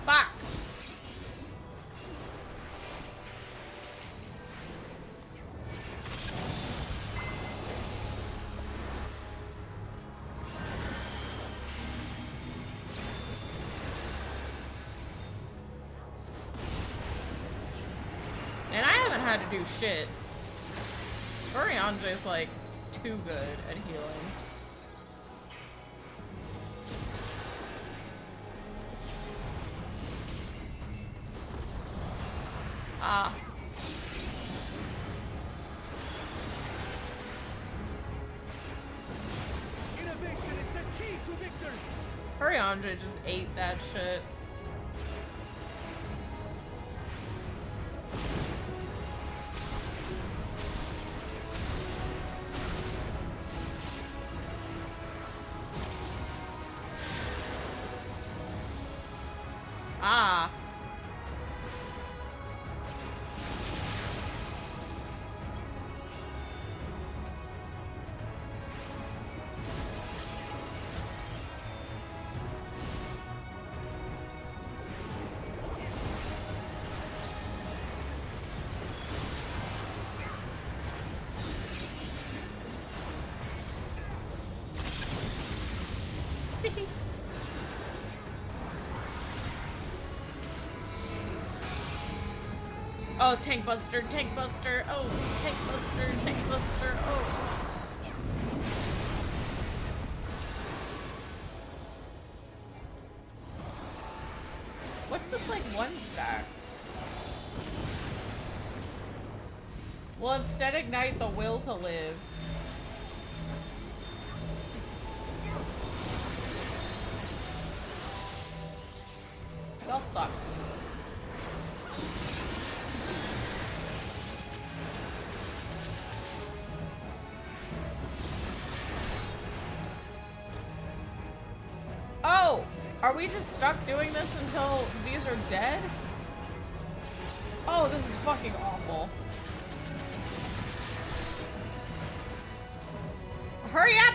Fuck. And I haven't had to do shit. Furry Andre's like too good at healing. Ah. Innovation is the key to victory. Furry Andre just ate that shit. Ah. Oh, tank buster, tank buster. Oh, tank buster, tank buster. Oh. What's this like one stack? Will instead ignite the will to live. Y'all suck. Oh! Are we just stuck doing this until these are dead? Oh, this is fucking awful. Hurry up!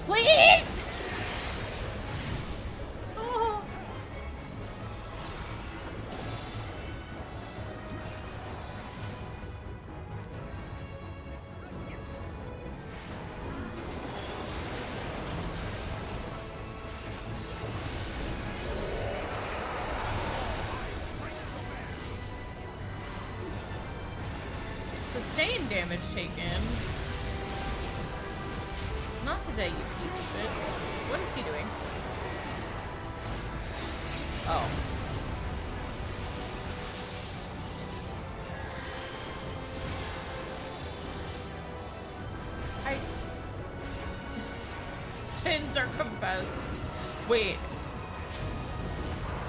Please! Oh. Sustained damage taken. Not today, you piece of shit. What is he doing? Oh. Sins are confessed. Wait.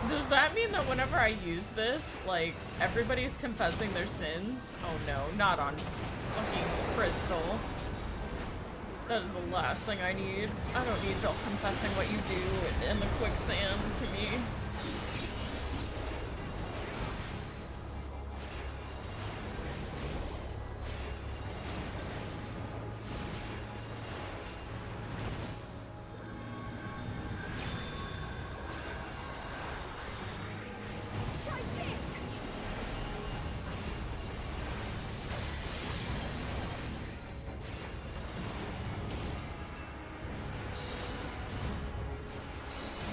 Does that mean that whenever I use this, like, everybody's confessing their sins? Oh no, not on fucking Crystal. That is the last thing I need. I don't need y'all confessing what you do in the quicksand to me.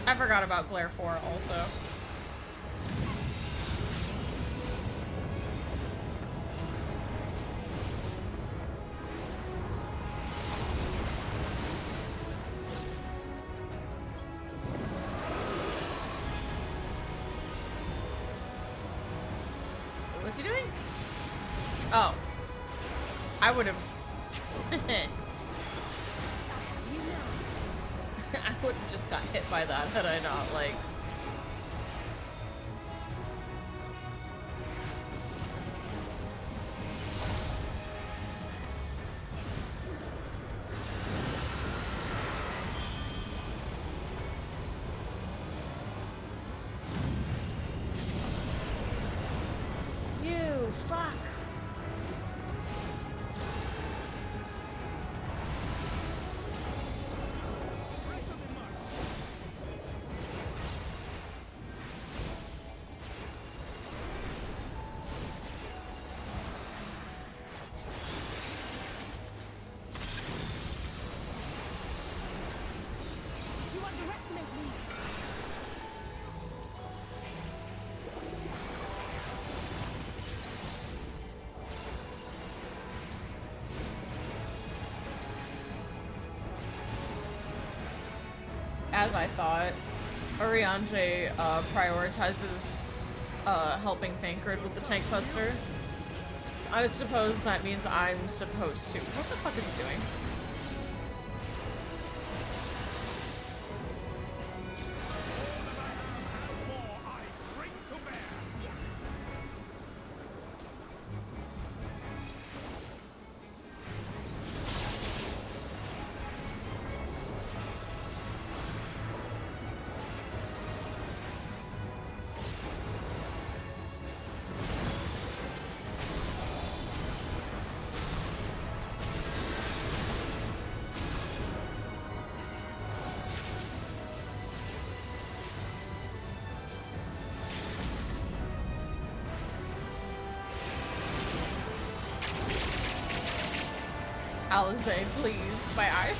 I forgot about Glare 4 also. What was he doing? Oh. I would have... I would have just got hit by that had I not, like... You fuck! As I thought, Oriange prioritizes helping Thancred with the tank buster. So I suppose that means I'm supposed to. What the fuck is he doing? Alizé, please. My eyes.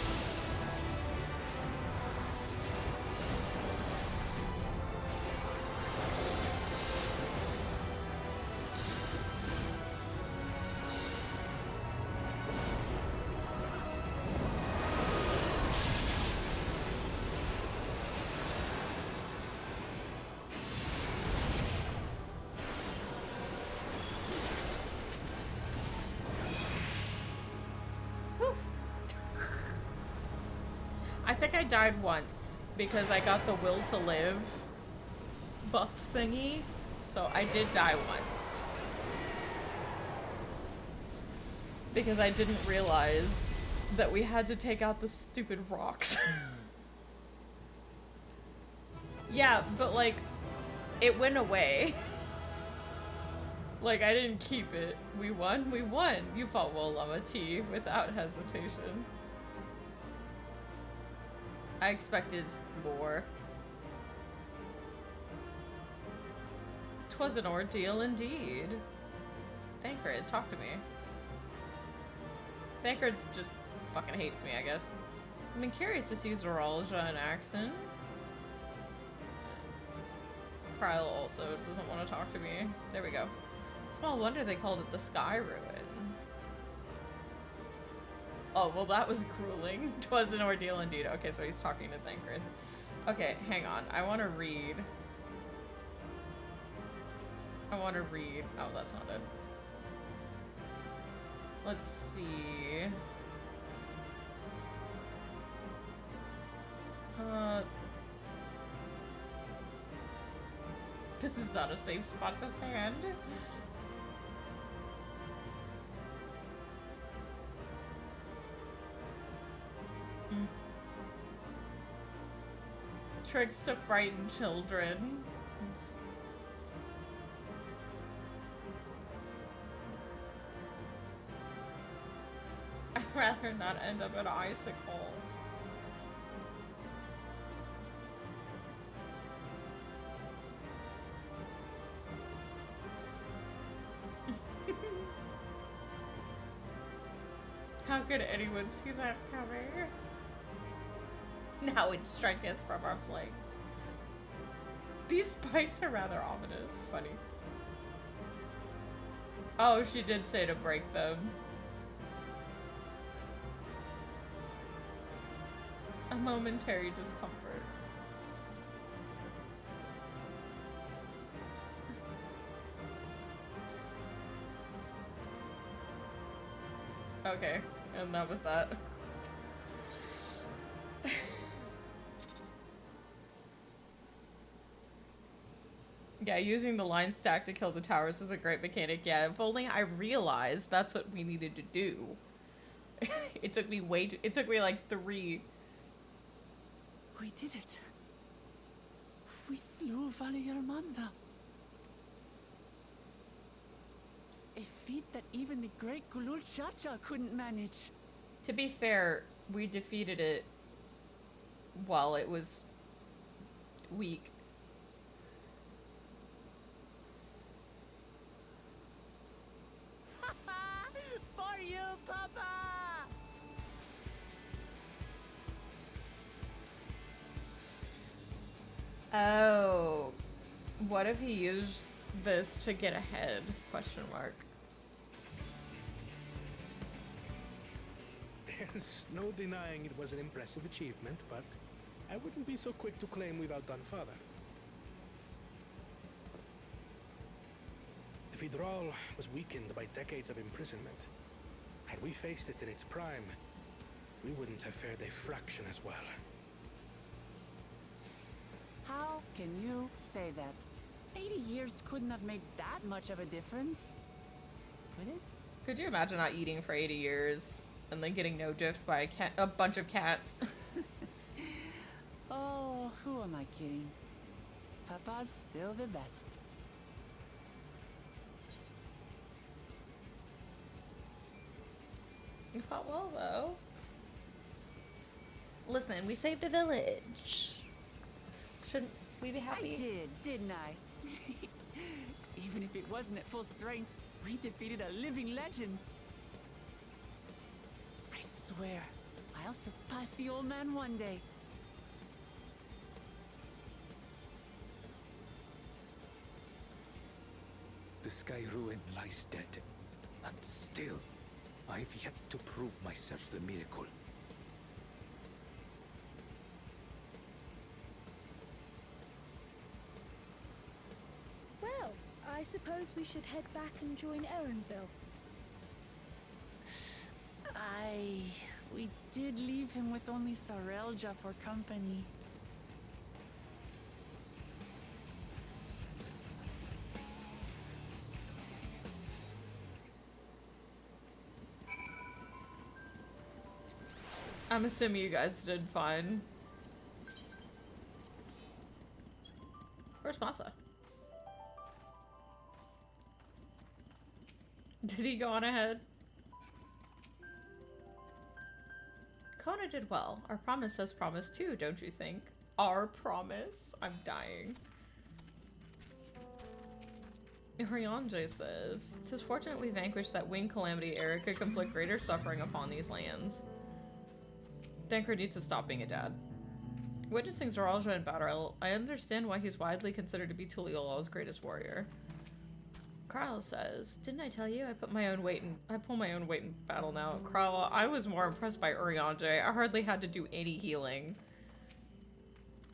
I think I died once because I got the will to live buff thingy, so I did die once. Because I didn't realize that we had to take out the stupid rocks. Yeah, but like, it went away. Like, I didn't keep it. We won? We won! You fought well, Llama T, without hesitation. I expected more. 'Twas an ordeal indeed. Thancred, talk to me. Thancred just fucking hates me, I guess. I've been curious to see Zoralja in action. Kryl also doesn't want to talk to me. There we go. Small wonder they called it the Sky Ruin. Oh, well that was grueling. 'Twas an ordeal indeed. Okay, so he's talking to Thancred. Okay, hang on. I want to read. Oh, that's not it. Let's see. This is not a safe spot to stand. Tricks to frighten children. I'd rather not end up an icicle. How could anyone see that coming? Now it striketh from our flanks. These spikes are rather ominous. Funny. Oh, she did say to break them. A momentary discomfort. Okay, and that was that. Yeah, using the line stack to kill the towers is a great mechanic. Yeah, if only I realized that's what we needed to do. It took me it took me like 3. We did it. We slew Valiarmanda. A feat that even the great Gulul Chacha couldn't manage. To be fair, we defeated it while it was weak. For you, Papa! Oh. What if he used this to get ahead? Question mark. There's no denying it was an impressive achievement, but I wouldn't be so quick to claim we've outdone Father. The Vidral was weakened by decades of imprisonment. Had we faced it in its prime, we wouldn't have fared a fraction as well. How can you say that? 80 years couldn't have made that much of a difference. Could it? Could you imagine not eating for 80 years and then getting no-diffed by a bunch of cats? Oh, who am I kidding? Papa's still the best. You fought well, though. Listen, we saved a village. Shouldn't we be happy? I did, didn't I? Even if it wasn't at full strength, we defeated a living legend. I swear, I'll surpass the old man one day. The Sky Ruin lies dead, and still, I've yet to prove myself the miracle. Well, I suppose we should head back and join Erenville. We did leave him with only Sarelja for company. I'm assuming you guys did fine. Where's Masa? Did he go on ahead? Kona did well. Our promise says promise too, don't you think? Our promise? I'm dying. Ryanje says, "'Tis fortunate we vanquished that winged calamity era could inflict greater suffering upon these lands. Thancred needs to stop being a dad. Witnessing Zaralja in battle, I understand why he's widely considered to be Tuliyollal's greatest warrior." Kral says, "Didn't I tell you I pull my own weight in battle now?" Kral, I was more impressed by Urianger. I hardly had to do any healing.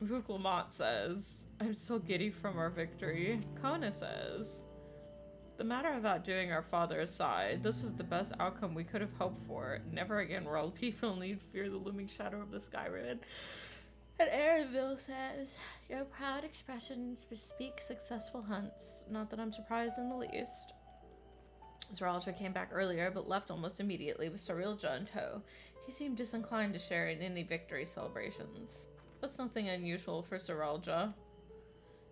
Vuklamont says, "I'm still giddy from our victory." Kona says, "The matter of outdoing our father aside, this was the best outcome we could have hoped for. Never again world people need fear the looming shadow of the Sky Ribbon." And Aaronville says, your proud expressions bespeak successful hunts. Not that I'm surprised in the least. Zeralja came back earlier, but left almost immediately with Sarilja in tow. He seemed disinclined to share in any victory celebrations. That's nothing unusual for Sarilja.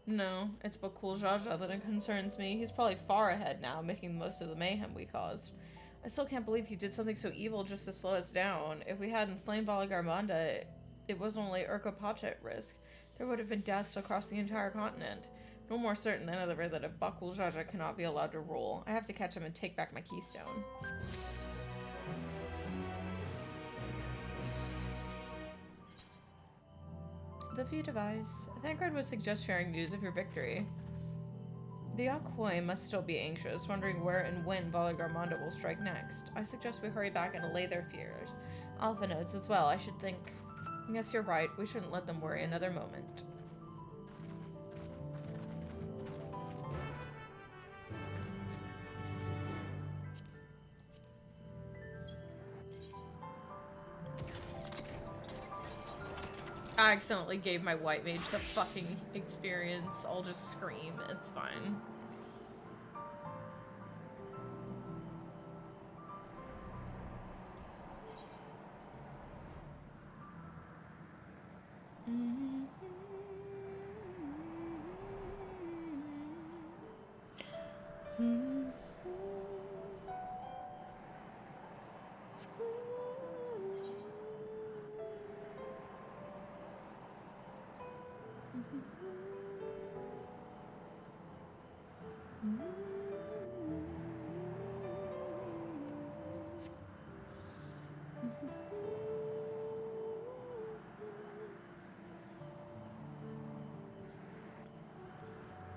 No, it's Bakul Jaja that concerns me. He's probably far ahead now, making the most of the mayhem we caused. I still can't believe he did something so evil just to slow us down. If we hadn't slain Valagarmanda, it was only Urka Pacha at risk. There would have been deaths across the entire continent. No more certain than ever that if Bakul Jaja cannot be allowed to rule. I have to catch him and take back my keystone. The few device. Thancred would suggest sharing news of your victory. The Akhoi must still be anxious, wondering where and when Valagarmanda will strike next. I suggest we hurry back and allay their fears. Alpha notes as well, I should think. Yes, you're right. We shouldn't let them worry another moment. I accidentally gave my white mage the fucking experience. I'll just scream. It's fine.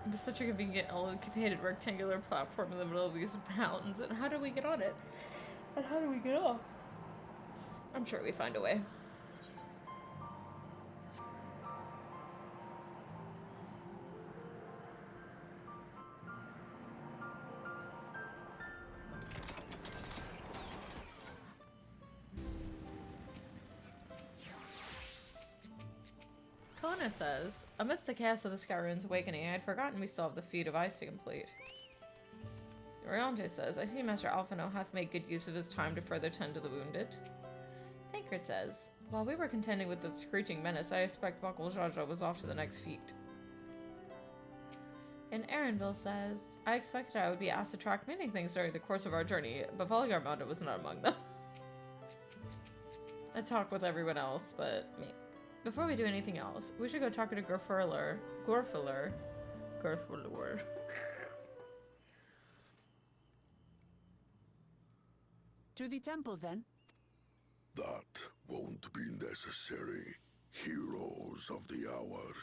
It's such a convenient, elongated rectangular platform in the middle of these mountains, and how do we get on it? And how do we get off? I'm sure we find a way. Kona says, amidst the chaos of the Skyrune's awakening, I had forgotten we still have the feat of ice to complete. Oriante says, I see Master Alphino hath made good use of his time to further tend to the wounded. Thancred says, while we were contending with the screeching menace, I expect Bakul Jaja was off to the next feat. And Aaronville says, I expected I would be asked to track many things during the course of our journey, but Valagarmanda was not among them. I talk with everyone else, but me. Before we do anything else, we should go talk to Gorfurler. To the temple, then? That won't be necessary, heroes of the hour.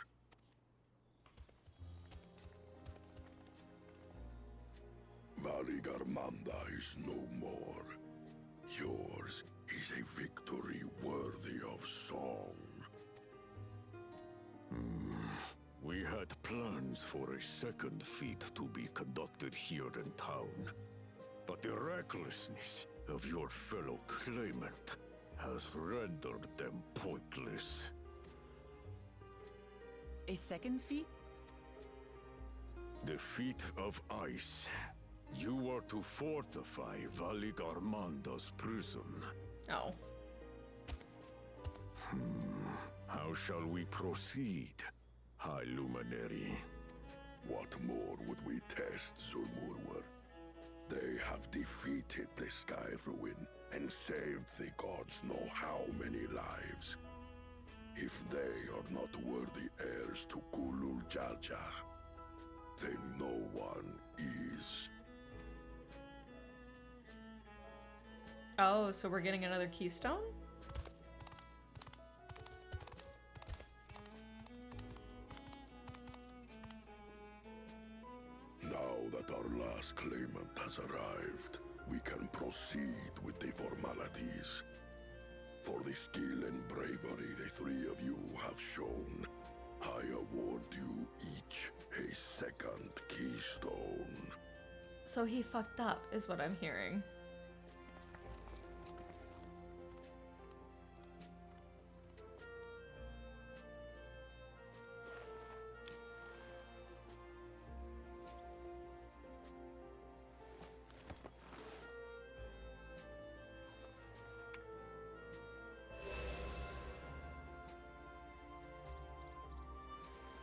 Valagarmanda is no more. Yours is a victory worthy of song. We had plans for a second feat to be conducted here in town, but the recklessness of your fellow claimant has rendered them pointless. A second feat? The feat of ice. You are to fortify Valagarmanda's prison. Oh. How shall we proceed, High Luminary? What more would we test, Zulmurwer? They have defeated the Sky Ruin and saved the gods know how many lives. If they are not worthy heirs to Kulul Jaja, then no one is. Oh, so we're getting another keystone? Now that our last claimant has arrived, we can proceed with the formalities. For the skill and bravery the three of you have shown, I award you each a second keystone. So he fucked up, is what I'm hearing.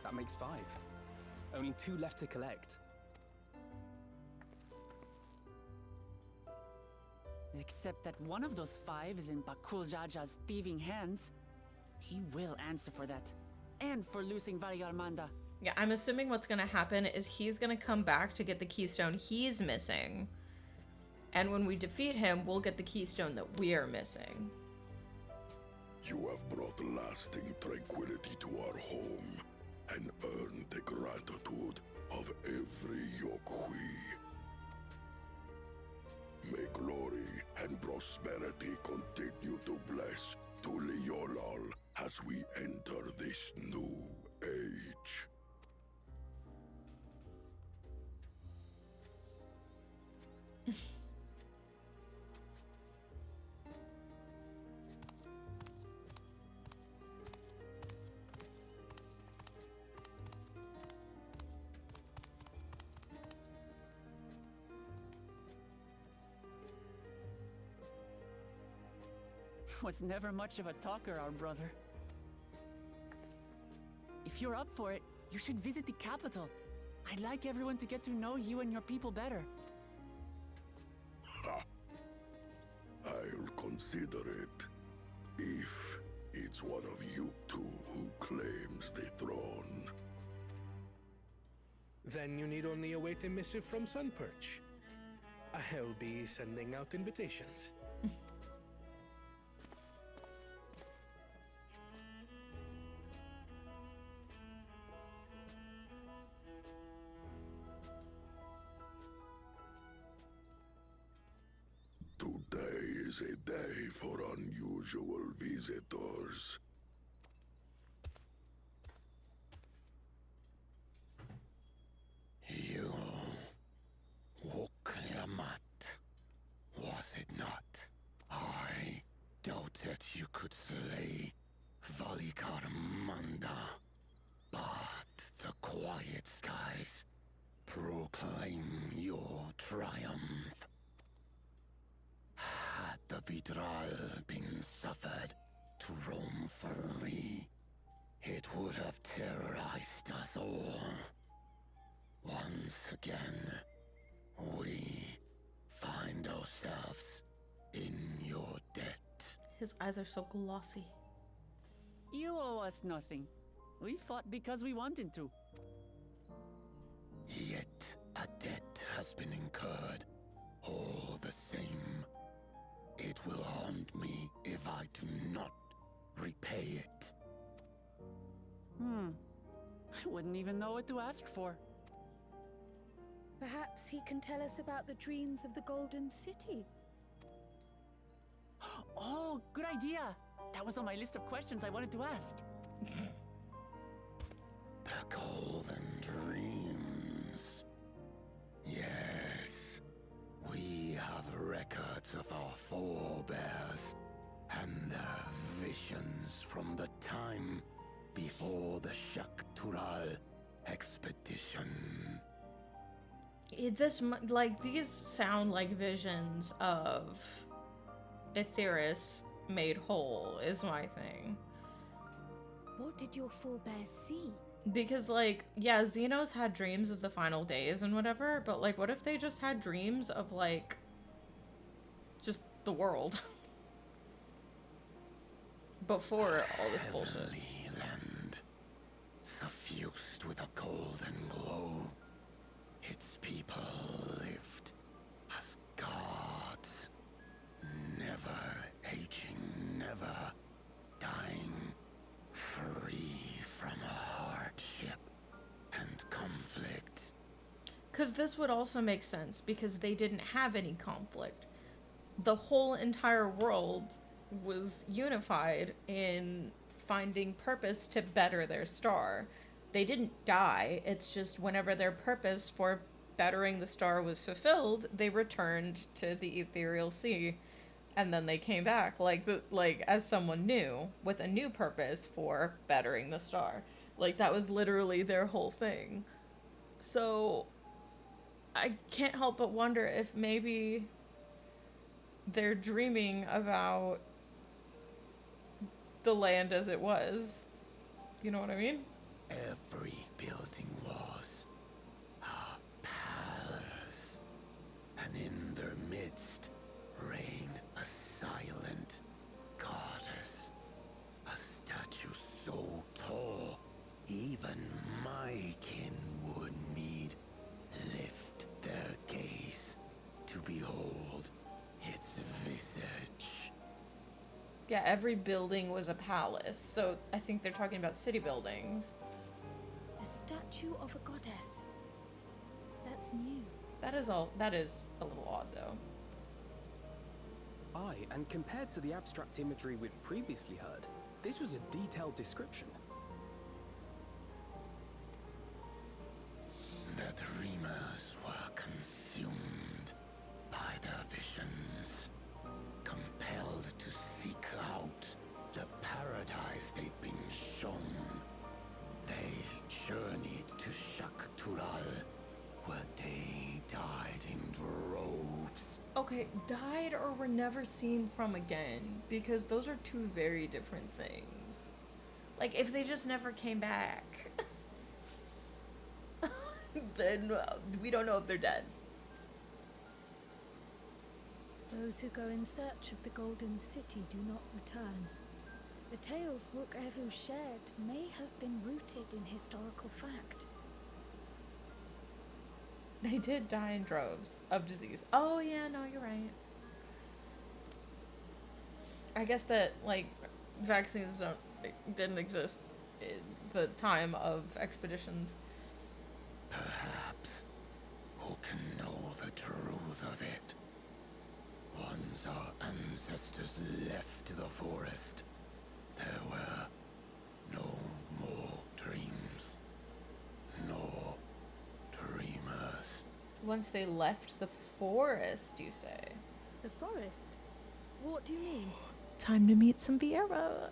That makes 5. Only 2 left to collect. Except that one of those 5 is in Bakul Jaja's thieving hands. He will answer for that. And for losing Valyarmanda. Yeah, I'm assuming what's gonna happen is he's gonna come back to get the keystone he's missing. And when we defeat him, we'll get the keystone that we're missing. You have brought lasting tranquility to our home and earned the gratitude of every Yokhui. May glory and prosperity continue to bless Tuliyollal as we enter this new age. Was never much of a talker, our brother. If you're up for it, you should visit the capital. I'd like everyone to get to know you and your people better. Ha! I'll consider it. If it's one of you two who claims the throne. Then you need only await a missive from Sunperch. I'll be sending out invitations. Today is a day for unusual visitors. You Woklamat, was it not? I doubted you could slay Valyarmanda, but the quiet skies proclaim your triumph. Had the Vidral been suffered to roam free, it would have terrorized us all. Once again, we find ourselves in your debt. His eyes are so glossy. You owe us nothing. We fought because we wanted to. Yet a debt has been incurred. All the same, it will haunt me if I do not repay it. I wouldn't even know what to ask for. Perhaps he can tell us about the dreams of the Golden City. Oh, good idea! That was on my list of questions I wanted to ask. The Golden Dreams. Yes, we have records of our forebears and their visions from the time before the Shaktural expedition. These sound like visions of Aetheris made whole, is my thing. What did your forebears see? Because, like, yeah, Xenos had dreams of the final days and whatever, but, like, what if they just had dreams of, like, just the world? Before all this bullshit. Heavenly land, suffused with a golden glow. Its people lived as gods, never aging, never dying, free from hardship and conflict. Because this would also make sense, because they didn't have any conflict. The whole entire world was unified in finding purpose to better their star. They didn't die, it's just whenever their purpose for bettering the star was fulfilled, they returned to the ethereal sea, and then they came back as someone new with a new purpose for bettering the star. Like, that was literally their whole thing. So I can't help but wonder if maybe they're dreaming about the land as it was. You know what I mean? every building was a palace, and in their midst reigned a silent goddess, a statue so tall even my kin would need lift their gaze to behold its visage. Yeah, every building was a palace, so I think they're talking about city buildings. A statue of a goddess. That's new. That is a little odd, though. Aye, and compared to the abstract imagery we'd previously heard, this was a detailed description. The dreamers were consumed by their visions, compelled to seek out the paradise they'd been shown. They journeyed to Tuliyollal, where they died in droves. Okay, died or were never seen from again, because those are two very different things. Like, if they just never came back, then we don't know if they're dead. Those who go in search of the Golden City do not return. The tales Book Evu shared may have been rooted in historical fact. They did die in droves of disease. Oh yeah, no, you're right. I guess that, like, vaccines didn't exist in the time of expeditions. Perhaps. Who can know the truth of it? Once our ancestors left the forest, there were no more dreams. No dreamers. Once they left the forest, you say? The forest? What do you mean? Time to meet some Viera.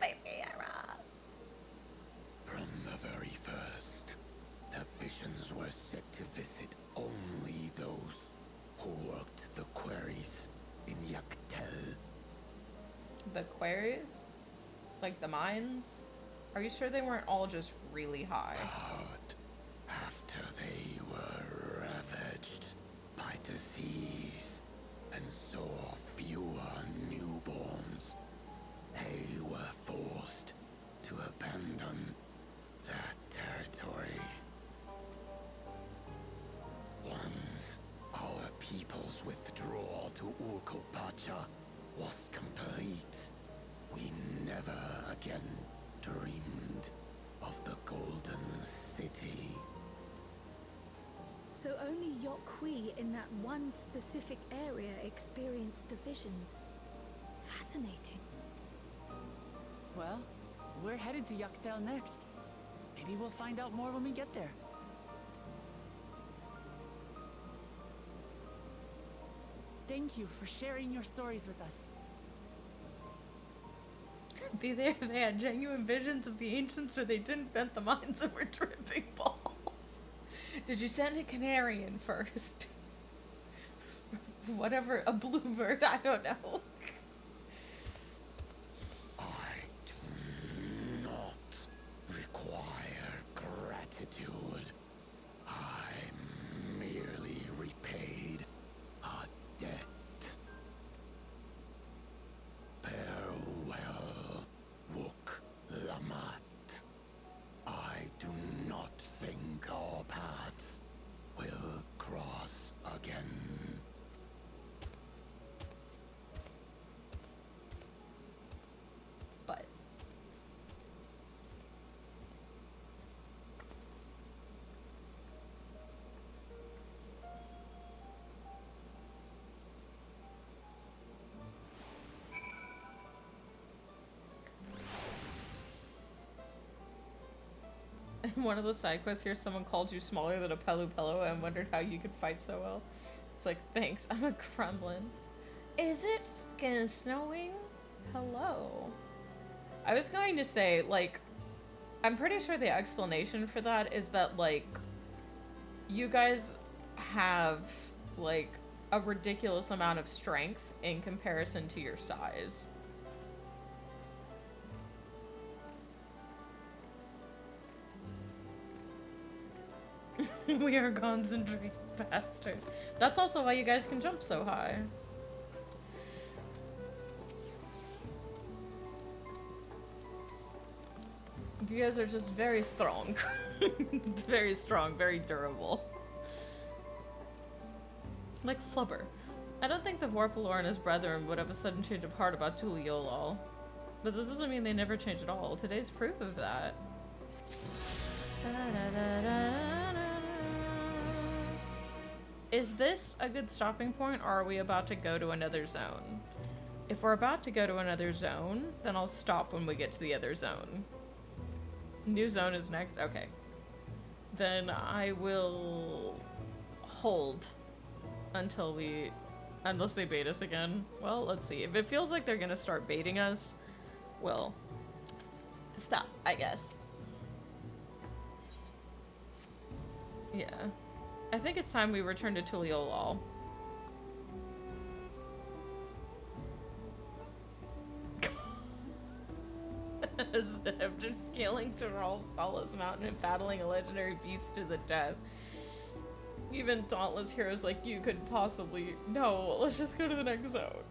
My Viera. From the very first, the visions were set to visit only those who worked the quarries in Yaktel. The quarries? Like the mines? Are you sure they weren't all just really high? But after they were ravaged by disease and saw fewer newborns, they were forced to abandon that territory. Once our people's withdrawal to Urkopacha was complete, we never again dreamed of the Golden City. So only Yokhui in that one specific area experienced the visions. Fascinating. Well, we're headed to Yaktel next. Maybe we'll find out more when we get there. Thank you for sharing your stories with us. They had genuine visions of the ancients, or they didn't vent the mines and were dripping balls. Did you send a canary in first? Whatever, a bluebird, I don't know. I do not require gratitude. I merely repaid a debt. Farewell, Wook Lamat. I do not think our paths will cross again. But in one of the side quests here, someone called you smaller than a Pelu Pelu and wondered how you could fight so well. It's like, thanks, I'm a Kremlin. Is it fucking snowing? Hello. I was going to say, like, I'm pretty sure the explanation for that is that, like, you guys have, like, a ridiculous amount of strength in comparison to your size. We are concentrated bastards. That's also why you guys can jump so high. You guys are just very strong. Very strong, very durable. Like Flubber. I don't think the Vorpalor and his brethren would have a sudden change of heart about Tuliyollal. But this doesn't mean they never change at all. Today's proof of that. Is this a good stopping point, or are we about to go to another zone? If we're about to go to another zone, then I'll stop when we get to the other zone. New zone is next? Okay. Then I will hold until we... Unless they bait us again. Well, let's see. If it feels like they're gonna start baiting us, we'll stop, I guess. Yeah. I think it's time we return to Tuliyollal. After scaling Tyrell's tallest mountain and battling a legendary beast to the death. Even dauntless heroes like you could possibly... No, let's just go to the next zone.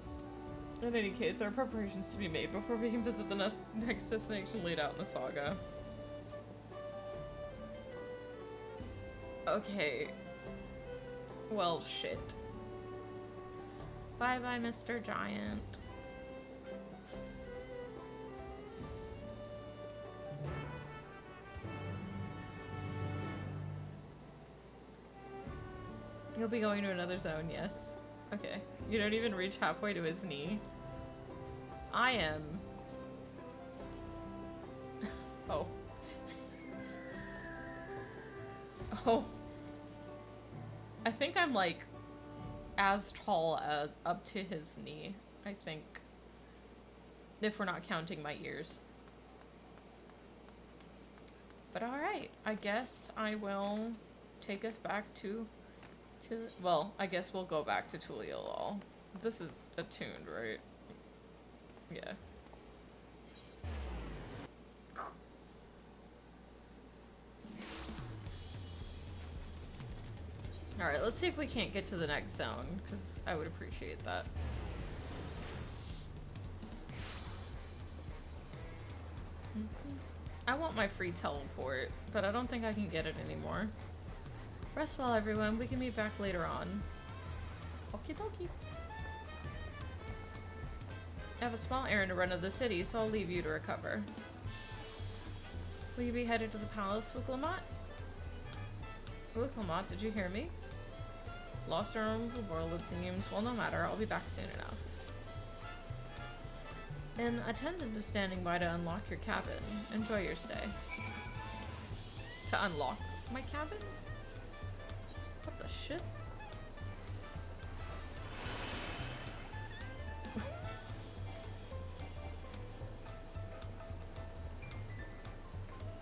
In any case, there are preparations to be made before we can visit the next destination laid out in the saga. Okay. Well, shit. Bye-bye, Mr. Giant. You'll be going to another zone, yes. Okay. You don't even reach halfway to his knee. I am. Oh. Oh. I think I'm like as tall as up to his knee, I think. If we're not counting my ears. But alright, I guess I will take us back to well, I guess we'll go back to Tuliyollal. This is attuned, right? Yeah. Alright, let's see if we can't get to the next zone, because I would appreciate that. I want my free teleport, but I don't think I can get it anymore. Rest well, everyone. We can meet back later on. Okie dokie. I have a small errand to run to the city, so I'll leave you to recover. Will you be headed to the palace, Wuklamot? Wuklamot, did you hear me? Lost our own little world, it seems. Well, no matter. I'll be back soon enough. An attendant is standing by to unlock your cabin. Enjoy your stay. To unlock my cabin? What the shit?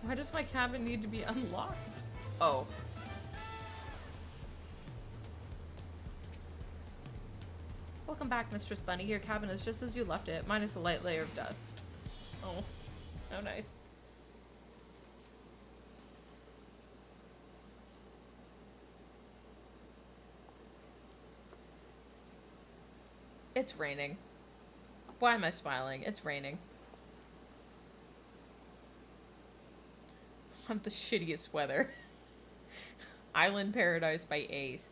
Why does my cabin need to be unlocked? Oh. Welcome back, Mistress Bunny. Your cabin is just as you left it, minus a light layer of dust. Oh. How nice. It's raining. Why am I smiling? It's raining. I'm the shittiest weather. Island Paradise by Ace.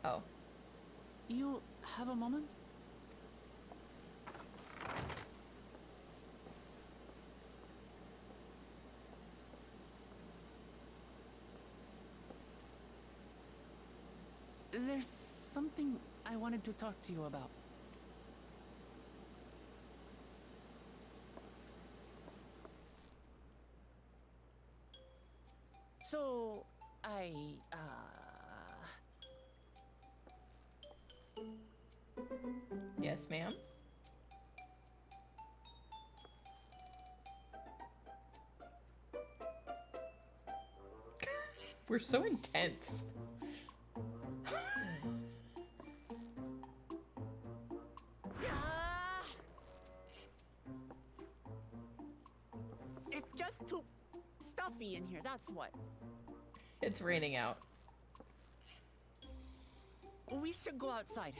Oh. You have a moment? There's something I wanted to talk to you about. So, Yes, ma'am. We're so intense. It's just too stuffy in here, that's what. It's raining out. We should go outside.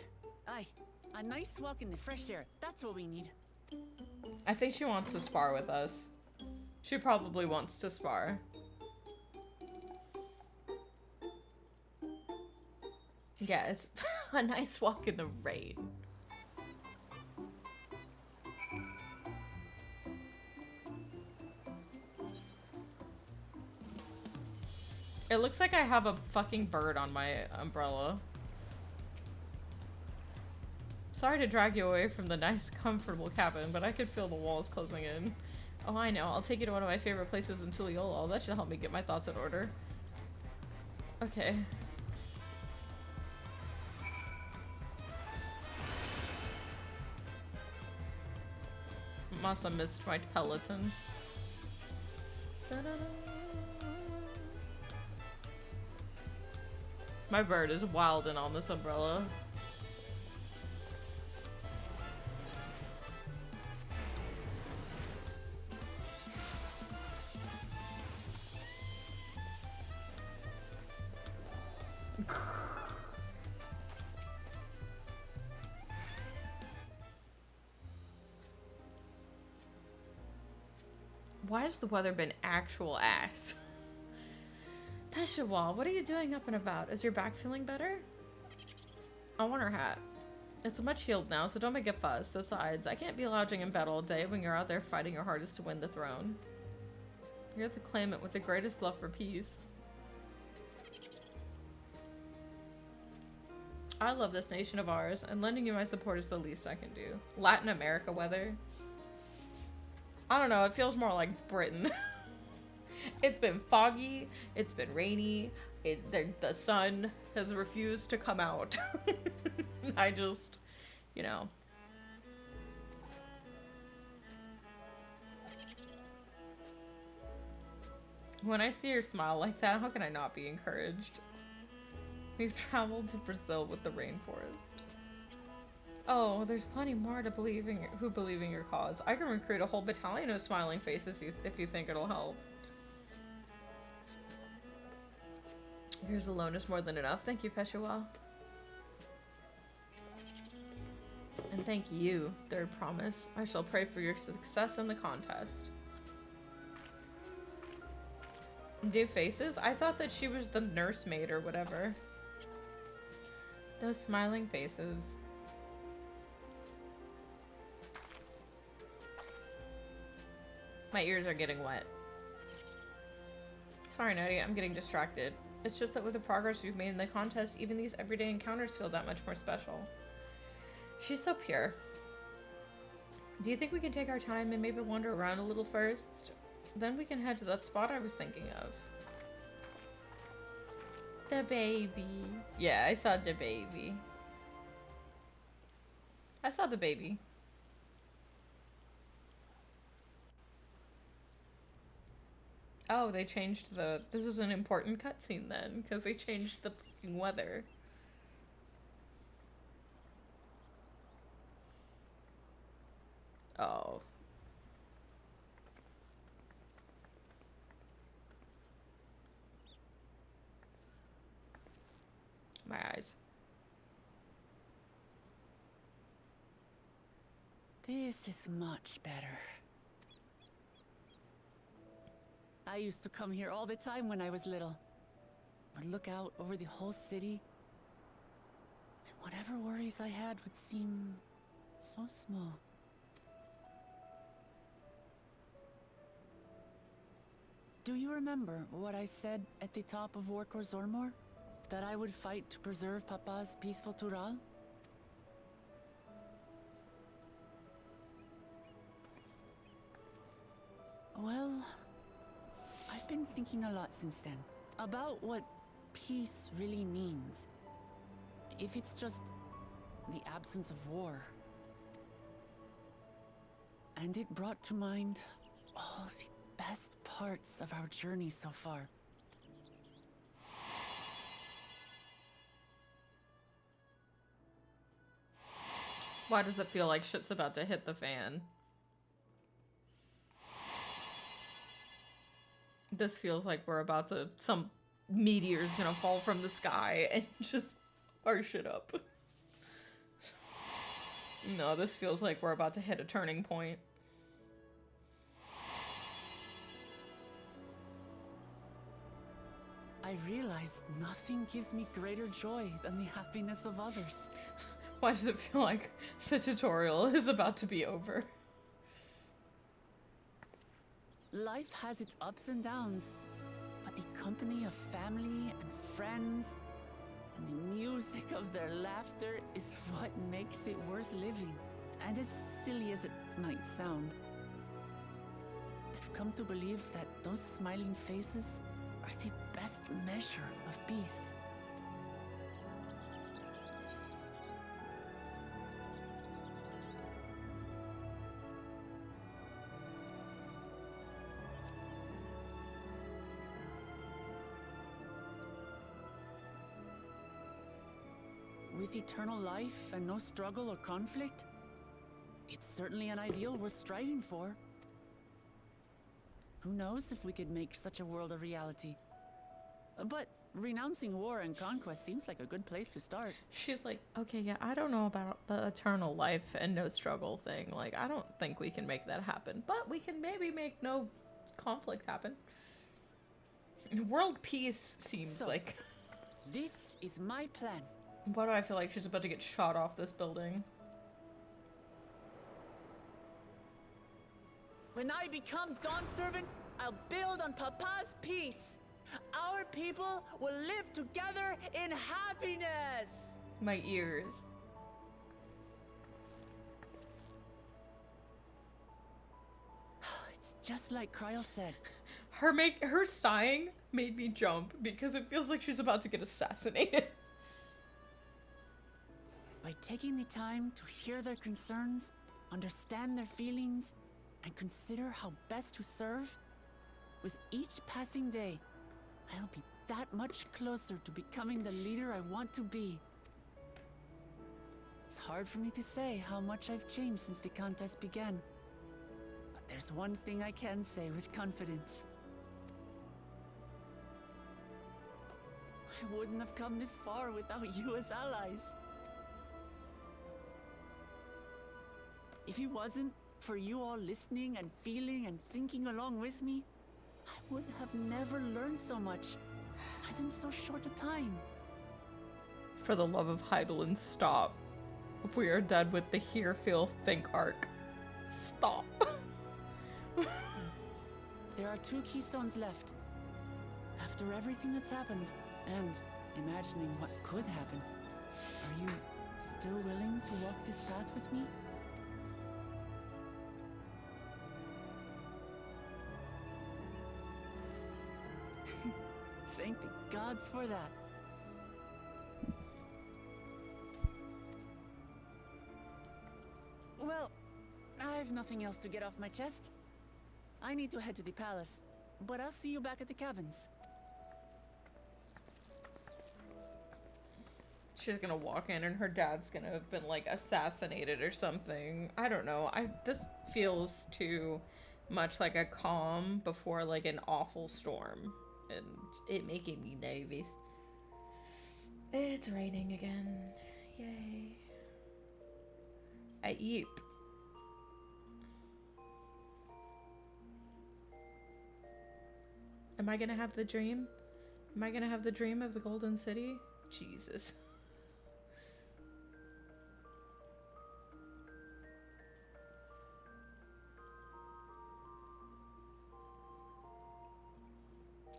Aye, a nice walk in the fresh air. That's what we need. I think she wants to spar with us. She probably wants to spar. Yeah, it's a nice walk in the rain. It looks like I have a fucking bird on my umbrella. Sorry to drag you away from the nice, comfortable cabin, but I could feel the walls closing in. Oh, I know. I'll take you to one of my favorite places in Tuliyollal. That should help me get my thoughts in order. Okay. Must have missed my peloton. My bird is wilding on this umbrella. Why has the weather been actual ass? Peshawal, what are you doing up and about? Is your back feeling better? I want her hat. It's much healed now, so don't make a fuss. Besides, I can't be lounging in bed all day when you're out there fighting your hardest to win the throne. You're the claimant with the greatest love for peace. I love this nation of ours, and lending you my support is the least I can do. Latin America weather. I don't know, it feels more like Britain. It's been foggy, it's been rainy, the sun has refused to come out. I just, you know. When I see her smile like that, how can I not be encouraged? We've traveled to Brazil with the rainforest. Oh, there's plenty more to who believe in your cause. I can recruit a whole battalion of smiling faces if you think it'll help. Yours alone is more than enough. Thank you, Peshawal. And thank you, Third Promise. I shall pray for your success in the contest. Do faces? I thought that she was the nursemaid or whatever. Those smiling faces. My ears are getting wet. Sorry, Natty, I'm getting distracted. It's just that with the progress we've made in the contest, even these everyday encounters feel that much more special. She's so pure. Do you think we can take our time and maybe wander around a little first? Then we can head to that spot I was thinking of. The baby. Yeah, I saw the baby. I saw the baby. Oh, they changed the... This is an important cutscene then, because they changed the fucking weather. Oh. My eyes. This is much better. I used to come here all the time when I was little. Would look out over the whole city, and whatever worries I had would seem so small. Do you remember what I said at the top of Warkor Zormor? That I would fight to preserve Papa's peaceful Tural? Well, I've been thinking a lot since then about what peace really means. If it's just the absence of war. And it brought to mind all the best parts of our journey so far. Why does it feel like shit's about to hit the fan? This feels like we're about to... meteor's gonna fall from the sky and just our shit up. No, this feels like we're about to hit a turning point. I realized nothing gives me greater joy than the happiness of others. Why does it feel like the tutorial is about to be over? Life has its ups and downs, but the company of family and friends and the music of their laughter is what makes it worth living. And as silly as it might sound, I've come to believe that those smiling faces are the best measure of peace. With eternal life and no struggle or conflict, it's certainly an ideal worth striving for. Who knows if we could make such a world a reality? But renouncing war and conquest seems like a good place to start. She's like, okay, yeah, I don't know about the eternal life and no struggle thing. Like, I don't think we can make that happen, but we can maybe make no conflict happen. World peace seems like... This is my plan. Why do I feel like she's about to get shot off this building? When I become Dawn Servant, I'll build on Papa's peace. Our people will live together in happiness. My ears. It's just like Kryl said. Her sighing made me jump because it feels like she's about to get assassinated. By taking the time to hear their concerns, understand their feelings, and consider how best to serve, with each passing day, I'll be that much closer to becoming the leader I want to be. It's hard for me to say how much I've changed since the contest began, but there's one thing I can say with confidence. I wouldn't have come this far without you as allies. If it wasn't for you all listening and feeling and thinking along with me, I would have never learned so much, and in so short a time. For the love of Hydaelyn, stop. We are done with the hear, feel, think arc. Stop. There are 2 keystones left. After everything that's happened, and imagining what could happen, are you still willing to walk this path with me? Thank the gods for that. Well, I've nothing else to get off my chest. I need to head to the palace, but I'll see you back at the cabins. She's gonna walk in and her dad's gonna have been like assassinated or something. I don't know. This feels too much like a calm before like an awful storm. And it making me nervous. It's raining again. Yay. Yep. Am I gonna have the dream? Am I gonna have the dream of the Golden City? Jesus.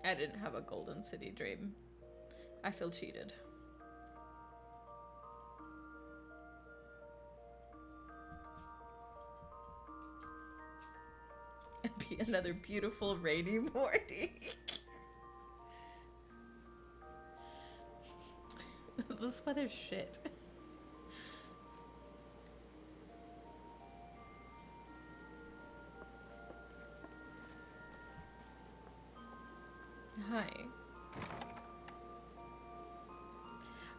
I didn't have a Golden City dream. I feel cheated. It'd be another beautiful rainy morning. This weather's shit. Hi.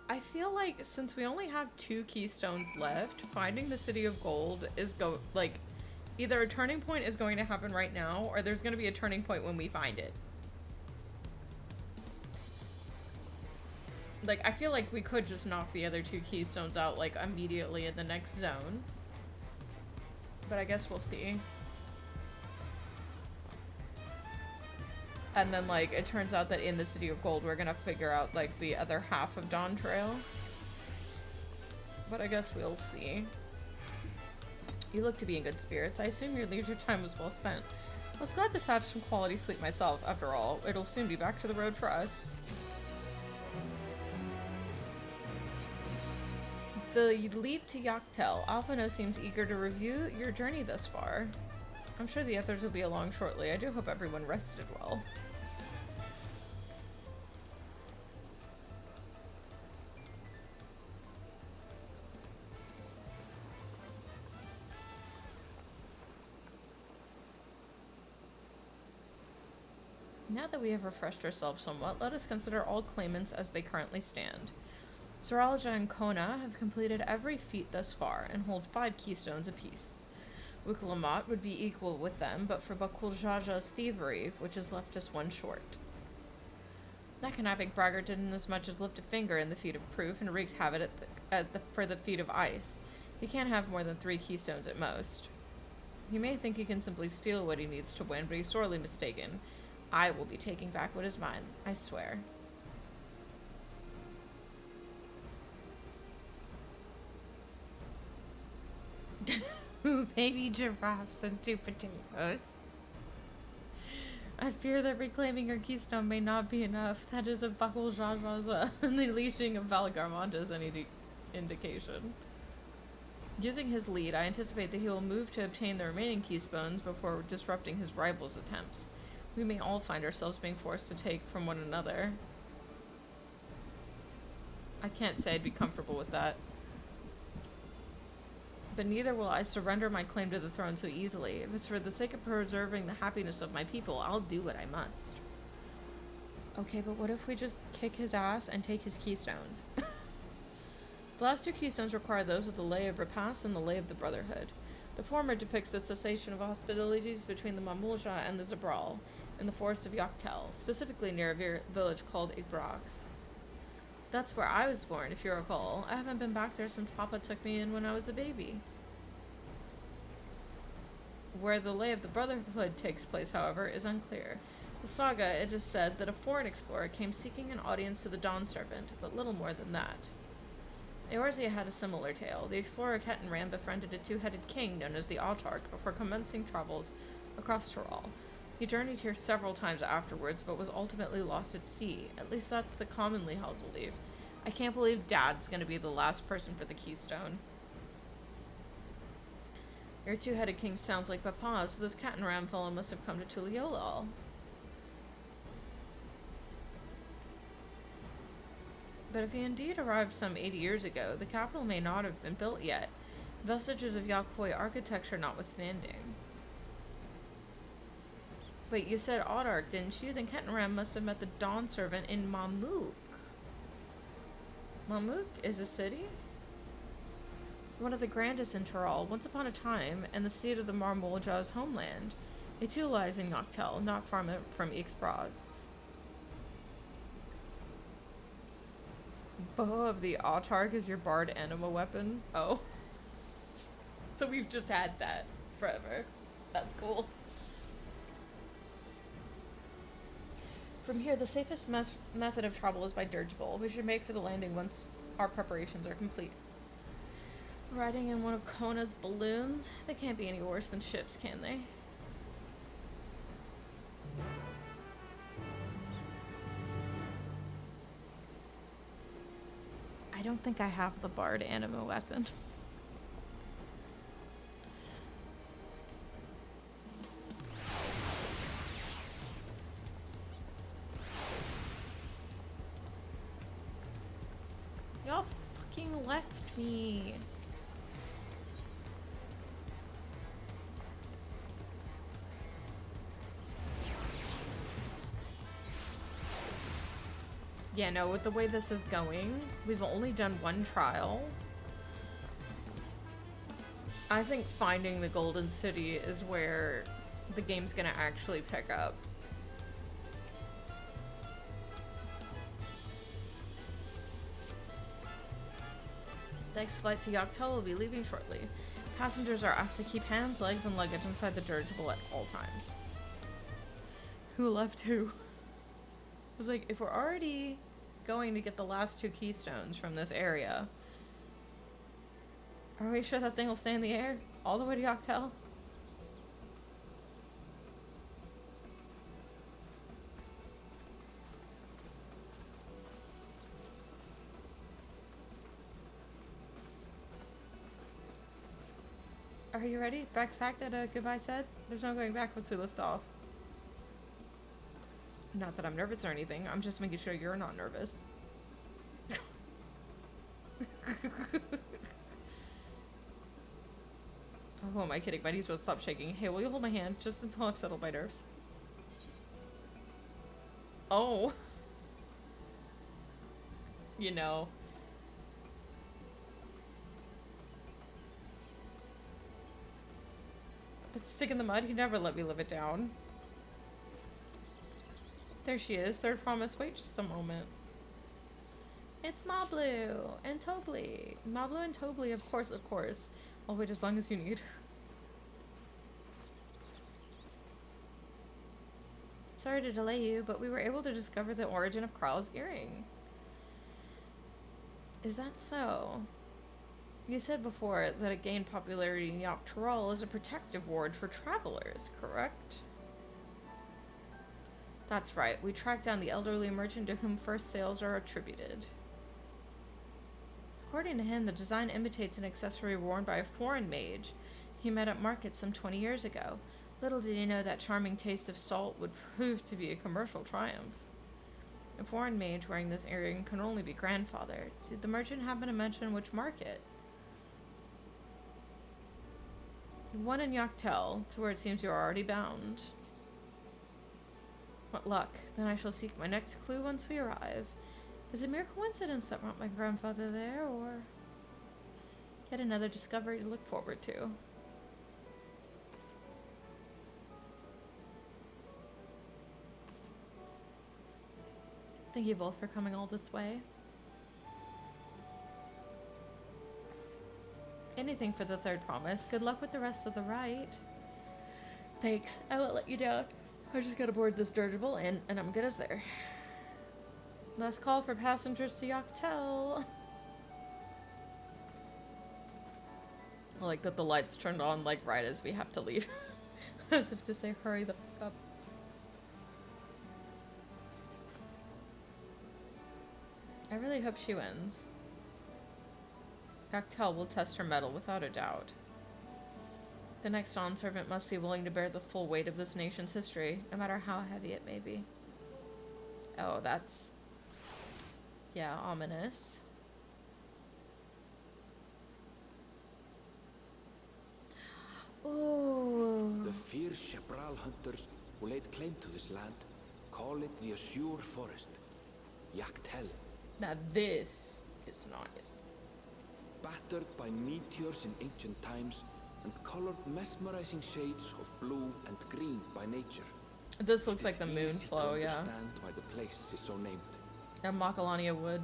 I feel like since we only have 2 keystones left, finding the City of Gold is either a turning point is going to happen right now, or there's going to be a turning point when we find it. Like, I feel like we could just knock the other 2 keystones out, like, immediately in the next zone. But I guess we'll see. And then, like, it turns out that in the City of Gold, we're gonna figure out, like, the other half of Dawntrail. But I guess we'll see. You look to be in good spirits. I assume your leisure time was well spent. I was glad to have some quality sleep myself. After all, it'll soon be back to the road for us. The leap to Yaktel. Alphino seems eager to review your journey thus far. I'm sure the others will be along shortly. I do hope everyone rested well. Now that we have refreshed ourselves somewhat, let us consider all claimants as they currently stand. Zoralja and Kona have completed every feat thus far and hold 5 keystones apiece. Wiklamat would be equal with them, but for Bakuljaja's thievery, which has left us 1 short. That canapic braggart didn't as much as lift a finger in the feat of proof and wreaked havoc for the feat of ice. He can't have more than 3 keystones at most. He may think he can simply steal what he needs to win, but he's sorely mistaken. I will be taking back what is mine, I swear. Baby giraffes and 2 potatoes. I fear that reclaiming your keystone may not be enough. That is if Bakul Jaja's unleashing of Valgarmond is any indication. Using his lead, I anticipate that he will move to obtain the remaining keystones before disrupting his rival's attempts. We may all find ourselves being forced to take from one another. I can't say I'd be comfortable with that. But neither will I surrender my claim to the throne so easily. If it's for the sake of preserving the happiness of my people, I'll do what I must. Okay, but what if we just kick his ass and take his keystones? The last 2 keystones require those of the Lay of Repast and the Lay of the Brotherhood. The former depicts the cessation of hostilities between the Mamulja and the Zabral in the forest of Yaktel, specifically near a village called Igbrax. That's where I was born, if you recall. I haven't been back there since Papa took me in when I was a baby. Where the Lay of the Brotherhood takes place, however, is unclear. The saga, it is said that a foreign explorer came seeking an audience to the Dawn Servant, but little more than that. Eorzea had a similar tale. The explorer Ketenram befriended a 2-headed king known as the Autarch before commencing travels across Tural. He journeyed here several times afterwards, but was ultimately lost at sea. At least that's the commonly held belief. I can't believe Dad's gonna be the last person for the keystone. Your 2-headed king sounds like Papa, so this Ketenram fellow must have come to Tuliyollal. But if he indeed arrived some 80 years ago, the capital may not have been built yet, vestiges of Yakhoi architecture notwithstanding. Wait, you said Autarch, didn't you? Then Ketenram must have met the Dawn Servant in Mamuk. Mamuk is a city? One of the grandest in Tural, once upon a time, and the seat of the Marmolja's homeland. It too lies in Yaktel, not far from Ixbrax. Bow of the Autarch is your barred anima weapon? Oh. So we've just had that forever. That's cool. From here, the safest method of travel is by dirigible. We should make for the landing once our preparations are complete. Riding in one of Kona's balloons? They can't be any worse than ships, can they? I don't think I have the barred anima weapon. Y'all fucking left me. Yeah, no, with the way this is going, we've only done 1 trial. I think finding the Golden City is where the game's gonna actually pick up. Next flight to Yoctel will be leaving shortly. Passengers are asked to keep hands, legs, and luggage inside the dirigible at all times. Who left who? I was like, if we're already going to get the last 2 keystones from this area, are we sure that thing will stay in the air all the way to Yoctel? Are you ready? Bags packed at a goodbye said? There's no going back once we lift off. Not that I'm nervous or anything. I'm just making sure you're not nervous. Oh, am I kidding? My knees will stop shaking. Hey, will you hold my hand just until I've settled my nerves? Oh. You know. That stick in the mud, you never let me live it down. There she is, third promise. Wait just a moment. It's Mablu and Tobli. Mablu and Tobli, of course, of course. I'll wait as long as you need. Sorry to delay you, but we were able to discover the origin of Kral's earring. Is that so? You said before that it gained popularity in Dawntrail as a protective ward for travelers, correct? That's right. We tracked down the elderly merchant to whom first sales are attributed. According to him, the design imitates an accessory worn by a foreign mage he met at market some 20 years ago. Little did he know that charming taste of salt would prove to be a commercial triumph. A foreign mage wearing this earring can only be grandfather. Did the merchant happen to mention which market? One in Yoctel, to where it seems you are already bound. What luck. Then I shall seek my next clue once we arrive. Is it mere coincidence that brought my grandfather there, or yet another discovery to look forward to? Thank you both for coming all this way. Anything for the third promise. Good luck with the rest of the ride. Thanks. I won't let you down. I just gotta board this dirigible and I'm good as there. Last call for passengers to Yoctel. I like that the lights turned on like right as we have to leave. As if to say hurry the fuck up. I really hope she wins. Yoctel will test her mettle without a doubt. The next Dawn servant must be willing to bear the full weight of this nation's history, no matter how heavy it may be. Oh, that's... yeah, ominous. Ooh. The fierce Shepral hunters who laid claim to this land call it the Azure Forest, Yoctel. Now this is nice. Battered by meteors in ancient times and colored mesmerizing shades of blue and green by nature. This looks like the moon flow, yeah. Understand why the place is so named. And Macalania wood.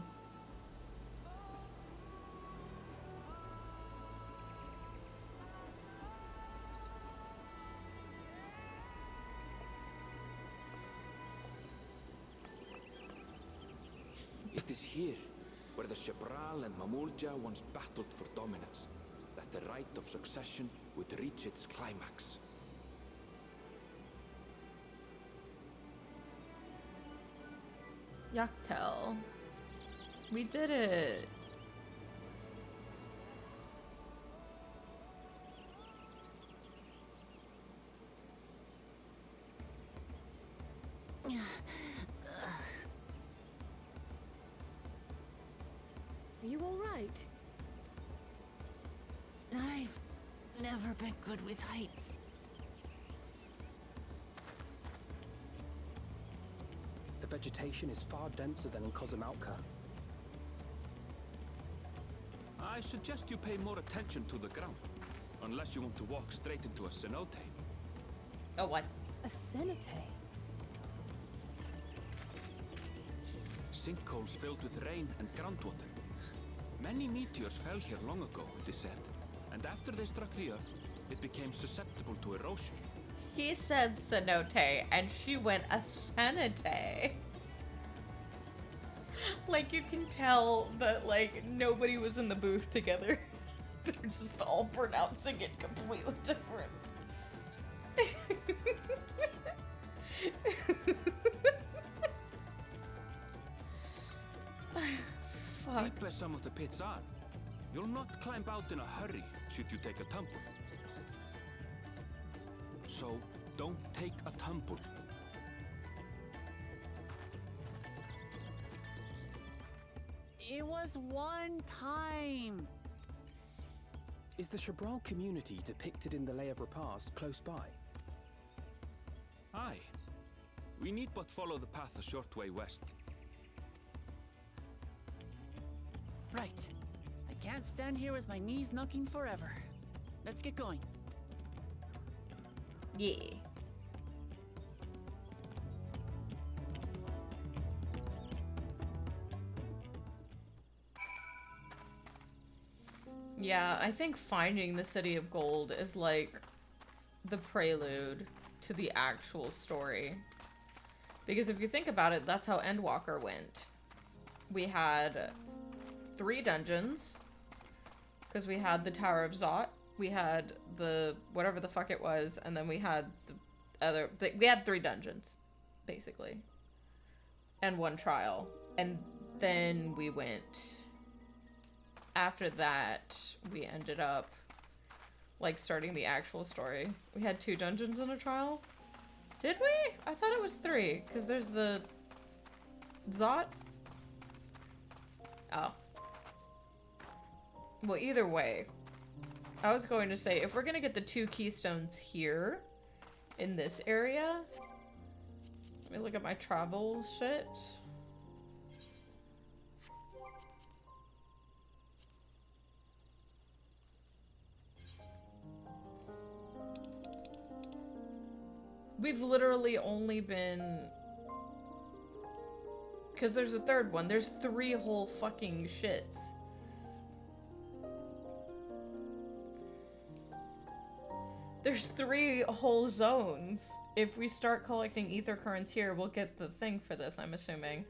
It is here where the Shepral and Mamulja once battled for dominance, that the right of succession would reach its climax. Yoctel. We did it. Are you all right? I've never been good with heights. The vegetation is far denser than in Cosmauca. I suggest you pay more attention to the ground, unless you want to walk straight into a cenote. Oh, what? A cenote? Sinkholes filled with rain and groundwater. Many meteors fell here long ago, it is said, and after they struck the Earth, it became susceptible to erosion. He said cenote, and she went asenate. Like, you can tell that, like, nobody was in the booth together. They're just all pronouncing it completely different. Fuck. Deep where some of the pits are, you'll not climb out in a hurry should you take a tumble. So, don't take a tumble. It was one time. Is the Shabral community depicted in the Lay of Repast close by? Aye. We need but follow the path a short way west. Right. I can't stand here with my knees knocking forever. Let's get going. Yeah. Yeah, I think finding the City of Gold is like the prelude to the actual story. Because if you think about it, that's how Endwalker went. We had 3 dungeons. Because we had the Tower of Zot, we had the whatever the fuck it was, and then we had the other... we had 3 dungeons, basically. And 1 trial. And then we went... After that, we ended up, like, starting the actual story. We had 2 dungeons and a trial? Did we? I thought it was 3, because there's the... Zot? Oh. Well, either way, I was going to say, if we're gonna get the 2 keystones here, in this area... Let me look at my travel shit. We've literally only been... Because there's a 3rd one. There's 3 whole fucking shits. There's 3 whole zones. If we start collecting ether currents here, we'll get the thing for this, I'm assuming.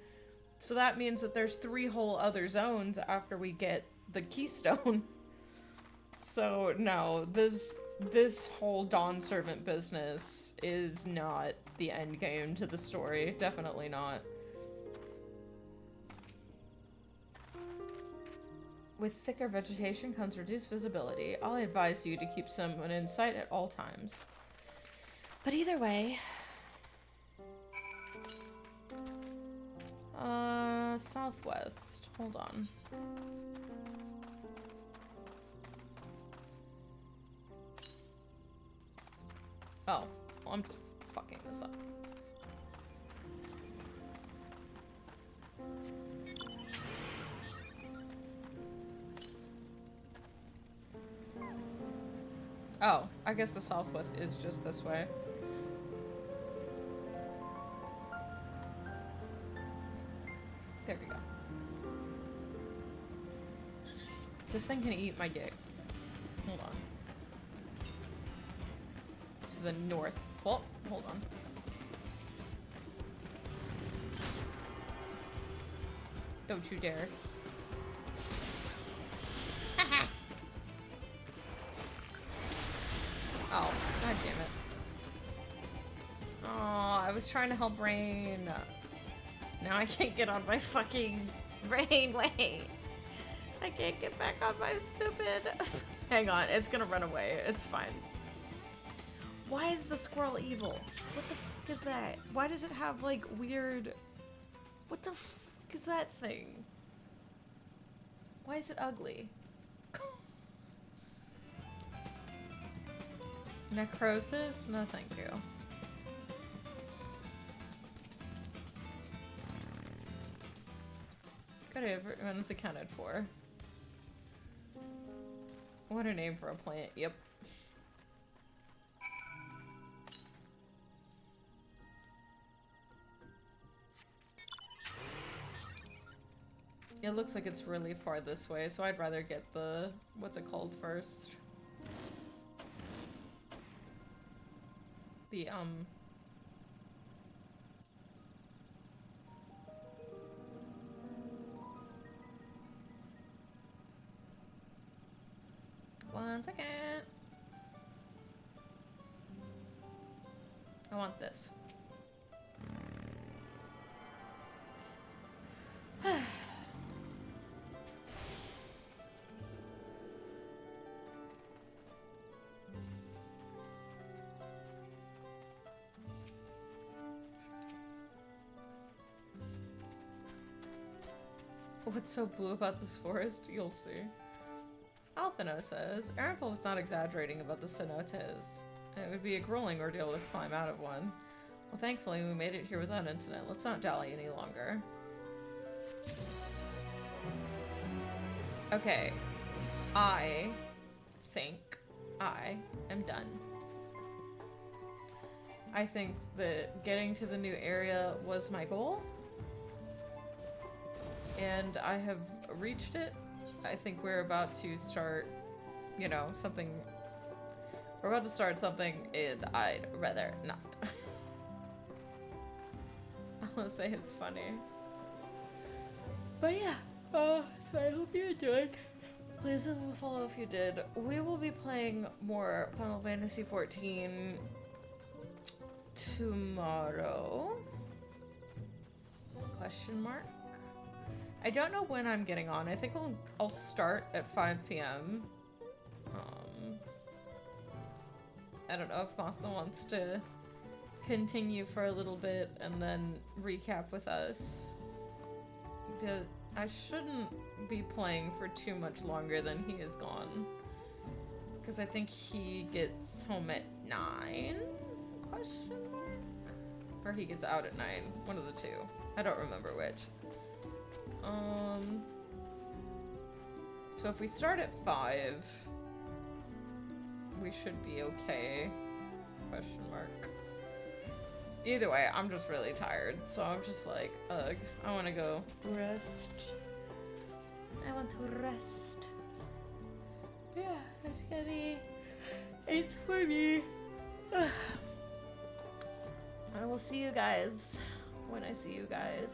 So that means that there's 3 whole other zones after we get the keystone. So, no, this whole Dawn Servant business is not the end game to the story. Definitely not. With thicker vegetation comes reduced visibility. I'll advise you to keep someone in sight at all times. But either way... southwest. Hold on. Oh, well, I'm just fucking this up. Oh, I guess the southwest is just this way. There we go. This thing can eat my dick. Hold on. To the north. Oh, hold on. Don't you dare. Oh, god damn it. Oh, I was trying to help Rain. Now I can't get on my fucking Rain, wait. I can't get back on my stupid... Hang on, it's gonna run away. It's fine. Why is the squirrel evil? What the fuck is that? Why does it have, like, weird... What the fuck is that thing? Why is it ugly? Necrosis? No, thank you. Good, everyone's accounted for. What a name for a plant. Yep. It looks like it's really far this way, so I'd rather get the, what's it called first? The, one second. I want this. What's so blue about this forest? You'll see. Alphino says, Aaronful was not exaggerating about the cenotes. It would be a grueling ordeal to climb out of one. Well, thankfully we made it here without incident. Let's not dally any longer. Okay. I think I am done. I think that getting to the new area was my goal. And I have reached it. I think we're about to start, you know, something. We're about to start something, and I'd rather not. I want to say it's funny. But yeah, so I hope you enjoyed. Please leave a follow if you did. We will be playing more Final Fantasy XIV tomorrow. Question mark? I don't know when I'm getting on. I think I'll start at 5 p.m. I don't know if Masa wants to continue for a little bit and then recap with us. But I shouldn't be playing for too much longer than he is gone. Because I think he gets home at 9? Question mark? Or he gets out at 9. One of the two. I don't remember which. So if we start at 5, we should be okay. Question mark. Either way, I'm just really tired, so I'm just like, ugh, I want to go rest. I want to rest. Yeah, it's gonna be 8 for me. I will see you guys when I see you guys.